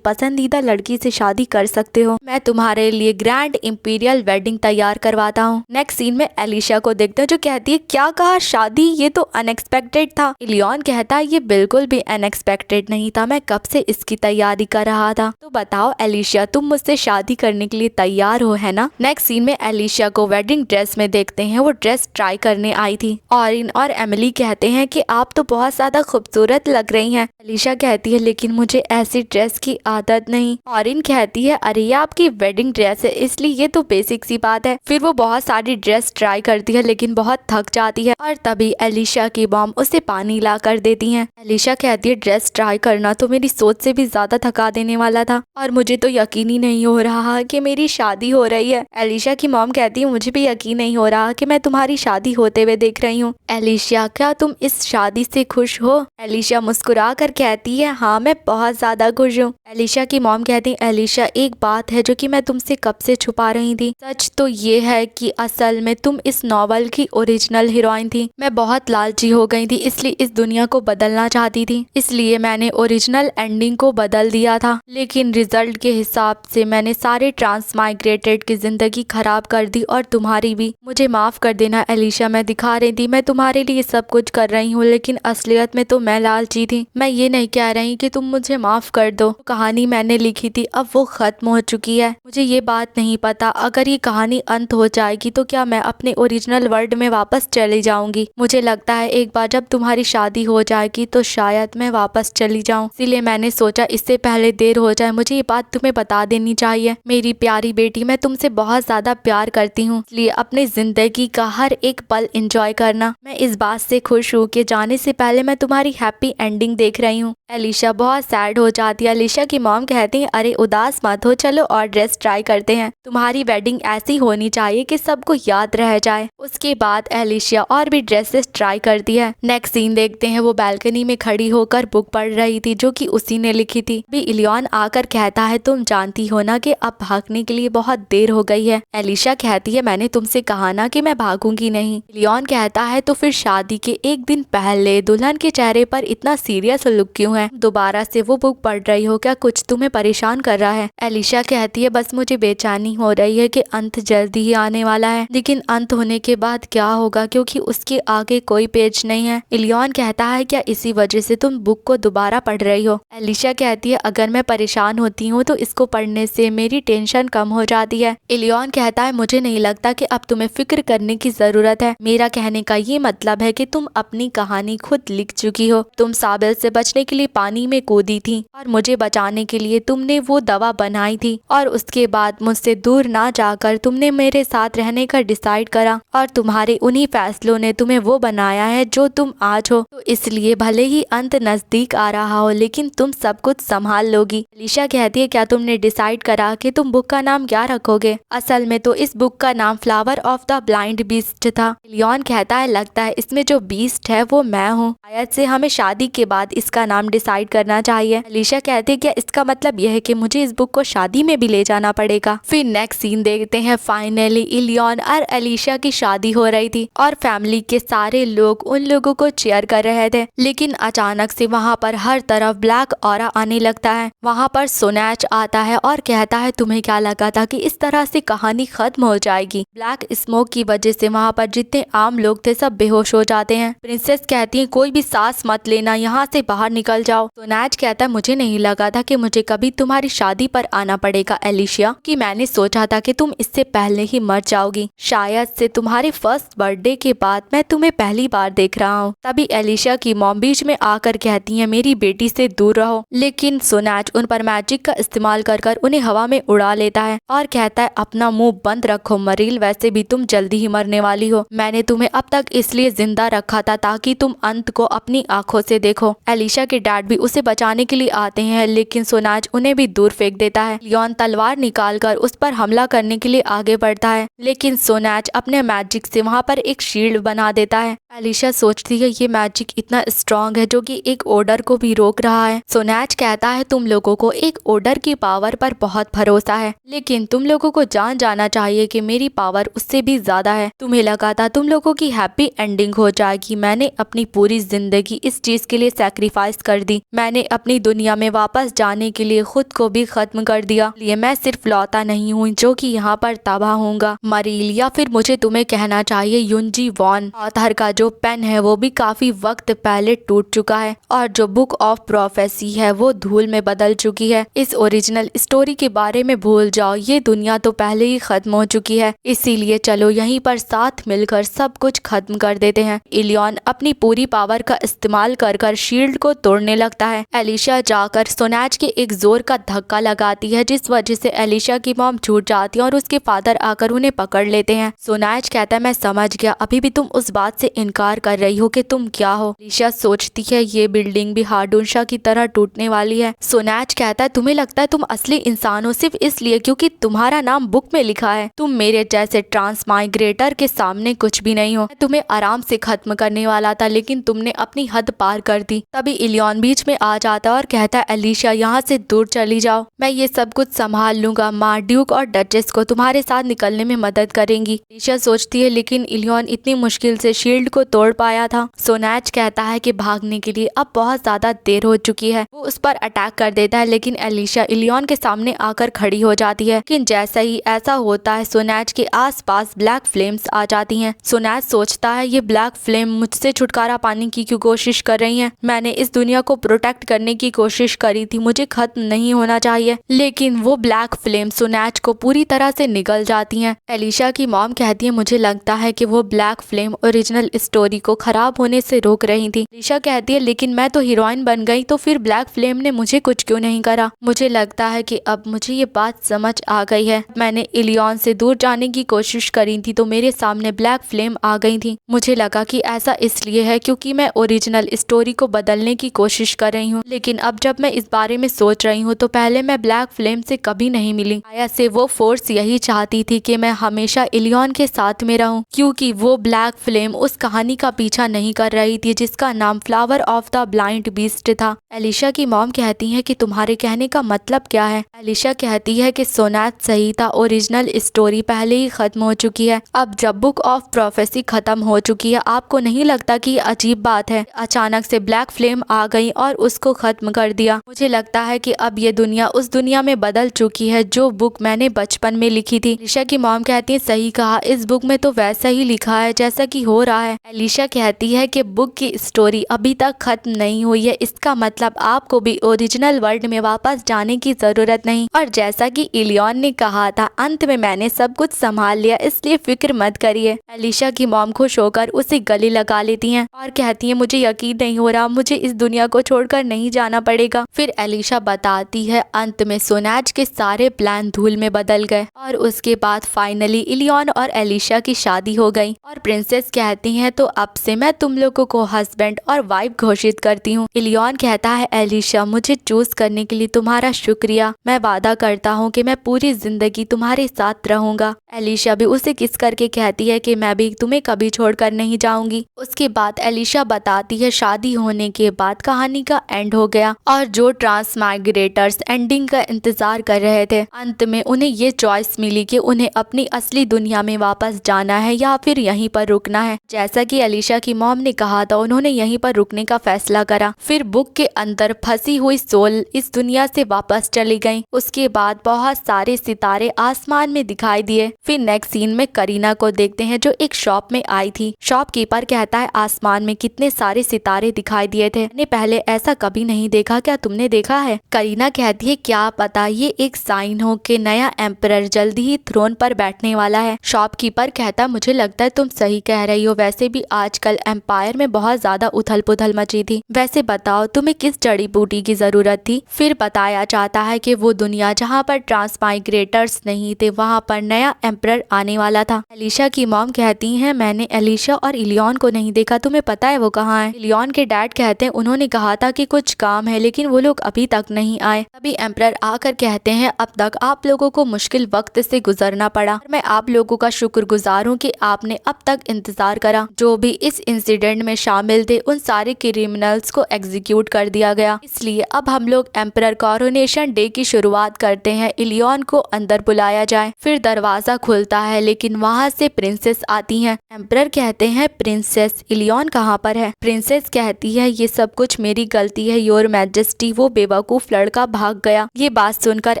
पसंदीदा लड़की से शादी कर सकते हो। मैं तुम्हारे लिए ग्रैंड इंपीरियल वेडिंग तैयार करवाता हूँ। नेक्स्ट सीन में एलिशा को देखते हैं जो कहती है क्या कहा शादी? ये तो अनएक्सपेक्टेड था। इलियन कहता है ये बिल्कुल भी अनएक्सपेक्टेड नहीं था, मैं कब से इसकी तैयारी कर रहा था। तो बताओ एलिशा तुम मुझसे शादी करने के लिए तैयार हो, है ना? नेक्स्ट सीन में एलिशा को वेडिंग ड्रेस में देखते हैं। वो ड्रेस ट्राई करने आई थी। ऑरिन और एमिली कहते हैं कि आप तो बहुत ज्यादा खूबसूरत लग रही हैं। एलिशा कहती है लेकिन मुझे ऐसी ड्रेस की आदत नहीं। ऑरिन कहती है अरे ये आपकी वेडिंग ड्रेस है इसलिए ये तो बेसिक सी बात है। फिर वो बहुत सारी ड्रेस ट्राई करती है लेकिन बहुत थक जाती है और तभी एलिशा की मॉम उसे पानी ला कर देती है। एलिशा कहती है ड्रेस ट्राई करना तो मेरी सोच से भी ज्यादा थका देने वाला था और मुझे तो यकीन ही नहीं हो रहा कि मेरी शादी हो रही है। एलिशा की मॉम कहती है मुझे भी यकीन नहीं हो रहा कि मैं तुम्हारी शादी होते हुए देख रही हूँ। एलिशा क्या तुम इस शादी से खुश हो? एलिशा मुस्कुरा कर कहती है हाँ मैं बहुत ज्यादा खुश हूँ। एलिशा की मॉम कहती है एलिशा एक बात है जो कि मैं तुमसे कब से छुपा रही थी। सच तो ये है कि असल में तुम इस नॉवल की ओरिजिनल हीरोइन थी। मैं बहुत लालची हो गई थी इसलिए इस दुनिया को बदलना चाहती थी, इसलिए मैंने ओरिजिनल एंडिंग को बदल दिया था। लेकिन रिजल्ट के हिसाब से मैंने सारे ट्रांसमाइग्रेटेड की जिंदगी खराब कर दी और तुम्हारी भी। मुझे माफ कर देना एलिशा, मैं दिखा रही थी मैं तुम्हारे लिए सब कुछ कर रही हूँ लेकिन असलियत में तो मैं लालची थी। मैं ये नहीं कह रही कि तुम मुझे माफ कर दो। कहानी मैंने लिखी थी अब वो खत्म हो चुकी है। मुझे ये बात नहीं पता अगर ये कहानी अंत हो जाएगी तो क्या मैं अपने ओरिजिनल वर्ल्ड में वापस चली जाऊंगी। मुझे लगता है एक बार जब तुम्हारी शादी हो जाएगी तो शायद मैं वापस चली जाऊं, इसीलिए मैंने सोचा इससे पहले देर हो जाए मुझे ये बात तुम्हें बता देनी चाहिए। मेरी प्यारी बेटी मैं तुमसे बहुत ज्यादा प्यार करती हूँ, इसलिए अपनी जिंदगी का हर एक पल एंजॉय करना। मैं इस बात से खुश हूँ कि जाने से पहले मैं तुम्हारी हैप्पी एंडिंग देख रही हूँ। एलिशा बहुत सैड हो जाती है। एलिशा की मॉम कहती है अरे उदास मत हो, चलो और ड्रेस ट्राई करते हैं। तुम्हारी वेडिंग ऐसी होनी चाहिए कि सबको याद रह जाए। उसके बाद एलिशा और भी ड्रेसेस ट्राई करती है। नेक्स्ट सीन देखते हैं वो बालकनी में खड़ी होकर बुक पढ़ रही थी जो कि उसी ने लिखी थी। भी इलियन आकर कहता है तुम जानती हो ना कि अब भागने के लिए बहुत देर हो गई है। एलिशा कहती है मैंने तुमसे कहा ना कि मैं भागूंगी नहीं। इलियन कहता है तो फिर शादी के एक दिन पहले दुल्हन के चेहरे पर इतना सीरियस लुक क्यों है? दोबारा से वो बुक पढ़ रही हो क्या? कुछ तुम्हें परेशान कर रहा है? एलिशा कहती है बस मुझे बेचैनी हो रही है कि अंत जल्दी ही आने वाला है, लेकिन अंत होने के बाद क्या होगा क्योंकि उसके आगे कोई पेज नहीं है। इलियन कहता है क्या इसी वजह से तुम बुक को दोबारा पढ़ रही हो? एलिशा कहती है अगर मैं परेशान होती हूँ तो इसको पढ़ने से मेरी टेंशन कम हो जाती है। इलियन कहता है मुझे नहीं लगता कि अब तुम्हें फिक्र करने की जरूरत है। मेरा कहने का ये मतलब है कि तुम अपनी कहानी खुद लिख चुकी हो। तुम साबिल से बचने के लिए पानी में कूदी थी और मुझे बचाने के लिए तुमने वो दवा बनाई थी और उसके बाद मुझसे दूर ना जाकर तुमने मेरे साथ रहने का डिसाइड करा और तुम्हारे उन्हीं फैसलों ने तुम्हें वो बनाया है जो तुम आज हो। तो इसलिए भले ही अंत नजदीक आ रहा हो लेकिन तुम सब कुछ संभाल लोगी। एलिशा कहती है क्या तुमने डिसाइड करा कि तुम बुक का नाम क्या रखोगे? असल में तो इस बुक का नाम flower of the blind beast था। लियोन कहता है लगता है इसमें जो बीस्ट है वो मैं हूँ, शायद से हमें शादी के बाद इसका नाम डिसाइड करना चाहिए। एलिशा कहती है क्या इसका मतलब यह है कि मुझे इस बुक को शादी में भी ले जाना पड़ेगा? फिर नेक्स्ट सीन देखते हैं। फाइनली इलियन और एलिशा की शादी हो रही थी और फैमिली के सारे लोग उन लोगों को चीयर कर रहे थे, लेकिन अचानक से वहाँ पर हर तरफ ब्लैक ऑरा आने लगता है। वहाँ पर सोनैच आता है और कहता है तुम्हें क्या लगा था कि इस तरह से कहानी खत्म हो जाएगी? ब्लैक स्मोक की वजह से वहाँ पर जितने आम लोग थे सब बेहोश हो जाते हैं। प्रिंसेस कहती है कोई भी सांस मत लेना, यहाँ से बाहर निकल जाओ। सोनैच कहता है मुझे नहीं लगा था कि मुझे कभी तुम्हारी शादी पर आना पड़ेगा एलिशा, कि मैंने सोचा था कि तुम इससे पहले ही मर जाओगी। शायद से तुम्हारे फर्स्ट बर्थडे के बाद मैं तुम्हें पहली बार देख रहा हूँ। तभी एलिशा की मॉम बीच में आकर कहती है मेरी बेटी से दूर रहो, लेकिन सोनैच उन पर मैजिक का इस्तेमाल कर कर उन्हें हवा में उड़ा लेता है और कहता है अपना मुंह बंद रखो मरील, वैसे भी तुम जल्दी ही मरने वाली हो। मैंने तुम्हें अब तक इसलिए जिंदा रखा था ताकि तुम अंत को अपनी आंखों से देखो। एलिशा के डैड भी उसे बचाने के लिए आते हैं, लेकिन सोनैच उन्हें भी दूर फेंक देता है। लियोन तलवार निकालकर उस पर हमला करने के लिए आगे बढ़ता है, लेकिन सोनैच अपने मैजिक से वहाँ पर एक शील्ड बना देता है। एलिशा सोचती है ये मैजिक इतना स्ट्रॉन्ग है जो कि एक ओडर को भी रोक रहा है। सोनैच कहता है तुम लोगों को एक ओडर की पावर पर बहुत भरोसा है, लेकिन तुम लोगों को जान जाना चाहिए कि मेरी पावर उससे भी ज्यादा है। तुम्हें लगा था तुम लोगों की हैप्पी एंडिंग हो जाएगी, मैंने अपनी पूरी जिंदगी इस चीज के लिए सैक्रिफाइस कर दी। मैंने अपनी दुनिया में वापस जाने के लिए खुद को भी खत्म कर दिया। लिए मैं सिर्फ लौटा नहीं हूँ जो कि यहाँ पर तबाह होऊंगा। मरील, या फिर मुझे तुम्हें कहना चाहिए युनजी वॉन, ऑथर का जो पेन है वो भी काफी वक्त पहले टूट चुका है और जो बुक ऑफ प्रोफेसी है वो धूल में बदल चुकी है। इस ओरिजिनल स्टोरी के बारे में भूल जाओ, ये दुनिया तो पहले ही खत्म हो चुकी है, इसीलिए चलो यहीं पर साथ मिलकर सब कुछ खत्म कर देते हैं। इलियन अपनी पूरी पावर का इस्तेमाल कर कर शील्ड को तोड़ने लगता है। एलिशा जाकर सोनैच के एक जोर का धक्का लगाती है जिस वजह से एलिशा की मॉम छूट जाती है और उसके फादर आकर उन्हें पकड़ लेते हैं। सोनैच कहता है मैं समझ गया, अभी भी तुम उस बात से इनकार कर रही हो कि तुम क्या हो। एलिशा सोचती है ये बिल्डिंग भी हाडूंशा की तरह टूटने वाली है। सोनैच कहता है तुम्हें लगता है तुम असली इंसान हो सिर्फ इसलिए क्योंकि तुम्हारा नाम बुक में लिखा है। तुम मेरे जैसे ट्रांसमाइग्रेटर के सामने कुछ भी नहीं हो। मैं तुम्हें आराम से खत्म करने वाला था, लेकिन तुमने अपनी हद पार कर दी। तभी इलियन बीच में आ जाता है और कहता है एलिशा यहाँ से दूर चली जाओ, मैं ये सब कुछ संभाल लूंगा। माँ ड्यूक और डचेस को तुम्हारे साथ निकलने में मदद करेंगी। एलिशा सोचती है लेकिन इलियन इतनी मुश्किल से शील्ड को तोड़ पाया था। सोनैच कहता है कि भागने के लिए अब बहुत ज्यादा देर हो चुकी है। वो उस पर अटैक कर देता है, लेकिन एलिशा इलियन के सामने आकर खड़ी हो जाती है। लेकिन जैसा ही ऐसा होता है सोनैच के आसपास ब्लैक फ्लेम्स आ जाती हैं। सोनैच सोचता है ये ब्लैक फ्लेम मुझसे छुटकारा पाने की क्यों कोशिश कर रही हैं? मैंने इस दुनिया को प्रोटेक्ट करने की कोशिश करी थी, मुझे खत्म नहीं होना चाहिए। लेकिन वो ब्लैक फ्लेम सोनैच को पूरी तरह से निगल जाती हैं। एलिशा की मॉम कहती है मुझे लगता है कि वो ब्लैक फ्लेम ओरिजिनल स्टोरी को खराब होने से रोक रही थी। एलिशा कहती है लेकिन मैं तो हीरोइन बन गई, तो फिर ब्लैक फ्लेम ने मुझे कुछ क्यों नहीं करा? मुझे लगता है कि अब मुझे ये बात समझ आ गई है। मैंने इलियन से दूर जाने की कोशिश करी थी तो मेरे सामने ब्लैक फ्लेम आ गई थी। मुझे लगा कि ऐसा इसलिए है क्योंकि मैं ओरिजिनल स्टोरी को बदलने की कोशिश कर रही हूँ, लेकिन अब जब मैं इस बारे में सोच रही हूँ तो पहले मैं ब्लैक फ्लेम से कभी नहीं मिली। शायद से वो फोर्स यही चाहती थी कि मैं हमेशा इलियन के साथ में रहूं, क्योंकि वो ब्लैक फ्लेम उस कहानी का पीछा नहीं कर रही थी जिसका नाम flower of the blind beast था। एलिशा की मॉम कहती है कि तुम्हारे कहने का मतलब क्या है? एलिशा कहती है कि सोनैच सही था, ओरिजिनल स्टोरी पहले ही खत्म हो चुकी है। अब जब बुक ऑफ प्रोफेसी खत्म हो चुकी है, आपको नहीं लगता कि ये अजीब बात है? अचानक से ब्लैक फ्लेम आ गई और उसको खत्म कर दिया। मुझे लगता है कि अब ये दुनिया उस दुनिया में बदल चुकी है जो बुक मैंने बचपन में लिखी थी। एलिशा की मॉम कहती है सही कहा, इस बुक में तो वैसा ही लिखा है जैसा कि हो रहा है। एलिशा कहती है कि बुक की स्टोरी अभी तक खत्म नहीं हुई है, इसका मतलब आपको भी ओरिजिनल वर्ल्ड में वापस जाने की जरूरत नहीं। और जैसा कि इलियन ने कहा था, अंत में मैंने सब कुछ संभाल लिया, इसलिए फिक्र मत करिए। एलिशा की मॉम खुश होकर उसे गले लगा लेती हैं और कहती हैं मुझे यकीन नहीं हो रहा, मुझे इस दुनिया को छोड़कर नहीं जाना पड़ेगा। फिर एलिशा बताती है अंत में सोनाज के सारे प्लान धूल में बदल गए और उसके बाद फाइनली इलियन और एलिशा की शादी हो गई और प्रिंसेस कहती है तो अब से मैं तुम लोगों को हस्बैंड और वाइफ घोषित करती हूँ। इलियन कहता है एलिशा मुझे चूज करने के लिए तुम्हारा शुक्रिया, मैं वादा करता हूँ कि मैं पूरी जिंदगी तुम्हारे साथ रहूंगा। एलिशा भी उसे किस करके कहती है कि मैं भी तुम्हें कभी छोड़कर नहीं जाऊंगी। उसके बाद एलिशा बताती है शादी होने के बाद कहानी का एंड हो गया और जो ट्रांस माइग्रेटर्स एंडिंग का इंतजार कर रहे थे अंत में उन्हें ये चॉइस मिली कि उन्हें अपनी असली दुनिया में वापस जाना है या फिर यहीं पर रुकना है। जैसा कि एलिशा की मॉम ने कहा था उन्होंने यहीं पर रुकने का फैसला करा। फिर बुक के अंदर फंसी हुई सोल इस दुनिया से वापस चली गई। उसके बाद बहुत सारे सितारे आसमान में दिखाई दिए। फिर नेक्स्ट सीन में करीना को देखते हैं जो एक शॉप में आई थी। शॉपकीपर कहता है आसमान में कितने सारे सितारे दिखाई दिए थे, मैंने पहले ऐसा कभी नहीं देखा, क्या तुमने देखा है? करीना कहती है क्या पता ये एक साइन हो कि नया एम्परर जल्दी ही थ्रोन पर बैठने वाला है। शॉपकीपर कहता मुझे लगता है तुम सही कह रही हो, वैसे भी आजकल एम्पायर में बहुत ज्यादा उथल पुथल मची थी। वैसे बताओ तुम्हें किस जड़ी बूटी की जरूरत थी? फिर बताया जाता है कि वो दुनिया जहाँ पर ट्रांसमाइग्रेटर्स नहीं थे वहाँ पर नया एम्परर आने वाला था। एलिशा की मॉम कहती है मैंने एलिशा और इलियन को नहीं देखा, तुम्हें पता है वो कहाँ है? इलियन के डैड कहते हैं उन्होंने कहा था कि कुछ काम है लेकिन वो लोग अभी तक नहीं आए। तभी एम्परर आकर कहते हैं अब तक आप लोगों को मुश्किल वक्त से गुजरना पड़ा, मैं आप लोगों का शुक्रगुजार हूँ कि आपने अब तक इंतजार करा। जो भी इस इंसिडेंट में शामिल थे उन सारे क्रिमिनल्स को एग्जीक्यूट कर दिया गया, इसलिए अब हम लोग एम्परर कॉरोनेशन डे की शुरुआत करते हैं। इलियन को अंदर बुलाया जाए। फिर दरवाजा खुलता है लेकिन वहाँ से प्रिंसेस आती हैं। एम्परर कहते हैं प्रिंसेस इलियन कहाँ पर है? प्रिंसेस कहती है ये सब कुछ मेरी गलती है योर मैजेस्टी, वो बेवकूफ लड़का भाग गया। ये बात सुनकर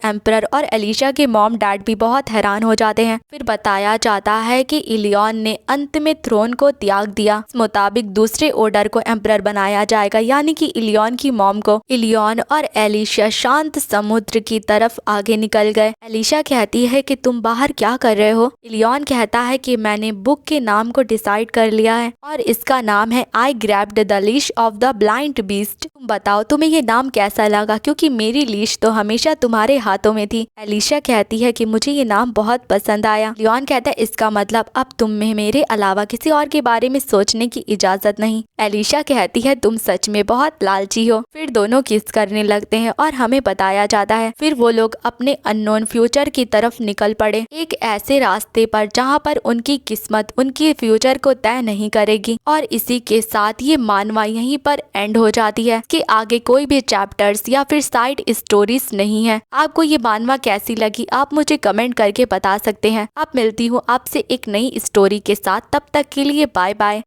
एम्परर और एलिशा के मॉम डैड भी बहुत हैरान हो जाते हैं। फिर बताया जाता है कि इलियन ने अंत में थ्रोन को त्याग दिया। इस मुताबिक दूसरे ऑर्डर को एम्परर बनाया जाएगा, यानी कि इलियन की मॉम को। इलियन और एलिशा शांत समुद्र की तरफ आगे निकल गए। एलिशा कहती है कि तुम बाहर क्या कर रहे हो? इलियन कहता है कि मैंने बुक के नाम को डिसाइड कर लिया है और इसका नाम है I grabbed the leash of the blind beast. तुम बताओ तुम्हें ये नाम कैसा लगा, क्योंकि मेरी लीश तो हमेशा तुम्हारे हाथों में थी। एलिशा कहती है कि मुझे ये नाम बहुत पसंद आया। इलियन कहता है इसका मतलब अब तुम्हें मेरे अलावा किसी और के बारे में सोचने की इजाजत नहीं। एलिशा कहती है तुम सच में बहुत लालची हो। फिर दोनों किस करने लगते हैं और हमें बताया जाता है फिर वो लोग अपने अननोन फ्यूचर की तरफ निकल पड़े, एक ऐसे रास्ते पर जहाँ पर उनकी किस्मत उनकी फ्यूचर को तय नहीं करेगी। और इसी के साथ ये मानवा यहीं पर एंड हो जाती है कि आगे कोई भी चैप्टर्स या फिर साइड स्टोरीज नहीं है। आपको ये मानवा कैसी लगी आप मुझे कमेंट करके बता सकते हैं। अब मिलती हूँ आपसे एक नई स्टोरी के साथ, तब तक के लिए बाय बाय।